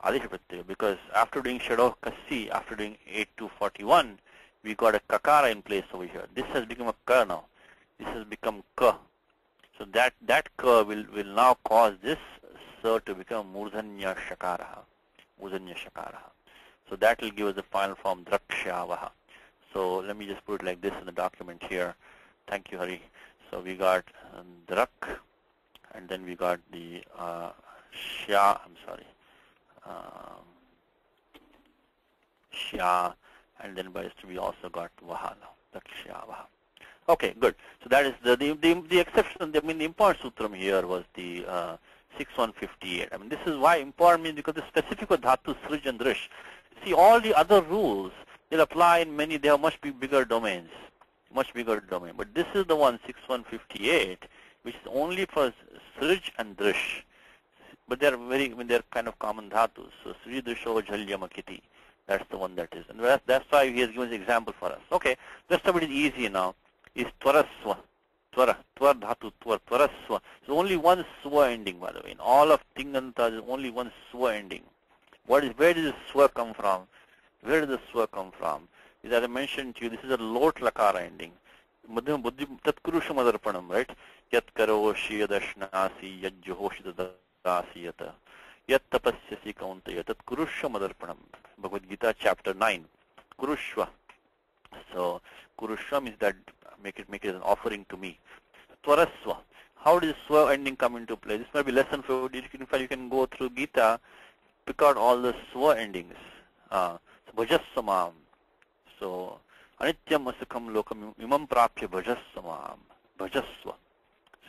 [SPEAKER 1] Adesha Pratyayo? Because after doing Shadow Kasi, after doing 8241, we got a Kakara in place over here. This has become a Ka now. This has become Ka. So that Ka will now cause this Sa to become Murdhanya Shakaraha. Murdhanya Shakaraha. So that will give us the final form Drakshavaha. So let me just put it like this in the document here. Thank you, Hari. So we got Drak, and then we got the Shya, Shya, and then by we also got Vahala. Drakshavaha. Okay, good. So that is the exception. I mean, the important sutram here was the 6158. I mean, this is why important means because the specific of dhatu, srij and drish. See, all the other rules will apply in many. They have much bigger domains, much bigger domain. But this is the one 6158, which is only for srij and drish. But they are they're kind of common dhatus. So srij drisho jhalyamakiti. That's the one that is, and that's why he has given the example for us. Okay, the rest of it is easy now. Is twaraswa, twar dhatu, twaraswa. There's only one swa ending, by the way. In all of Tinganta, there's only one swa ending. Where does the swa come from? Where does the swa come from? As I mentioned to you, this is a lot lakara ending. Madhyam buddhi tatkurusha madarpanam, right? Yat karoshi yadashnasi yajjohoshi dadasi yata. Yat tapasyasi kauntaya tatkurusha madarpanam. Bhagavad Gita chapter 9. Kurushva. So Kurushvam is that make it as an offering to me. Twaraswa. How does swa ending come into play? This might be lesson for you. You can go through Gita, pick out all the swa endings. So bhajassamam. So anityam asukam lokam imam prapya bhajassamam. Bhajaswa.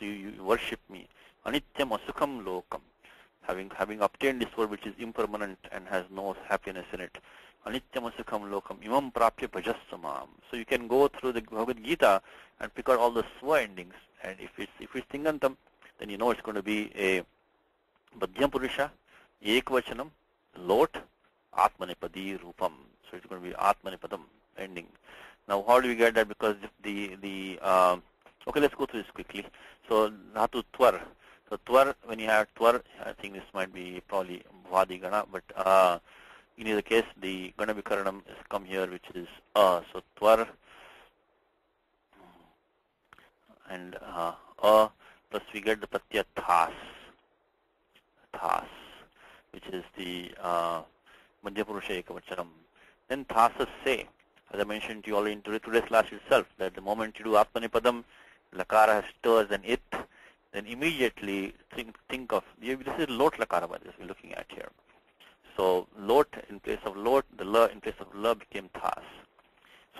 [SPEAKER 1] So you worship me. Anityam asukam lokam. Having obtained this world which is impermanent and has no happiness in it. Anityam asukam lokam imam prapya bhajassamam. So you can go through the Bhagavad Gita and pick out all the swa endings. And if it's Tingantam, then you know it's going to be a Badhyam Purusha, Ekvachanam, Lot, Atmanipadi Rupam. So it's going to be Atmanipadam ending. Now how do we get that? Because okay, let's go through this quickly. So Dhatu Twar. So Twar, when you have Twar, I think this might be probably Vadi Gana, but in either case, the Gana Vikaranam is come here, which is So Twar and plus we get the Pratyaya Thas, which is the Madhya Purusha Ekavachanam. Then Thasas say, as I mentioned to you already in today's class itself, that the moment you do Atmanipadam, Lakara has stirs and it, then immediately think of, this is Lot Lakara by this we're looking at here. So Lot in place of Lot, the La in place of La became Thas.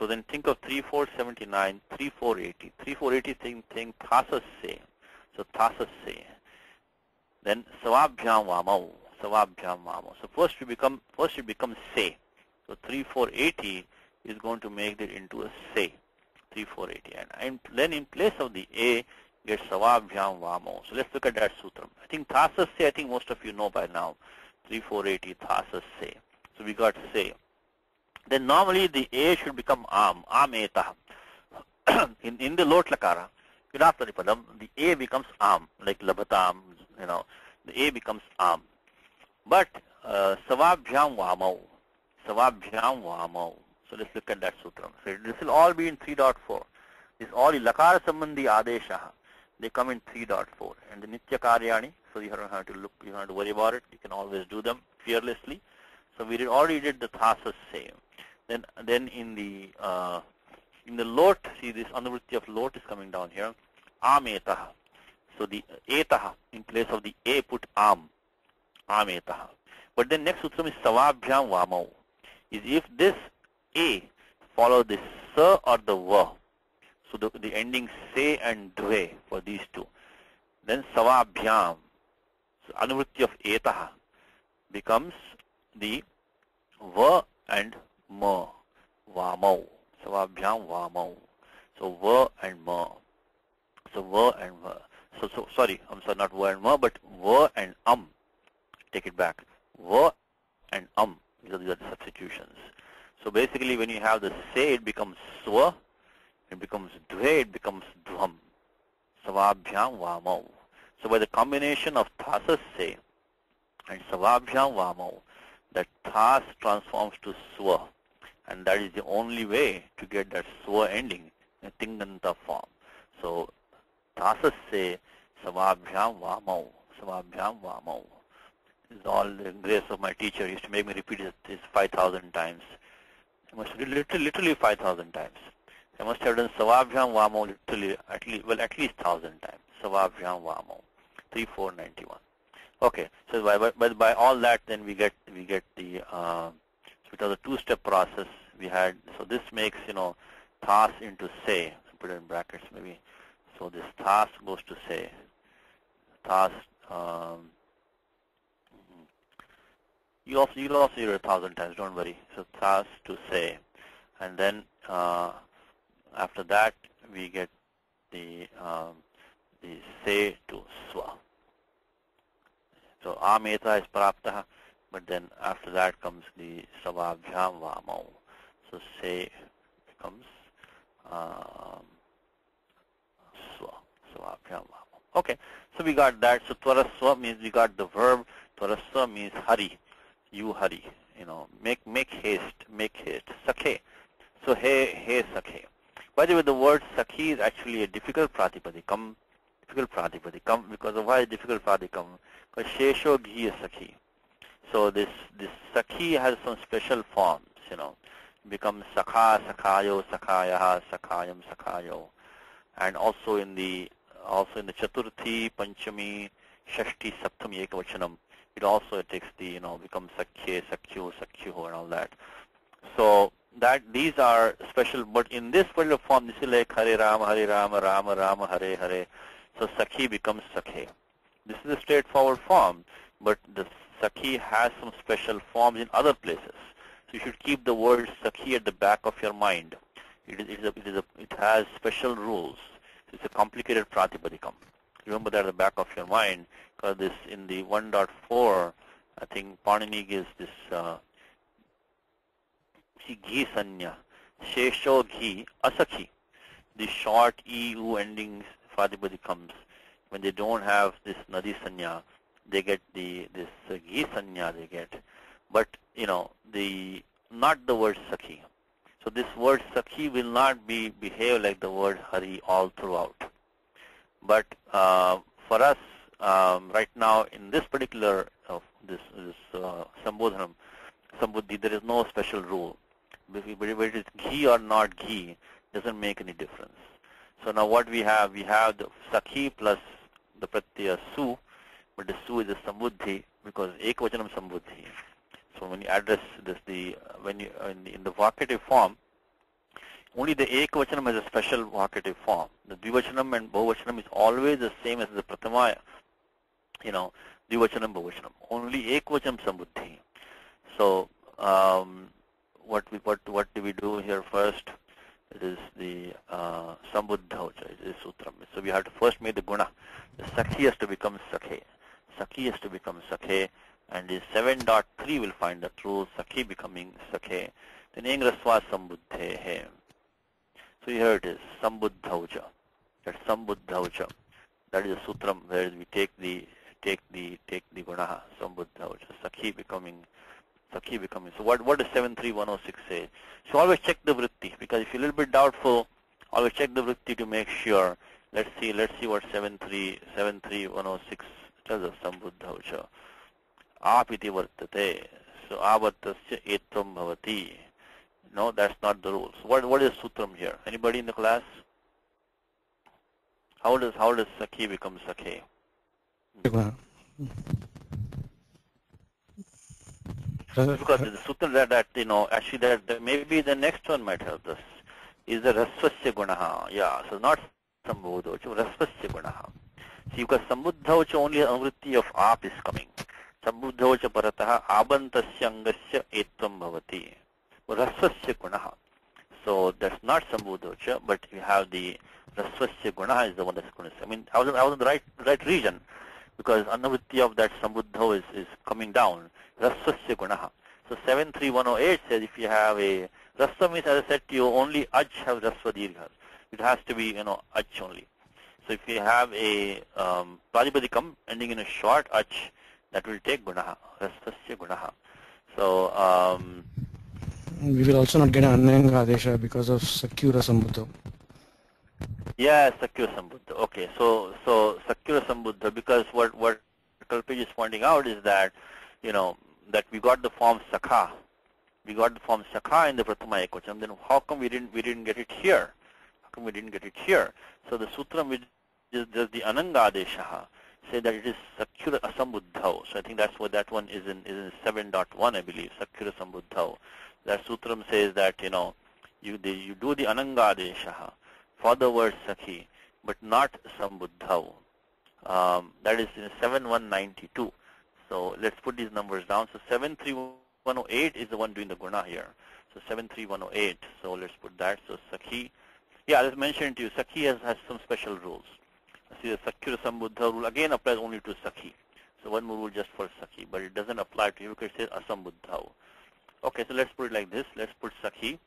[SPEAKER 1] So then think of 3479, 3480. 3480 think Thasas say. So Thasas say. Then Savabhyam Vamau. Savabhyam Vamau. So first you become say. So 3480 is going to make it into a say. 3480. And then in place of the A, get Savabhyam Vamau. So let's look at that sutram. I think Thasas say, I think most of you know by now. 3480 Thasas say. So we got say. Then normally the A should become Am Etah. in the Lot Lakara, Vidaparipadam, the A becomes Am, like Labhatam, the A becomes Am. But Savabhyam Vamau. Savabhyam Vamau. So let's look at that sutram. So this will all be in 3.4. This all Lakara Sambandhi Adeshaha. They come in 3.4. And the Nitya Karyani, so you don't have to look, you don't have to worry about it. You can always do them fearlessly. So we already did the Thasas say. Then in the Lot, see this Anuvritti of Lot is coming down here. Am Etaha. So the Etaha, in place of the A, put Am. Am Etaha. But then next sutram is Savabhyam Vamau. Is if this A follow the Sa or the Va. So the ending Se and Dve for these two. Then savabhyam, so anuvritti of etaha becomes the va and ma, vamau. Savabhyam vamau. So va and ma. So va and va. So sorry, I'm sorry, not va and ma, but va and Take it back. Va and these are the substitutions. So basically, when you have the se, it becomes swa, it becomes dve, it becomes dvam. Savabhyam vamau. So by the combination of thasas se and savabhyam vamau, that thas transforms to swa, and that is the only way to get that swa ending in tinganta form. So thasas se savabhyam vamau, savabhyam vamau. This is all the grace of my teacher. He used to make me repeat this 5,000 times. I must literally 5,000 times. I must have done savabhyam vamau literally at least 1,000 times. Savabhyam vamau, 3491. Okay, so by all that, then we get the so it was a two-step process. We had, so this makes, thas into se. Put it in brackets maybe. So this thas goes to se. Thas. You'll also hear it 1,000 times. Don't worry. So thas to se, and then after that we get the se to swa. So ameta is praptah, but then after that comes the savabhyam vamau. So se becomes swa, savabhyam vamau. Okay, so we got that. So tvaraswa means we got the verb. Tvaraswa means hurry. You hurry. Make haste. Sakhe. So hey sakhe. By the way, the word sakhi is actually a difficult pratipadikam. Because of why difficult pratikam? Because shesho ghi is sakhi. So this sakhi has some special forms, It becomes sakha, sakhayo, sakhayaha, sakhayam, sakhayo. And also in the chaturthi, panchami, shashti, saptami, ekavachanam, it also takes the, becomes sakhye, sakhyo, sakhyo, and all that. So these are special, but in this particular form, this is like Hare Rama, Rama Rama, Hare Hare. So Sakhi becomes Sakhe. This is a straightforward form, but the Sakhi has some special forms in other places. So you should keep the word Sakhi at the back of your mind. It has special rules. It's a complicated pratipadikam. Remember that at the back of your mind, because this in the 1.4, I think Panini gives this ghi sanya, shesho ghi asakhi. The short eu endings pratipadikams, when they don't have this nadi sanya, they get this ghi sanya they get, but not the word sakhi. So this word sakhi will not behave like the word hari all throughout. But for us, right now in this particular this sambodhanam, sambuddhi, there is no special rule. But it is ghi or not ghi doesn't make any difference. So now what we have the sakhi plus the pratyaya su, but the su is a sambuddhi because ekvachanam sambuddhi. So when you address this, when you in the vocative form, only the ekvachanam has a special vocative form. The dvivachanam and bahuvachanam is always the same as the prathama, dvivachanam, bahuvachanam. Only ekvachanam sambuddhi. So what do we do here first? It is the sambuddha, it is sutram. So we have to first make the guna. The sakhi has to become sakhe. Sakhi has to become sakhe. And the 7.3 will find the true sakhi becoming sakhe. Then engrasva sambuddhe hai. So here it is, sambuddhaucha. That's sambuddhaucha. That is a sutram where we take the gunaha, sambuddhaucha. Sakhi becoming. So what does 73106 say? So always check the vritti, because if you're a little bit doubtful, always check the vritti to make sure. Let's see what 73106 tells us. Sambuddhaucha. Apiti vartate. So avartasya etvam bhavati. No, that's not the rule. So what is sutram here? Anybody in the class? How does sakhi become sakhe? Because the sutra that actually that maybe the next one might help us is the rasvasya gunaha. Yeah, so not sambodho, rasvasya gunaha. See, because sambuddhau cha only anvritti of ap is coming. Sambuddhau cha paratah abantasya angasya etvam bhavati. Rasvasya gunaha. So that's not sambuddhau cha, but you have the rasvasya gunaha is the one that's going to say. I mean, I was in the right region, because anavritti of that sambuddhau is coming down. Rasvasya gunaha. So 73108 says if you have a rasva means, as I said to you, only aj have rasva dirghas. It has to be, aj only. So if you have a pradipadikam ending in a short aj, that will take gunaha, rasvasya gunaha. So
[SPEAKER 2] we will also not get an ananga adesha because of sakyura sambuddha.
[SPEAKER 1] Yeah, sakyura sambuddha. Okay, so sakyura sambuddha, because what Kalpej is pointing out is that, that we got the form sakha. We got the form sakha in the prathama ekvachanam. Then how come we didn't get it here? How come we didn't get it here? So the sutram which is just the ananga adesha say that it is sakyura asambuddhau. So I think that's what that one is in 7.1, I believe, sakyura sambuddhau. That sutram says that you do the ananga adesha for the word sakhi, but not sambuddhau. That is in 7192. So let's put these numbers down. So 73108 is the one doing the guna here. So 73108. So let's put that. So sakhi. Yeah, as mentioned to you, sakhi has some special rules. See, the sakyura sambuddha rule again applies only to sakhi. So one more rule just for sakhi, but it doesn't apply to you because it says asambuddha. Okay, so let's put it like this. Let's put sakhi.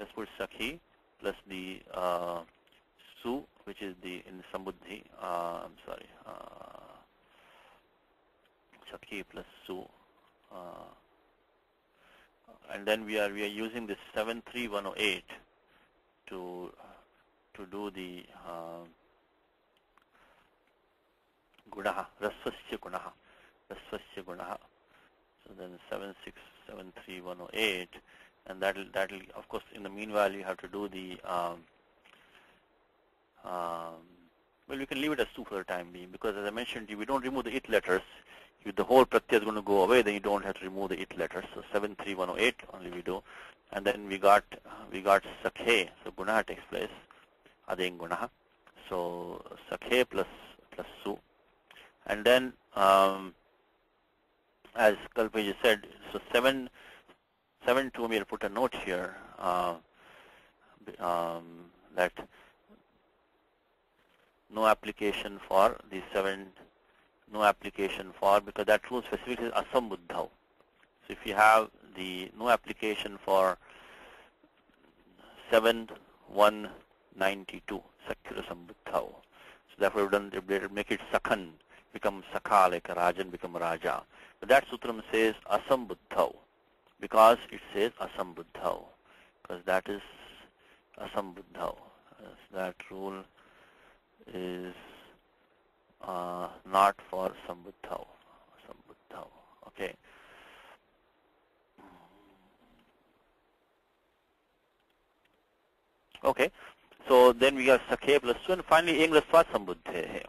[SPEAKER 1] Let's put sakhi plus the su, which is the in sambuddhi. I'm sorry. Sakhi plus su. And then we are using this 73108 to do the gunaha, rasvasya gunaha, rasvasya gunaha. So then 7673108, and that'll of course in the meanwhile you have to do the well, we can leave it as 2 for the time being, because as I mentioned to you, we don't remove the it letters. If the whole pratyaya is going to go away, then you don't have to remove the it letters. So 73108 only we do, and then we got sakhe. So gunaha takes place, adeng gunaha. So sakhe plus su, and then as Kalpeji said, so 7.2, we'll put a note here that no application for the 7, no application for, because that rule specifically is asambuddhau. So if you have the no application for 7192, sakyura sambuddhau. So therefore we've done, make it sakhan, become sakha, like a rajan become raja. But that sutram says asambuddhau, because it says asambuddhau, because that is asambuddhau. That rule is not for sambuddhau. Okay. Okay. So then we got sakhe plus su, and finally eng rasvat sambuddhe.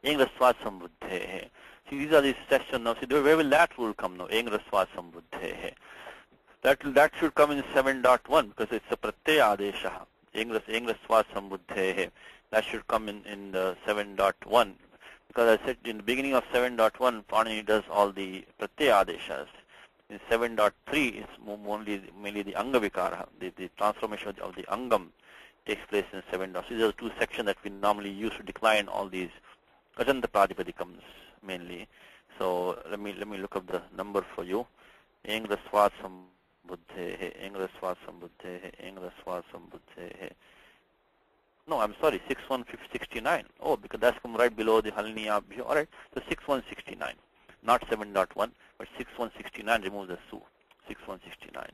[SPEAKER 1] Eng rasvat sambuddhe. See, these are the sessions now. See, where will that rule come now? Eng rasvat sambuddhe. That should come in 7.1 because it's a pratyaya adesha. Eng rasvat sambuddhe. That should come in the 7.1, because I said in the beginning of 7.1, Panini does all the pratyaya adeshas. In 7.3, it's mainly the anga vikara, the transformation of the angam takes place in 7. So these are the two sections that we normally use to decline all these ajanta pradipadikams mainly. So let me look up the number for you. Eng rasvat sambuddhe, eng rasvat sambuddhe, eng rasvat sambuddhe. No, I'm sorry, 6169. Oh, because that's come right below the halini abhi. All right, so 6169, not 7.1, but 6169 removes the su. 6169,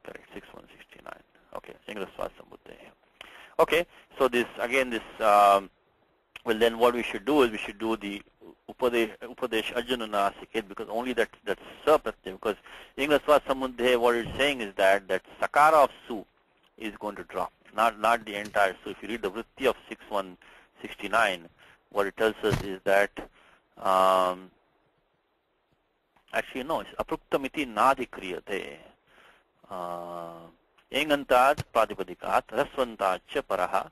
[SPEAKER 1] correct? 6169. Okay, English sambuddhe. Okay, so this again, this well, then what we should do is we should do the upadesh arjunanasikhet, because only that's sa pratyaya. Because English sambuddhe, what it's saying is that sakara of su is going to drop. Not the entire. So if you read the vritti of 6169, what it tells us is that actually no, it's apruktamiti nadikriyate. Engantad pradipadikat rasvantacha paraha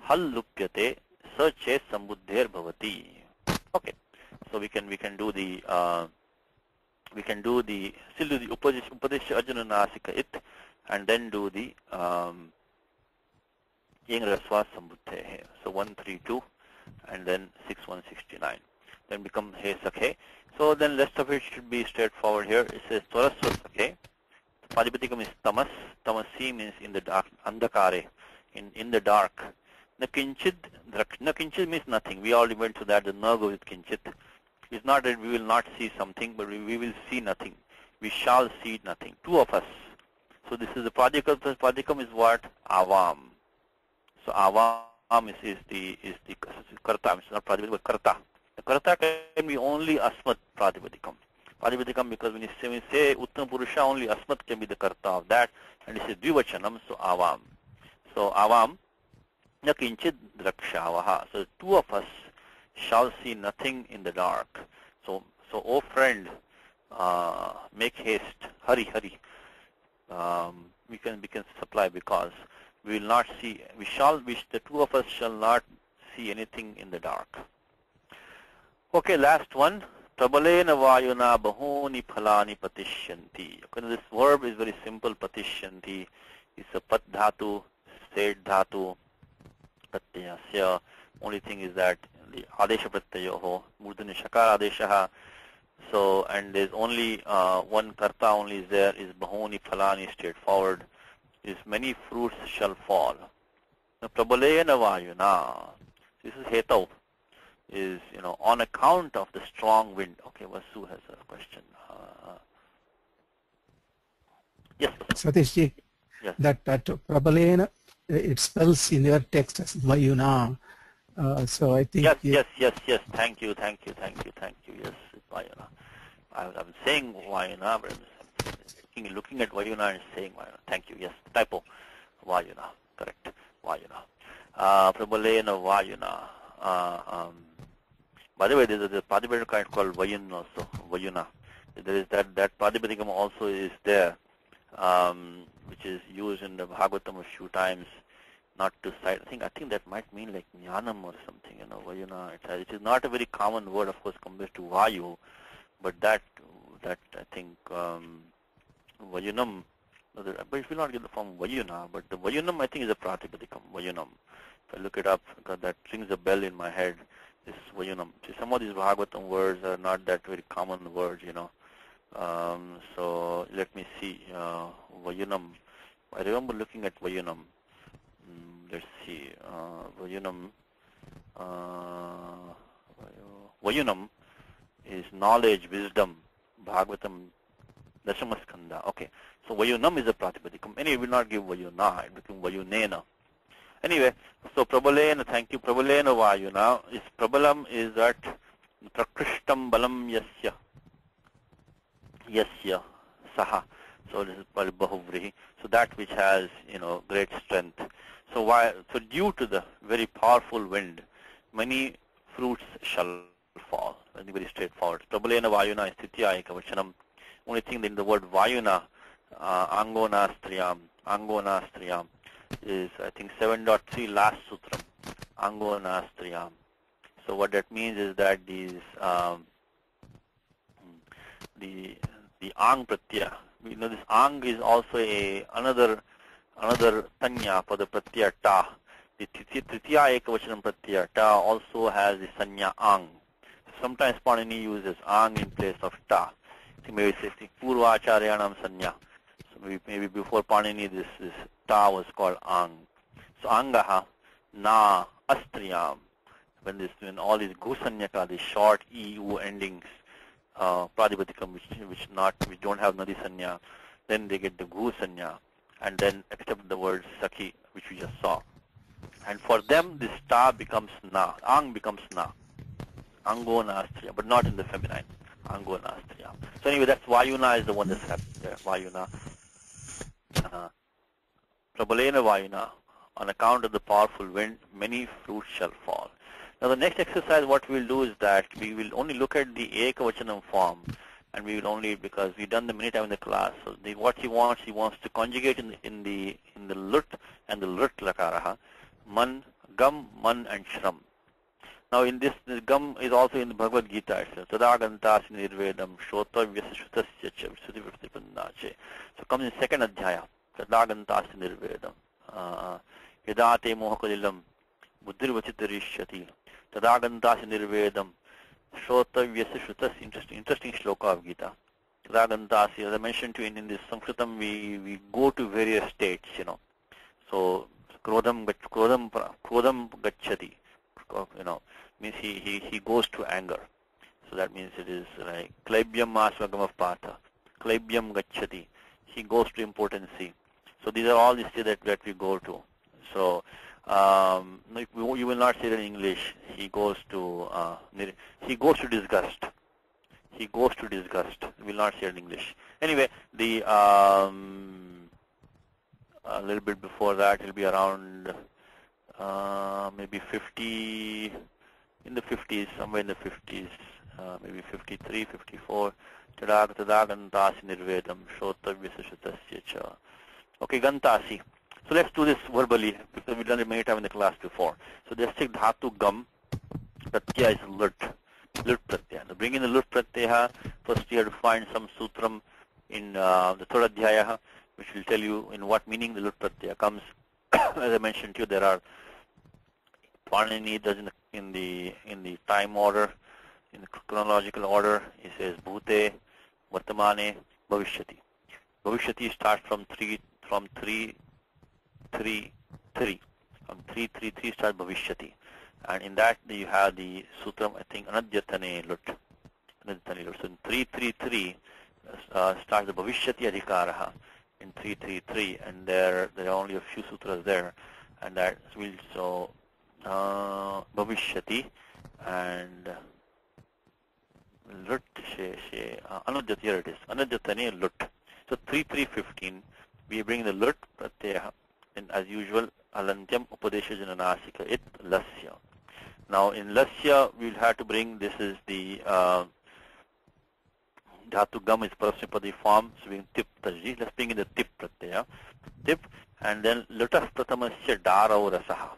[SPEAKER 1] hal lupyate sa che sambuddher bhavati. Okay, so we can do the still do the upadesha ajna nasika it, and then do the ying rasva sambuddhe. So 132 and then 6169. Then become he sakhe. So then rest of it should be straightforward here. It says tvarasva sakhe. Padipatikam is tamas. Tamasi means in the dark, andakare, in the dark. Na kinchid means nothing. We already went to that. The na goes with kinchit. It's not that we will not see something, but we will see nothing. We shall see nothing. Two of us. So this is the pradikam. Pradikam is what? Avam. So avam is the karta. It's not pradikam, but karta. The karta can be only asmat pratipadikam. Pratipadikam, because when you say uttam purusha, only asmat can be the karta of that, and it is dvivachanam, so avam. So avam na kinchid drakshavaha. So two of us shall see nothing in the dark. So oh friend, make haste, hurry. We can supply, because we will not see. The two of us shall not see anything in the dark. Okay, last one. Prabalena vayuna bahuni phalani patishyanti. Okay, this verb is very simple. Patishyanti is a pat dhatu, state dhatu, pratyasya. Only thing is that the adesha pratyayoho, murdani shakar adeshaha. So, and there's only one karta only is there, is bahuni phalani, straightforward. Is many fruits shall fall. Now, prabalena vayuna. This is hetav. Is, on account of the strong wind. Okay, Vasu has a question. Yes.
[SPEAKER 3] Satishji,
[SPEAKER 1] Yes.
[SPEAKER 3] that Prabalena, it spells in your text as Vayuna. So I think...
[SPEAKER 1] Yes. Thank you. Yes, it's Vayuna. I'm saying Vayuna, but I'm looking at Vayuna and saying Vayuna. Thank you. Yes, typo. Vayuna. Correct. Vayuna. Prabalena Vayuna. By the way, there's a Padipadikam kind called Vayun also, Vayuna. There is that Padipadikam also is there, which is used in the Bhagavatam a few times, not to cite. I think that might mean like Jnanam or something, Vayuna. It is not a very common word, of course, compared to Vayu, but that I think Vayunam, but it will not get from Vayuna, but the Vayunam I think is a Pratipadikam, Vayunam. If I look it up, because that rings a bell in my head, this Vayunam. See, some of these Bhagavatam words are not that very common words, So let me see, Vayunam. I remember looking at Vayunam. Let's see, Vayunam. Vayunam is knowledge, wisdom, Bhagavatam, Dashamaskanda. Okay, so Vayunam is a Pratipadikam. Anyway, we will not give Vayuna, it becomes Vayunena. Anyway, so Prabalena, thank you. Prabalena Vayuna is Prabalam is that Prakrishtam Balam Yasya Saha. So this is Bahuvrihi. So that which has great strength. So due to the very powerful wind, many fruits shall fall. I think very straightforward. Prabalena Vayuna is Titya Ekavachanam. Only thing in the word Vayuna, Angona Striyam. Is I think 7.3 last sutram, Angona Striyam. So what that means is that these the Ang Pratyaya. This Ang is also another Tanya for the Pratyaya Ta. The Tritiya Ekavachanam Pratyaya Ta also has the Sanya Ang. Sometimes Panini uses Ang in place of Ta. So maybe say Purva Acharyanam Sanya. So maybe before Panini this Ta was called Ang. So Angaha, Na, Astriyam. When all these Gusanyaka, the short EU endings, Pradipatikam, which don't have Nadi Sanya, then they get the Gusanya, and then except the word Sakhi, which we just saw. And for them, this Ta becomes Na, Ang becomes Na, Ango Nastriya, but not in the feminine, Ango Nastriya. So anyway, that's Vayuna is the one that's happened there, Vayuna. Prabalena Vayuna, on account of the powerful wind, many fruits shall fall. Now the next exercise, what we will do is that we will only look at the Ekavachanam form, and we will only, because we've done them many times in the class. So what he wants to conjugate in the lut and the lut lakaraha, man, gam, man, and shram. Now in this gum is also in the Bhagavad Gita itself. Tadagantas nirvedam shrotavyasya shrutasya cha visuddhipratipannache. So comes in second adhyaya. Tadagantas nirvedam. Yadate mohakalilam buddhirvachitarishyati. Tadagantas nirvedam shrotavyasya shrutasya. Interesting shloka of Gita. Tadagantas, as I mentioned to you in this Sanskritam, we go to various states, you know. So krodham gacchati. You know, means he goes to anger. So that means it is like klaibyam asvagam of patha, klaibyam gacchati. He goes to impotency. So these are all the states that we go to. So you will not say it in English. He goes to disgust. He goes to disgust. We will not say it in English. Anyway, the a little bit before that, it will be around maybe 50, in the 50s, somewhere in the 50s, maybe 53, 54. Tadagantasi nirvedam shrotavyasya cha. Okay, gantasi. So let's do this verbally because we've done it many times in the class before. So the astic dhatu gam, pratyaya is lut pratyaya. Now bring in the lut pratyaya. First you have to find some sutram in the third adhyaya, which will tell you in what meaning the lut pratyaya comes. As I mentioned to you, there are Panini does in the time order, in the chronological order. He says bhute, vartamane, bhavishyati. Bhavishyati starts from 3 3 3 3. From 3 3 3 starts bhavishyati, and in that you have the sutram, I think, anadyatane lut. Anadyatane lut. So in 3 3 3 starts the bhavishyati adhikaraha in 3 3 3, and there are only a few sutras there, and that will so bhavishyati and lut anadyat, here it is, anadyatane lut. So 3 3 15 we bring the lut pratyaya, and as usual alantyam upadesha jananasika it lasya. Now in lasya we will have to bring, this is the dhatu gam is parasmipadi form, so we tip tajji. Let's bring in the tip pratyaya, tip, and then lutah pratamasya darau rasaha.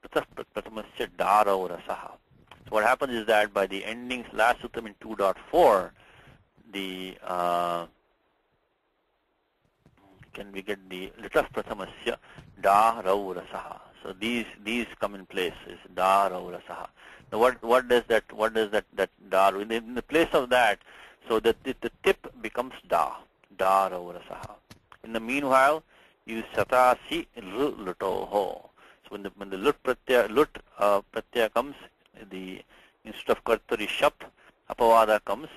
[SPEAKER 1] Lutah pratamasya darau rasaha. So what happens is that by the endings last sutram in 2.4, the can we get the lutah pratamasya darau rasaha. So these come in place, is darau rasaha. Now what does that dar in the place of that? So that the tip becomes darau rasaha. In the meanwhile, use satasi lutoho. So when the lut pratyaya comes, the instead of kartari shapt, apavada comes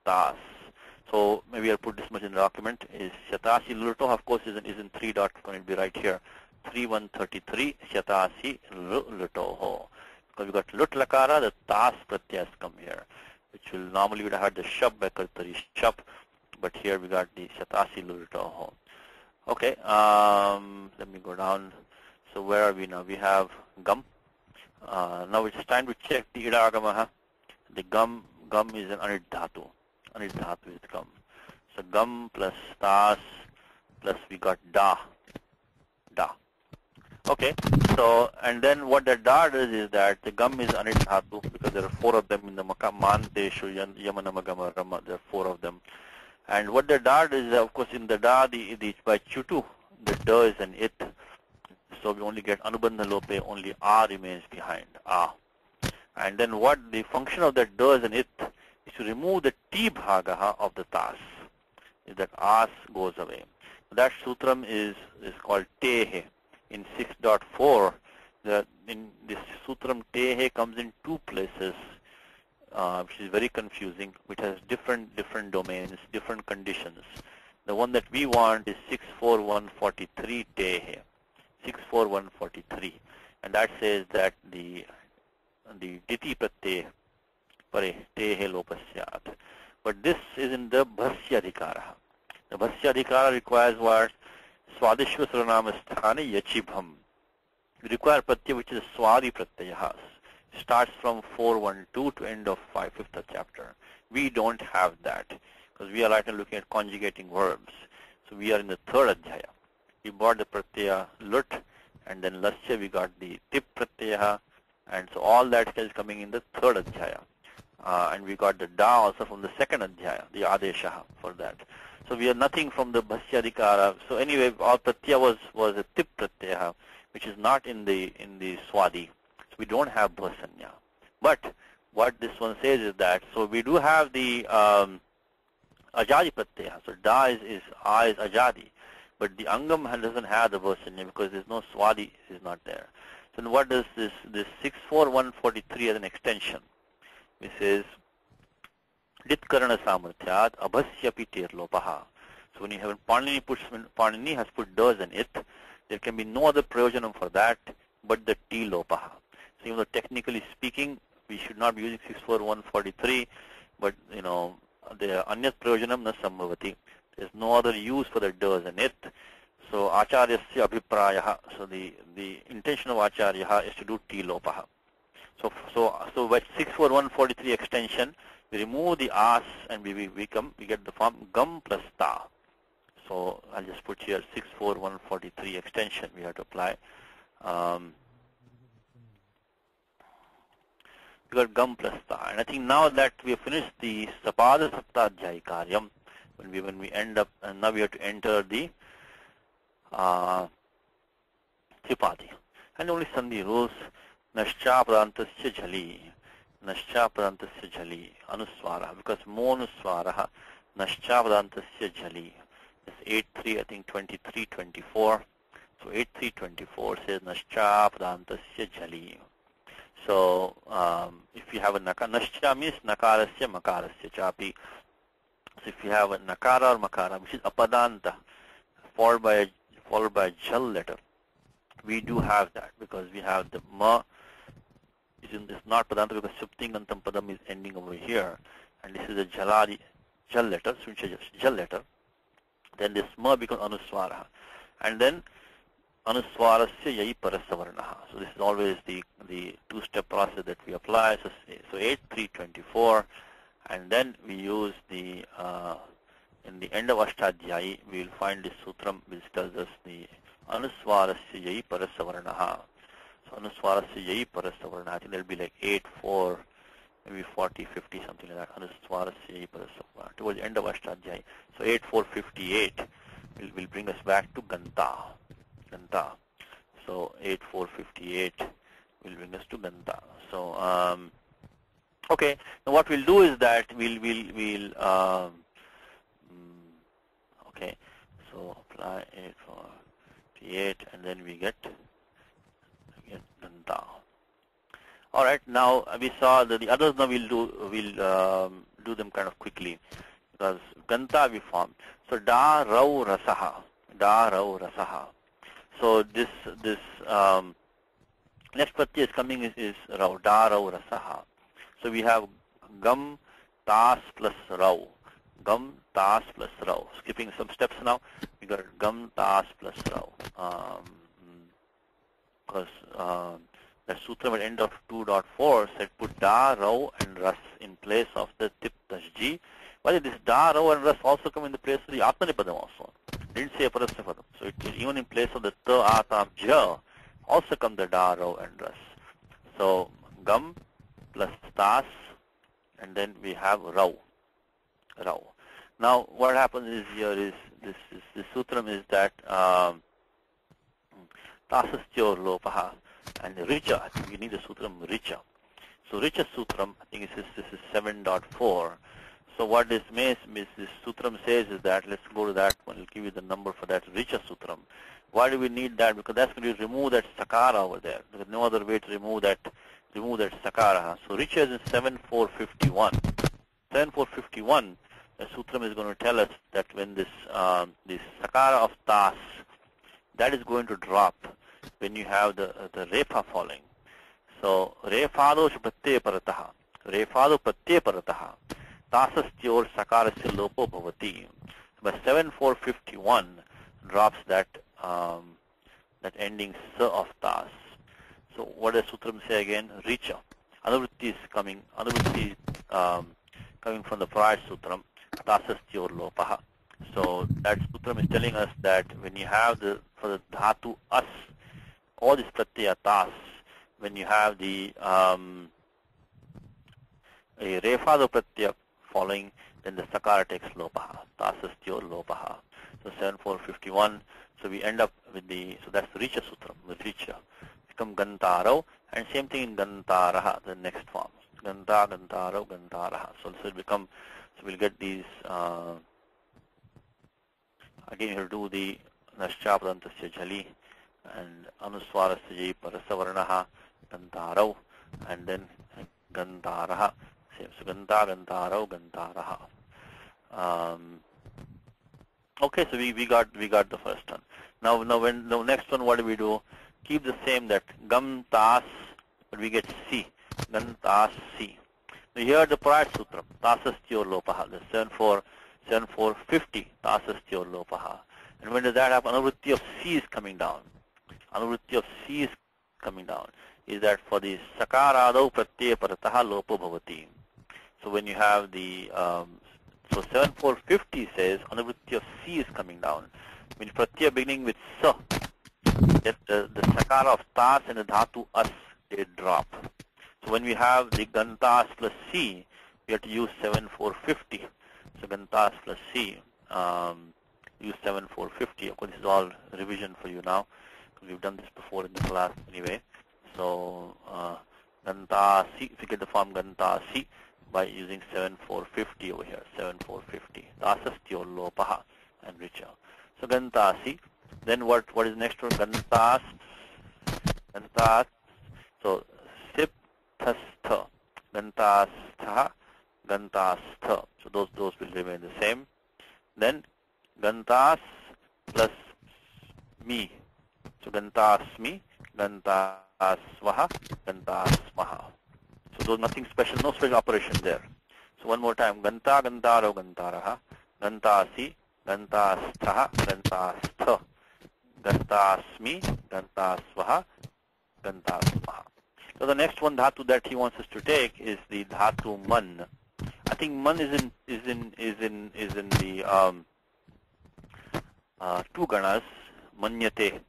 [SPEAKER 1] tas. So maybe I'll put this much in the document, is Shatasi Luto, of course, is in 3 dot, going to be right here. 3133 Shatasi Luto. Because we got Lut Lakara, the Tas Pratyas come here, which will normally would have had the Shab by Kartari Shab, but here we got the Shatasi Luto. Okay, let me go down. So where are we now? We have Gum. Now it's time to check the Idagamaha. The Gum is an Anit Dhatu. Anit Dhatu is Gum. So Gum plus Tas plus we got Da. Okay, so and then what the Da does is that the Gum is Anit Dhatu because there are 4 of them in the Man, Deshu, Yamana, Magama, Rama, there are 4 of them. And what the Da is, of course, in the Da, the by Chutu, the Da is an It. So we only get Anubandha Lope, only A remains behind, A. And then what the function of that Da is an It is to remove the T bhagaha of the Tas, is that As goes away. That sutram is called Tehe. In 6.4, in this sutram Tehe comes in 2 places, which is very confusing, which has different domains, different conditions. The one that we want is 64143 Tehe, 64143, and that says that the diti pratyaya pare Tehe lopasyat. But this is in the bhasya adhikara. The bhasya adhikara requires what? Swadishva saranama sthane yachibham. We require pratyaya which is swadi pratyaya. Starts from 412 to end of 5th chapter. We don't have that because we are right now looking at conjugating verbs. So we are in the 3rd adhyaya. We brought the pratyaya lut, and then lasya we got the tip pratyaya, And so all that is coming in the third adhyaya. And we got the da also from the second adhyaya, the adesha for that. So we have nothing from the bhasyadikara. So anyway, our pratyaya was a tip pratyaya, which is not in the swadi. So we don't have bhasanya. But what this one says is that, so we do have the ajadi pratyaya. So da is ajadi. But the angam doesn't have the bhasanya because there's no swadi is not there. So what does this 64143 as an extension? This is ditkarana samarthyat abhasyapi terlopaha. So when you have Panini has put does and it, there can be no other prayojanam for that but the T lopaha. So even though technically speaking, we should not be using 64143, but you know, the anyat prayojanam na sambhavati. There's no other use for the does and it. So acharyasya abhiprayaha. So the intention of acharya is to do T lopaha. So with 64143 extension, we remove the as and we get the form gam plus ta. So I'll just put here 64143 extension we have to apply. We got gam plus ta. And I think now that we have finished the sapada saptadhyaya karyam, when we end up, and now we have to enter the tripadi. And only sandhi rules. Nascha pradantasya jhali, nascha pradantasya jhali, anuswara, because monuswara, nascha pradantasya jhali. It's 8.3, I think 23.24. So 8.3.24 says nascha pradantasya jhali. So if you have a nakara, nascha means nakarasya makarasya chapi. So if you have a nakara or makara, which is apadanta, followed by a jhal letter, we do have that because we have the ma. It's not padanta because suptingantam padam is ending over here, and this is a jal letter, which is jal letter. Then this ma becomes anuswara, and then anuswarasya yai parasavarnaha. So this is always the two-step process that we apply. So 8.3.24, and then we use the in the end of Ashtadhyayi we will find this sutram which tells us the anuswarasya yai parasavarnaha. So anuswarasya yai parasavarnaha. I think there will be like 8.4, maybe 40, 50, something like that. Anuswarasya yai parasavarnaha towards the end of Ashtadhyayi. So 8.4.58 will bring us back to Ganta. So 8.4.58 will bring us to Ganta. So okay. Now what we'll do is that we'll okay. So apply 8.4.58 and then we get Ganta. All right. Now we saw that the others. Now we'll do them kind of quickly because Ganta we formed. So da rau rasaha. So this next pratyaya is coming is rau, da rau rasaha. So we have gam tas plus rau. Gam tas plus rau. Skipping some steps now. We got gam tas plus rau. Because the sutra at end of 2.4 said put da, rau and ras in place of the tip tashji. Why did this da, rau and ras also come in the place of the atmanipadam also? Didn't say aparasnapadam. So it even in place of the ta, atam, ja also come the da, rau and ras. So gam plus tas and then we have rau. Now what happens is here is this sutram is that tasastyor lopaha and richa. I think we need the sutram richa. So richa sutram, I think this is 7.4. So what this means this sutram says is that, let's go to that one, I'll give you the number for that richa sutram. Why do we need that? Because that's going to remove that sakara over there. There's no other way to remove that sakara. So richa is in 7.4.51. 7.4.51, the sutram is going to tell us that when this sakara of tas, that is going to drop when you have the refa falling. So refado pratyaya parataha tasastyor sakarasya lopo bhavati. But 7.4.51 drops that ending sa of tas. So what does sutram say again? Richa. Anuvritti is coming from the prior sutram, tasastyor lopaha. So that sutram is telling us that when you have for the dhatu as, all this pratyaya tas, when you have the a refado pratyaya following, then the sakara takes lopaha, tasastyo lopaha. So 7451. So we end up with the, so that's the Richa Sutram, the Richa. Become Gantaro, and same thing in Gantaraha, the next form. Ganta, Gantaro, Gantaraha. So this will become, so we'll get these, again you'll do the Naschapadantasya Jali and Anuswarasya Parasavaranaha, Gantaro, and then Gantaraha. So Ganta, Gantaro, Gantaraha. Okay, so we got the first one. Now when the next one, what do we do? Keep the same, that gam tas, but we get si, gan tas si. Now here the prior sutram, tasastyo lopaha, the 7450 tasastyo lopaha. And when does that happen? Anuvritti of si is coming down. Anuvritti of si is coming down. Is that for the sakarado pratyaya parataha lopo bhavati. So when you have the so 7450 says anuvritti of si is coming down. When pratyaya beginning with sa, that the sakara of tas and the dhatu as, they drop. So when we have the gantas plus si, we have to use 7450. So gantas plus si, use 7450. Of course, this is all revision for you now, because we've done this before in the class anyway. So gantasi, if you get the form gantasi, by using 7450 over here, 7450. Tasastyo lopaha and richa. So gantasi. Then what is next one? Gantas. Gantas. So sipthastha. Gantastha. Gantastha. So those will remain the same. Then gantas plus mi. So gantasmi, gantasvaha, gantasmaha. So those nothing special, no special operation there. So one more time, ganta, gantaro, gantaraha, gantasi, gantastha, gantastha, gantasmi, gantasvaha, gantasmaha. So the next one dhatu that he wants us to take is the dhatu man. I think man is in the two ganas, manyate,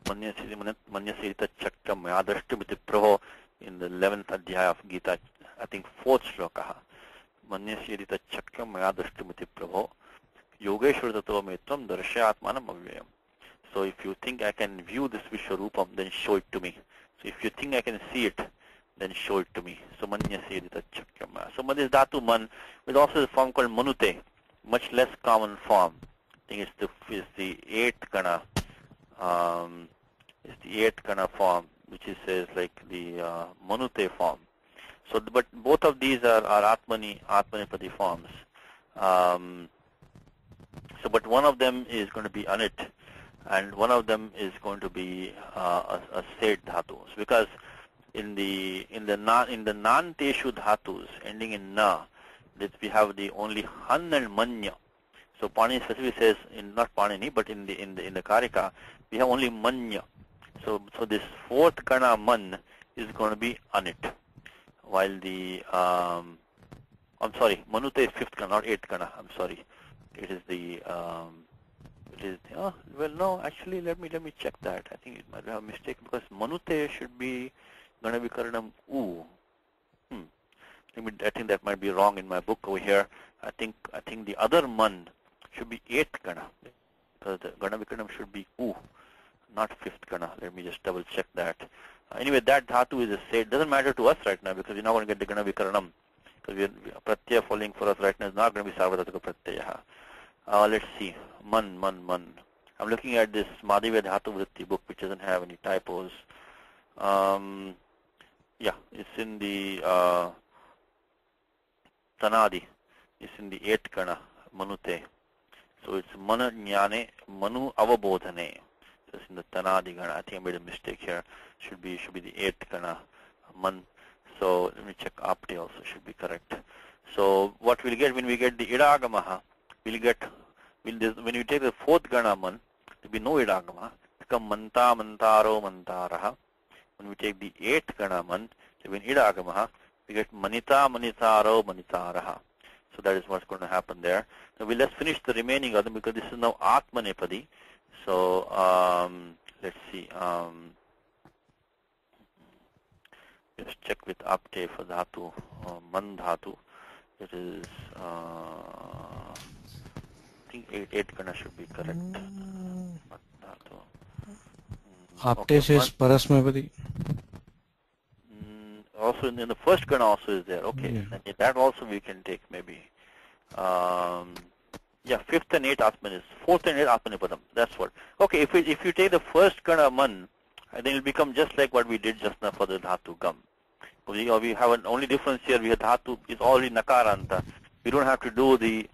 [SPEAKER 1] manyasirita chakram yadashtamiti prabho, in the 11th adhyaya of Gita, I think 4th shloka. Manyasirita chakram yadashtamiti prabho, yogeshwar tato metram darshayatmanam avyayam. So if you think I can view this Vishwarupam, then show it to me. So if you think I can see it, then show it to me. So manyasirita chakram. So this dhatu man, with also a form called manute, much less common form. I think it's the 8th gana. It's the 8th gana form, which is says like the manute form. So, but both of these are Atmanipadi forms. So, but one of them is going to be anit, and one of them is going to be a sed dhatu. So because in the non-teshu dhatus ending in na, that we have the only han and manya. So Panini specifically says, not Panini, but in the Karika, we have only manya. So this 4th gana man is going to be anit, while the I'm sorry, manute is 5th gana, not 8th gana. I'm sorry, it is the well, no, actually let me check that. I think it might have a mistake, because manute should be going to be karanam u. I think that might be wrong in my book over here. I think the other man should be 8th gana, because the gana vikaranam should be u, not 5th gana. Let me just double check that. Anyway, that dhatu is a said. Doesn't matter to us right now, because we're not going to get the gana vikaranam, because pratyaya following for us right now is not going to be sarvadhataka pratyaya. Let's see, man. I'm looking at this Madhivya Dhatu Vritti book, which doesn't have any typos. Yeah, it's in the Tanadi. It's in the 8th gana, manute. So it's mana jnane, manu avabodhane. So it's in the Tanadi gana. I think I made a mistake here. Should be the 8th gana, man. So let me check apte also, should be correct. So what we'll get when we get the idagamaha, when you take the 4th gana man, there will be no idagama. Become manta, mantaro, mantaraha. When we take the 8th gana man, there will be idagamaha. We get manita, manitaro, manitaraha. So that is what's going to happen there. Now let's finish the remaining of them, because this is now Atmanepadi. So let's see. Just check with apte for dhatu, man dhatu. It is, I think 8 kana should be correct. Man dhatu.
[SPEAKER 2] Apte says parasmapadi.
[SPEAKER 1] Also in the first kana also is there. Okay,
[SPEAKER 2] Yeah.
[SPEAKER 1] that also we can take maybe. Yeah, 5th and 8th atman is 4th and 8th atmanipadam. That's what. Okay, if you take the first kana man, then it will become just like what we did just now for the dhatu gam. We have an only difference here. We have dhatu is already nakaranta. We don't have to do the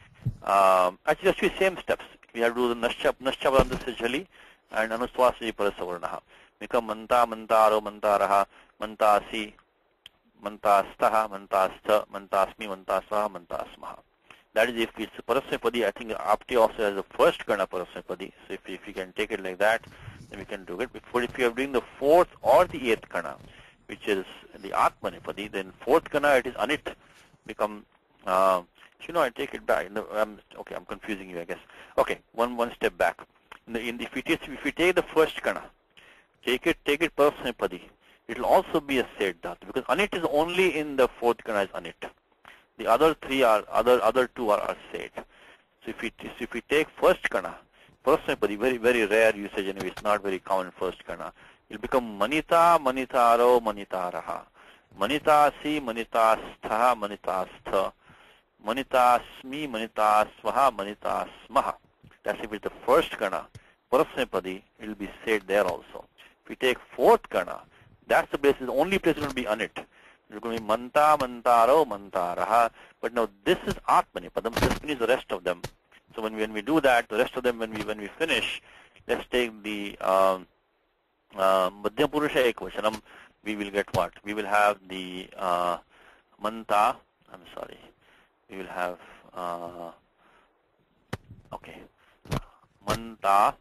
[SPEAKER 1] actually same steps. We have to do the naschabandha sajali and anuswasi parasavarnaha. Become manta mantaro mantaraha mantasi mantastaha mantastha mantasmi mantasvaha mantasmaha. That is if it's parasmapadi. I think apti also has the first kana parasmapadi. So if you can take it like that, then we can do it. Before if you are doing the 4th or the 8th kana, which is the atmanipadi, then 4th kana it is anit. Become I take it back. No, okay, I'm confusing you, I guess. Okay, one step back. If you take the first kana, take it parasmapadi, it will also be a said dhatu because anit is only in the 4th kana is anit. The other 3 are other 2 are said. So if we take first kana, parasmapadi, very rare usage anyway. It's not very common first kana. It will become manita manitaro manitaraha, manitasi manitastha manitastha, manitasmi manitasvaha manitasmaha. That's if it's the first kana. Parasmapadi, it will be said there also. If we take 4th kana, that's the basis. The only place it will be anit. It's going to be manta mantaro mantaraha. But now this is atmanipadam. This means the rest of them. So when we do that, the rest of them when we finish, let's take the Madhyam Purusha Ekvachanam. We will get what? We will have the manta. I'm sorry. We will have okay. Manta.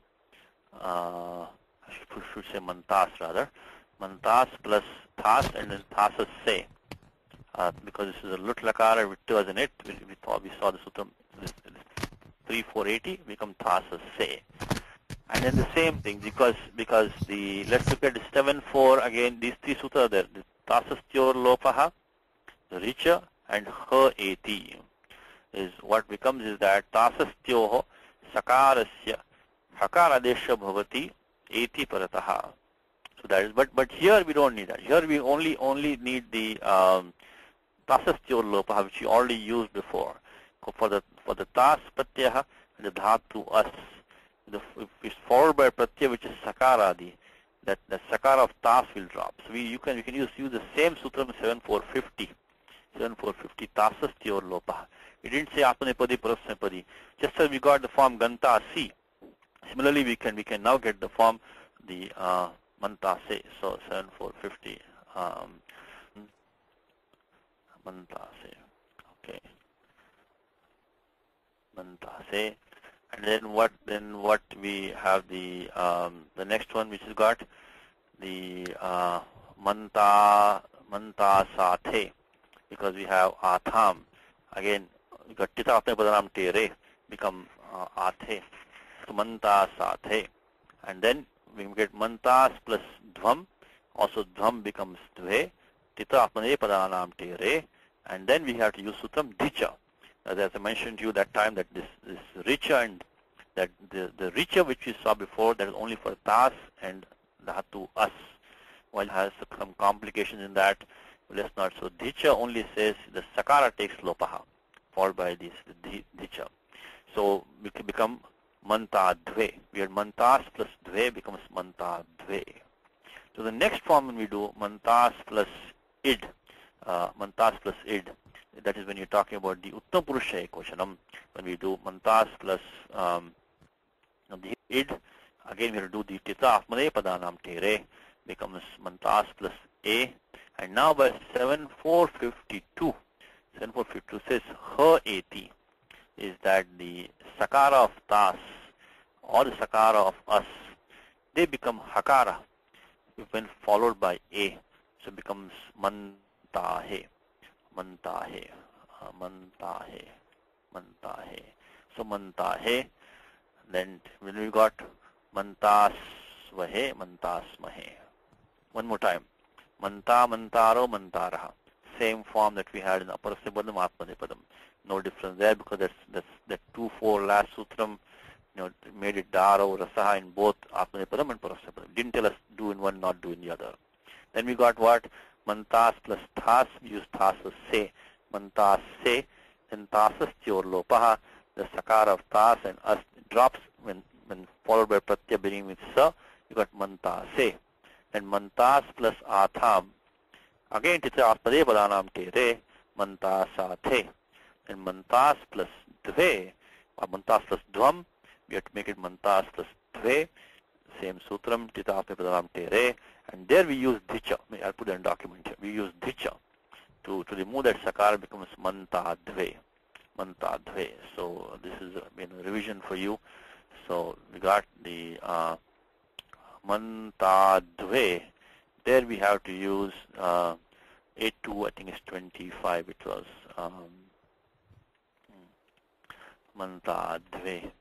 [SPEAKER 1] I should say mantas rather. Mantas plus thas and then thasas se. Because this is a lut lakara with 2 as in it. We saw the sutram 3480 become thasas se. And then the same thing because the let's look at the 7-4 again. These 3 sutras are there. The tasastyor lopaha, the richa, and ha eti is what becomes is that tasastyoho sakarasya hakaradesha bhavati eti parataha. So that is but here we don't need that. Here we only need the tasastyor lopaha which we already used before for the tas pratyaha and the dhatu as. If it's followed by pratyaya which is sakaradi, that the sakara of tas will drop. So we can use the same sutram 7450 tasastyor lopaha. We didn't say atmanipadi parasmapadi. Just as we got the form ganta si. Similarly we can now get the form the mantase. So 7450 mantase. Okay. Mantase. And then what we have the next one which has got the manta sathe, because we have atham. Again we got tita apne padanam tere become athe. So manta sathe. And then we get mantas plus dhvam. Also dhvam becomes dve. Tita apne padanam tere. And then we have to use sutram dicha. As I mentioned to you that time that this richa and that the richa which we saw before, that is only for tas and dhatu as. While it has some complications in that, let's not. So dicha only says the sakara takes lopaha, followed by this dicha. So we can become manta dve. We had mantas plus dve becomes manta dve. So the next form when we do mantas plus id, that is when you're talking about the Uttam Purusha Ekvachanam. When we do mantas plus the id, again we have to do the tita apmane padanam tere becomes mantas plus a. And now by 7452 says ha eti is that the sakara of tas or the sakara of us, they become hakara when followed by a. So it becomes mantahe. So mantahe. Then when we got mantas vahe, mantas mahe. One more time. Manta, mantaro, mantaraha. Same form that we had in Aparasyapadam, Atmanepadam. No difference there because that's that 2-4 last sutram, made it daro, rasaha in both Atmanepadam and Parasyapadam. Didn't tell us do in one, not do in the other. Then we got what? Mantas plus thas. We use thas as se. Mantas se. Then tasas tyor lopaha. The sakar of tas and as drops when followed by pratyaya beginning with sa. You got manta se. And mantas plus atham. Again, it's aspade padanam te re. Mantas athe. And mantas plus dve. Or mantas plus dvam. We have to make it mantas plus dve. Same sutram. Tita aspade padanam te re. And there we use dhicha. I'll put that in document here. We use dhicha to remove that sakara becomes manta dve. Manta dve. So this is a revision for you. So we got the manta dve. There we have to use 8-2, I think it's 25 it was. Manta dve.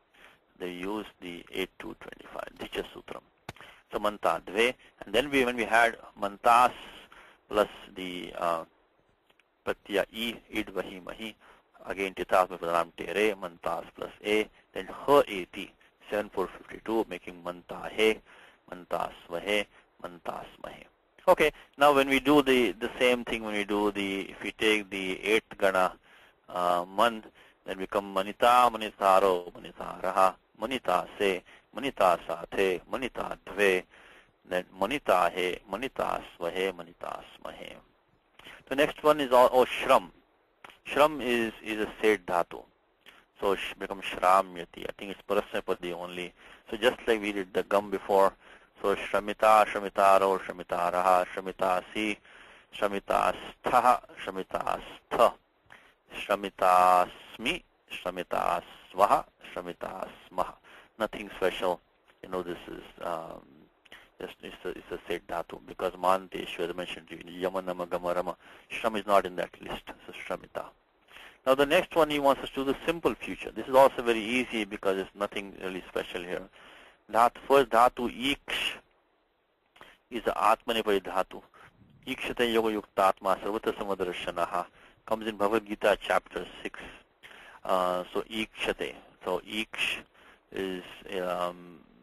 [SPEAKER 1] They use the 8-2-25, dhicha sutram. So manta dve, and then when we had mantas plus the pratyaya id vahi mahi, again titas mein padanam tere, mantas plus a, then ha eti, 7452, making manta he, mantas vahe, mantas mahe. Okay, now when we do the same thing, when we do if we take the 8th gana man, then we come manita, manitaro, manitaraha, manita se, manita sathe, manita dve, then manita he, manita svahe, manita smahe. The next one is shram. Shram is a sed dhatu. So becomes shramyati. I think it's parasmapadi only. So just like we did the gum before. So shramita, shramitaro, shramitaraha, shramitasi, shramitastha, shramitastha, shramitasmi, shramitasvaha, shramitasmaha. Nothing special. This is it's a said dhatu because manteshwar mentioned yamanama gamarama. Shram is not in that list. So shramita. Now the next one he wants us to do the simple future. This is also very easy because there's nothing really special here. First dhatu iksh is the atmanepadi dhatu. Ikshate yoga yuktatma sarvata samadarshanaha comes in Bhagavad Gita chapter 6. So ikshate. So iksh is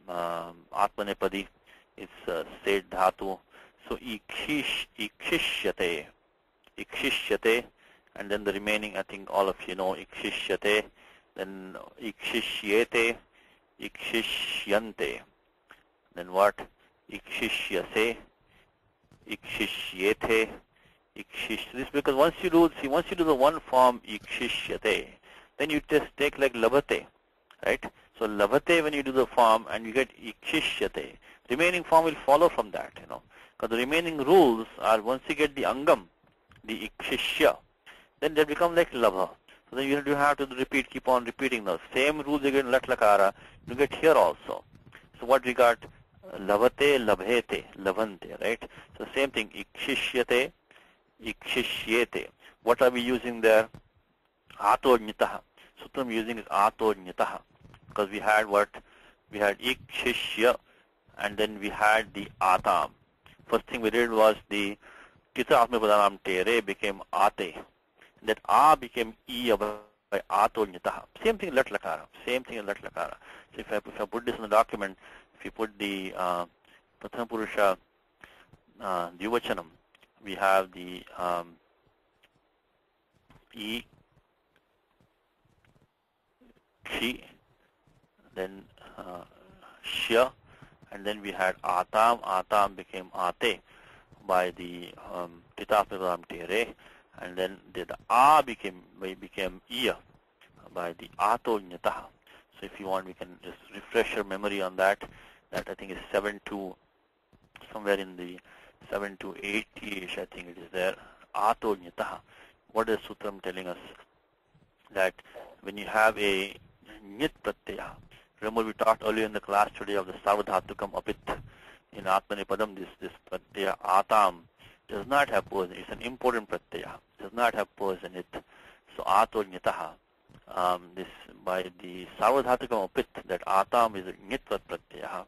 [SPEAKER 1] atmanepadi. It's said dhatu. So ikshishyate, and then the remaining, I think all of you know, ikshishyate, then ikshishyete, ikshishyante, then what? Ikshishyase, ikshishyete, this because once you do the one form ikshishyate, then you just take like labhate, right? So labhate when you do the form and you get ikshishyate. Remaining form will follow from that, because the remaining rules are once you get the angam, the ikshishya, then they become like labha. So then you have to repeat, keep on repeating those. Same rules you get in lat lakara, you get here also. So what we got? Labhate, labhete, labhante, right? So same thing, ikshishyate, ikshishyete. What are we using there? Ato nitaha. Sutram using is ato nitaha. Because we had what? We had ikshishya, and then we had the atam. First thing we did was the kita atme padanam tere became ate. That a became e by ato nitaha. Same thing in lat lakara. Same thing in lat lakara. So if I put this in the document, if you put the prathama purusha dvivachanam, we have the e, chi, then shya, and then we had atam. Atam became ate by the titapnidam tere, and then the a became iya by the ato nyataha. So if you want, we can just refresh your memory on that. That I think is 7-2, somewhere in the 7 to 8-ish, I think it is there. Ato nyataha. What is Sutram telling us? That when you have a nyat pratyaya, remember we talked earlier in the class today of the sarvadhatukam apit in Atmanepadam, this pratyaya atam does not have pose. It's an important pratyaya. Does not have pose in it. So ato nyataha. This by the sarvadhatukam apit, that atam is a nyatvat pratyaya,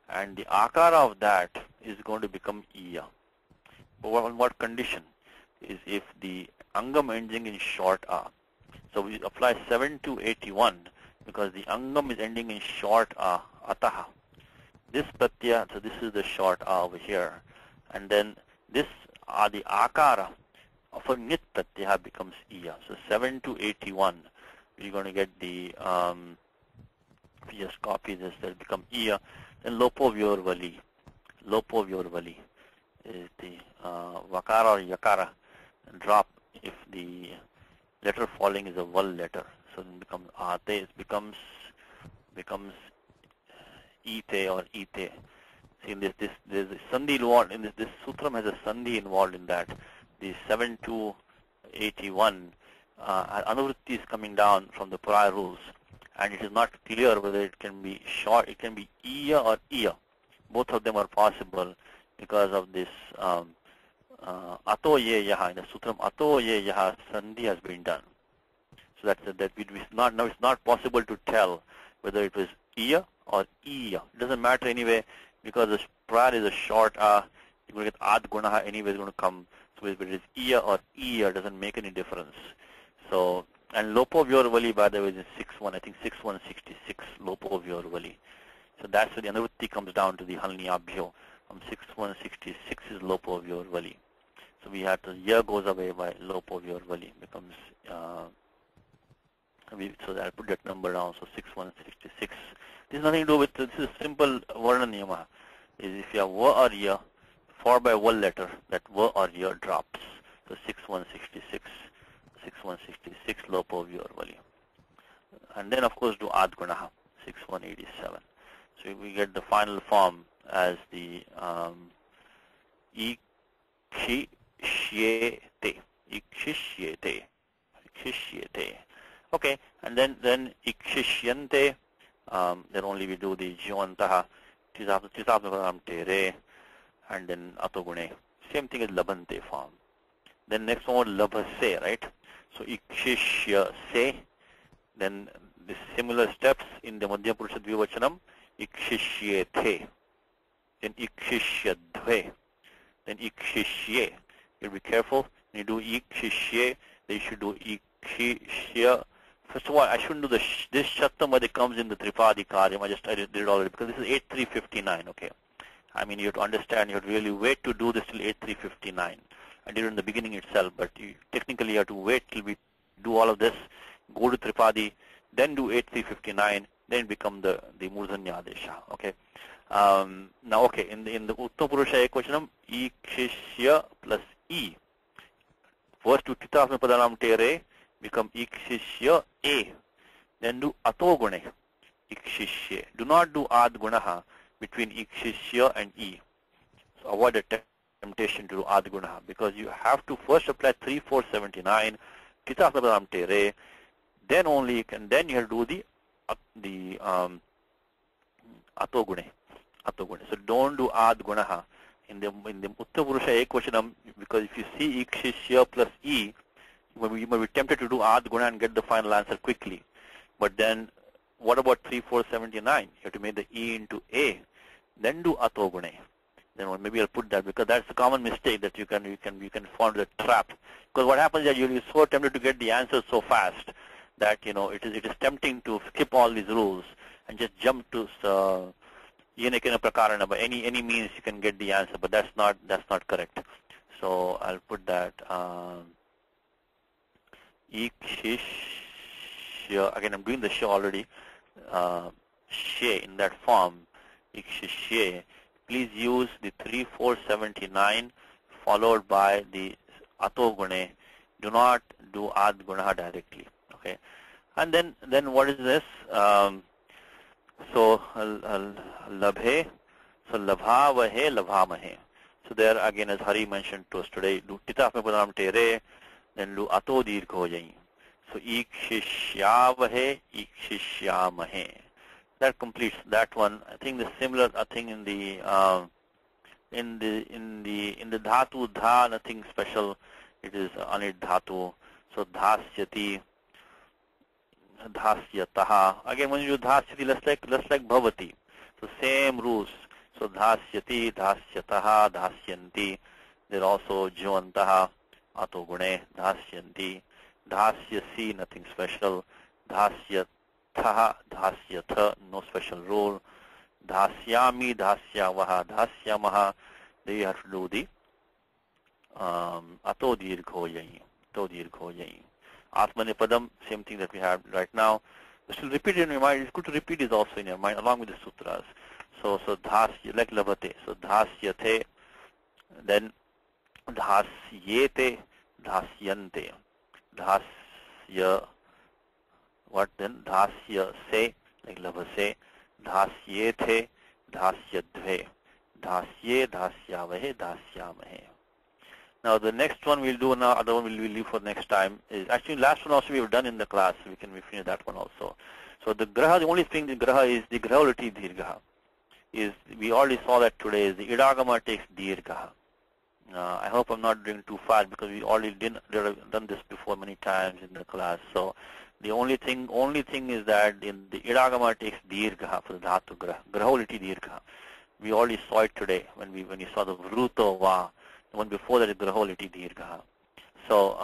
[SPEAKER 1] and the akara of that is going to become iya. on what condition? Is if the angam ending in short a. So we apply 7 to 81 because the angam is ending in short a, ataha. This pratyaya, so this is the short a over here. And then this the akara of a nit pratyaya becomes iya. So 7 to 81, you're going to get the, if you just copy this, that'll become iya. Then lopo vyorvali. Lopo vyorvali is the vakara or yakara drop if the letter falling is a val letter. So then becomes ate, it becomes ite or ite. See, there's a sandhi involved in this sutram has a sandhi involved in that. The 7 to 81 anuvritti is coming down from the prior rules, and it is not clear whether it can be short, it can be iya or iya. Both of them are possible because of this ato ye yaha, in the sutram ato ye yaha sandhi has been done. So that's now it's not possible to tell whether it was iya or iya. It doesn't matter anyway because the prior is a short you're going to get ad gunaha anyway is going to come. So if it is iya or iya doesn't make any difference. So, and lopo vyorvali by the way is 6-1, I think 6-1-66 lopo vyorvali. So that's where the anuvritti comes down to the halni abhyo. From 6-1-66 is lopo vyorvali. So we have to, ya goes away by lopo vyorvali becomes, so I'll put that number down, so 6-1-66. This is nothing to do with, this is simple varna niyama. Is if you have va or ya, for by one letter, that va or ya drops. So 6-1-66. 6-1-66 lopo vyorvali. And then of course do ad gunaha, 6-1-87. So we get the final form as the ikhishyete, ikhishyete, ikhishyete. Okay, and then ikshishyante, then only we do the jivantaha, tisapnapadam tere, and then atogune. Same thing as labante form. Then next one labhase, right? So ikshishya se, then the similar steps in the Madhya Purusha Dvivachanam, ikshishyethe, then ikshishyadve, then ikshishye. You be careful. When you do ikshishye, then you should do ikshishya. First of all, I shouldn't do this shattam, but it comes in the Tripadi Karyam. I did it already because this is 8.359, okay. I mean, you have to understand, you have to really wait to do this till 8.359. I did it in the beginning itself, but technically you have to wait till we do all of this, go to Tripadi, then do 8.359, then become the Murdhanya Adesha, okay. Now, okay, in the Uttama Purusha Ekvachanam, ikshishya plus e. First do Titasma Padanam Tere, become ikshishya a. Then do atogune, ikshishya. Do not do ad gunaha between ikshishya and e. So avoid the temptation to do ad gunaha because you have to first apply 3-4-79, Titasma Padanam Tere, then only you can, then you have to do the atogune. So don't do ad gunaha in the Uttama Purusha Ekvachanam because if you see ikshishya plus e, you might be tempted to do ad guna and get the final answer quickly. But then what about 3-4-79? You have to make the e into a, then do atogune. Then maybe I'll put that because that's a common mistake that you can fall into the trap. Because what happens is you'll be so tempted to get the answer so fast that it is tempting to skip all these rules and just jump to yenekena prakarana. By any means you can get the answer, but that's not correct. So I'll put that ikshishya. Again, I'm doing the show already. She in that form, ikshishye. Please use the 3-4-79 followed by the atogune. Do not do ad gunaha directly. Okay, and then what is this? So labhe, so labhavahe, labhamahe. So there again, as Hari mentioned to us today, do titapme padam tere, then do ato dirghojai. So ikshishyavahe, ikshishyamahe. That completes that one. I think the similar thing in the dhatu dha, nothing special. It is anid dhatu. So dhasyati, dhasyataha. Again, when you do dhasyati, let's like bhavati. So same rules. So dhasyati, dhasyataha, dhasyanti. They're also Jivantaha, Ato Gune, Dhasyanti, Dhasyasi, nothing special, Dhasyatha, Dhasyatha, no special rule, Dhasyami, Dhasyavaha, Dhasyamaha. There you have to do the Ato Dirgho Yayi, Ato Dirgho Yayi. Atmanipadam, same thing that we have right now. Still repeat it in your mind. It's good to repeat this also in your mind along with the sutras. So dhasya, like labate. So dhasyate, then dhasyete, dhasyante, dhasya, what then? Dhasya se, like labase, dhasyete, dhasyadve, dhasye, dhasyavahe, dhasyamahe. Now the next one we'll do now, other one we'll leave for next time. Is actually last one also we have done in the class. We finish that one also. So the graha, the only thing the graha is the graholati dirgha. Is we already saw that today. Is the idagama takes dirgha. I hope I'm not doing too fast because we already done this before many times in the class. So the only thing is that in the idagama takes dirgha for the dhatu graha, graholati dirgha. We already saw it today when you saw the vruto va. The one before that is graholati dirgha. So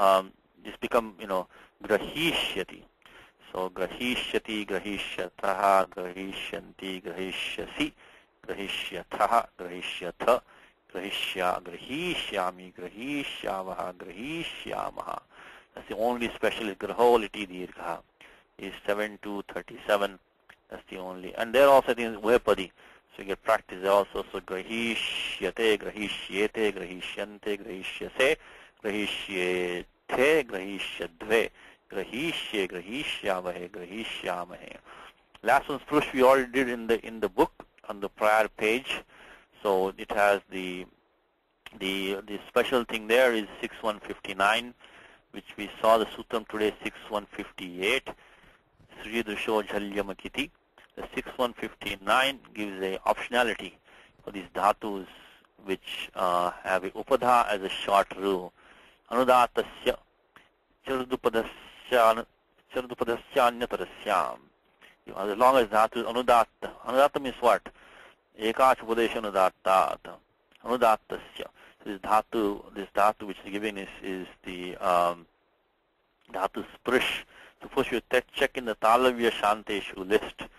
[SPEAKER 1] this become grahishyati. So grahishyati, grahishyataha, grahishyanti, grahishyasi, grahishyataha, grahishyatha, grahishya, grahishyami, grahishyavaha, grahishyamaha. That's the only special is graholati dirgha. Is 7 to 37. That's the only. And there also I think is vepadi. So you get practice also. So grahishyate, grahishyete, grahishyante, grahishyase, grahishyete, grahishyadve, grahishye, grahishyavahe, grahishyamahe. Last one's push we already did in the book on the prior page. So it has the special thing there is 6159, which we saw the sutram today 6158. Sri Drisho Jhalyamakiti. The 6159 gives a optionality for these dhatus which have a upadha as a short rule. Anudatasya chardupadasya anyatarasyam. As long as dhatu is anudatta. Anudatta means what? Ekach upadesha anudattat. Anudattasya. So this dhatu which is given is the dhatu sprish. Suppose you check in the Talavya Shanteshu list.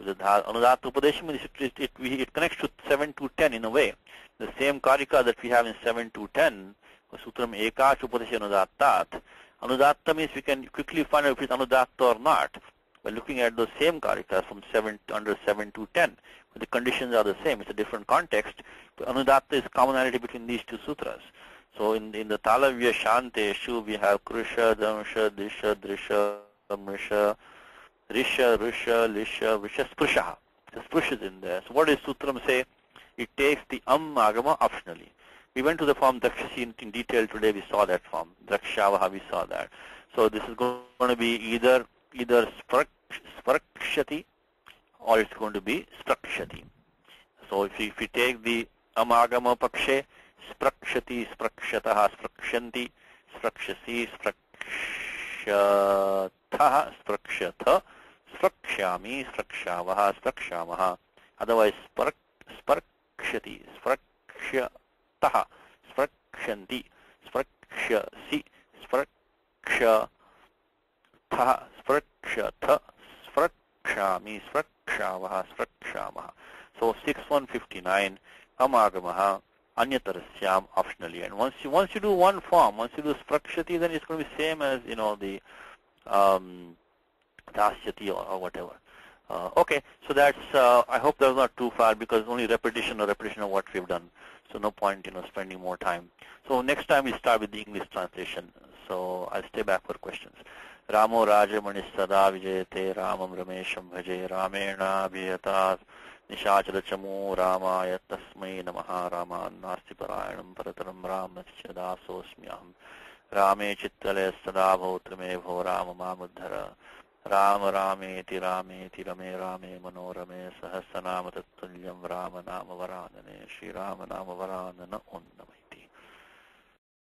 [SPEAKER 1] The Anudatta Upadesha means it connects to 7 to 10 in a way. The same karika that we have in 7 to 10, Sutram Ekach Upadesha Anudattat. Anudatta means we can quickly find out if it's Anudatta or not by looking at those same karikas from under 7 to 10. But the conditions are the same. It's a different context. But Anudatta is commonality between these two sutras. So in the Talavya Shanteshu we have Krusha, Damsha, Disha, Drisha, Mrisha, Risha, Risha, Lisha, Visha, Sprusha. The Sprush is in there. So what does Sutram say? It takes the agama optionally. We went to the form Drakshasi in detail today. We saw that form. Drakshavaha, we saw that. So this is going to be either Sprakshati or it's going to be Sprakshati. So if you take the agama pakshe, Sprakshati, Sprakshataha, Sprakshanti, Sprakshasi, Sprakshatha, Sprakshatha, Sprakshami, Sprakshavaha, Sprakshamaha. Otherwise, Sprakshati, Sprakshyataha, Sprakshanti, Sprakshasi, Sprakshatha, Sprakshatha, Sprakshami, Sprakshavaha, Sprakshamaha. So 6159, Amagamaha, Anyatarasyam optionally. And once you do one form, once you do Sprakshati, then it's going to be same as the Dhasyati or whatever. Okay, so that's I hope that was not too far because only repetition of what we've done. So no point spending more time. So next time we start with the English translation. So I'll stay back for questions. Ramo Rajamani Sada Vijayate Ramam Ramesham Bhaje Ramena Bhiyatat Nishachara Chamu Ramaya Tasmai Namaha Raman Nasti Parayanam Parataram Ramasya Dasosmyaham Rame Chittale Sada Bhotrame Bho Rama Mamuddhara Rama Rameti Rameti Rame Rame Manorame Sahasranama Tattvalyam Rama Nama Varanane Shri Rama Nama Varanana Onnam.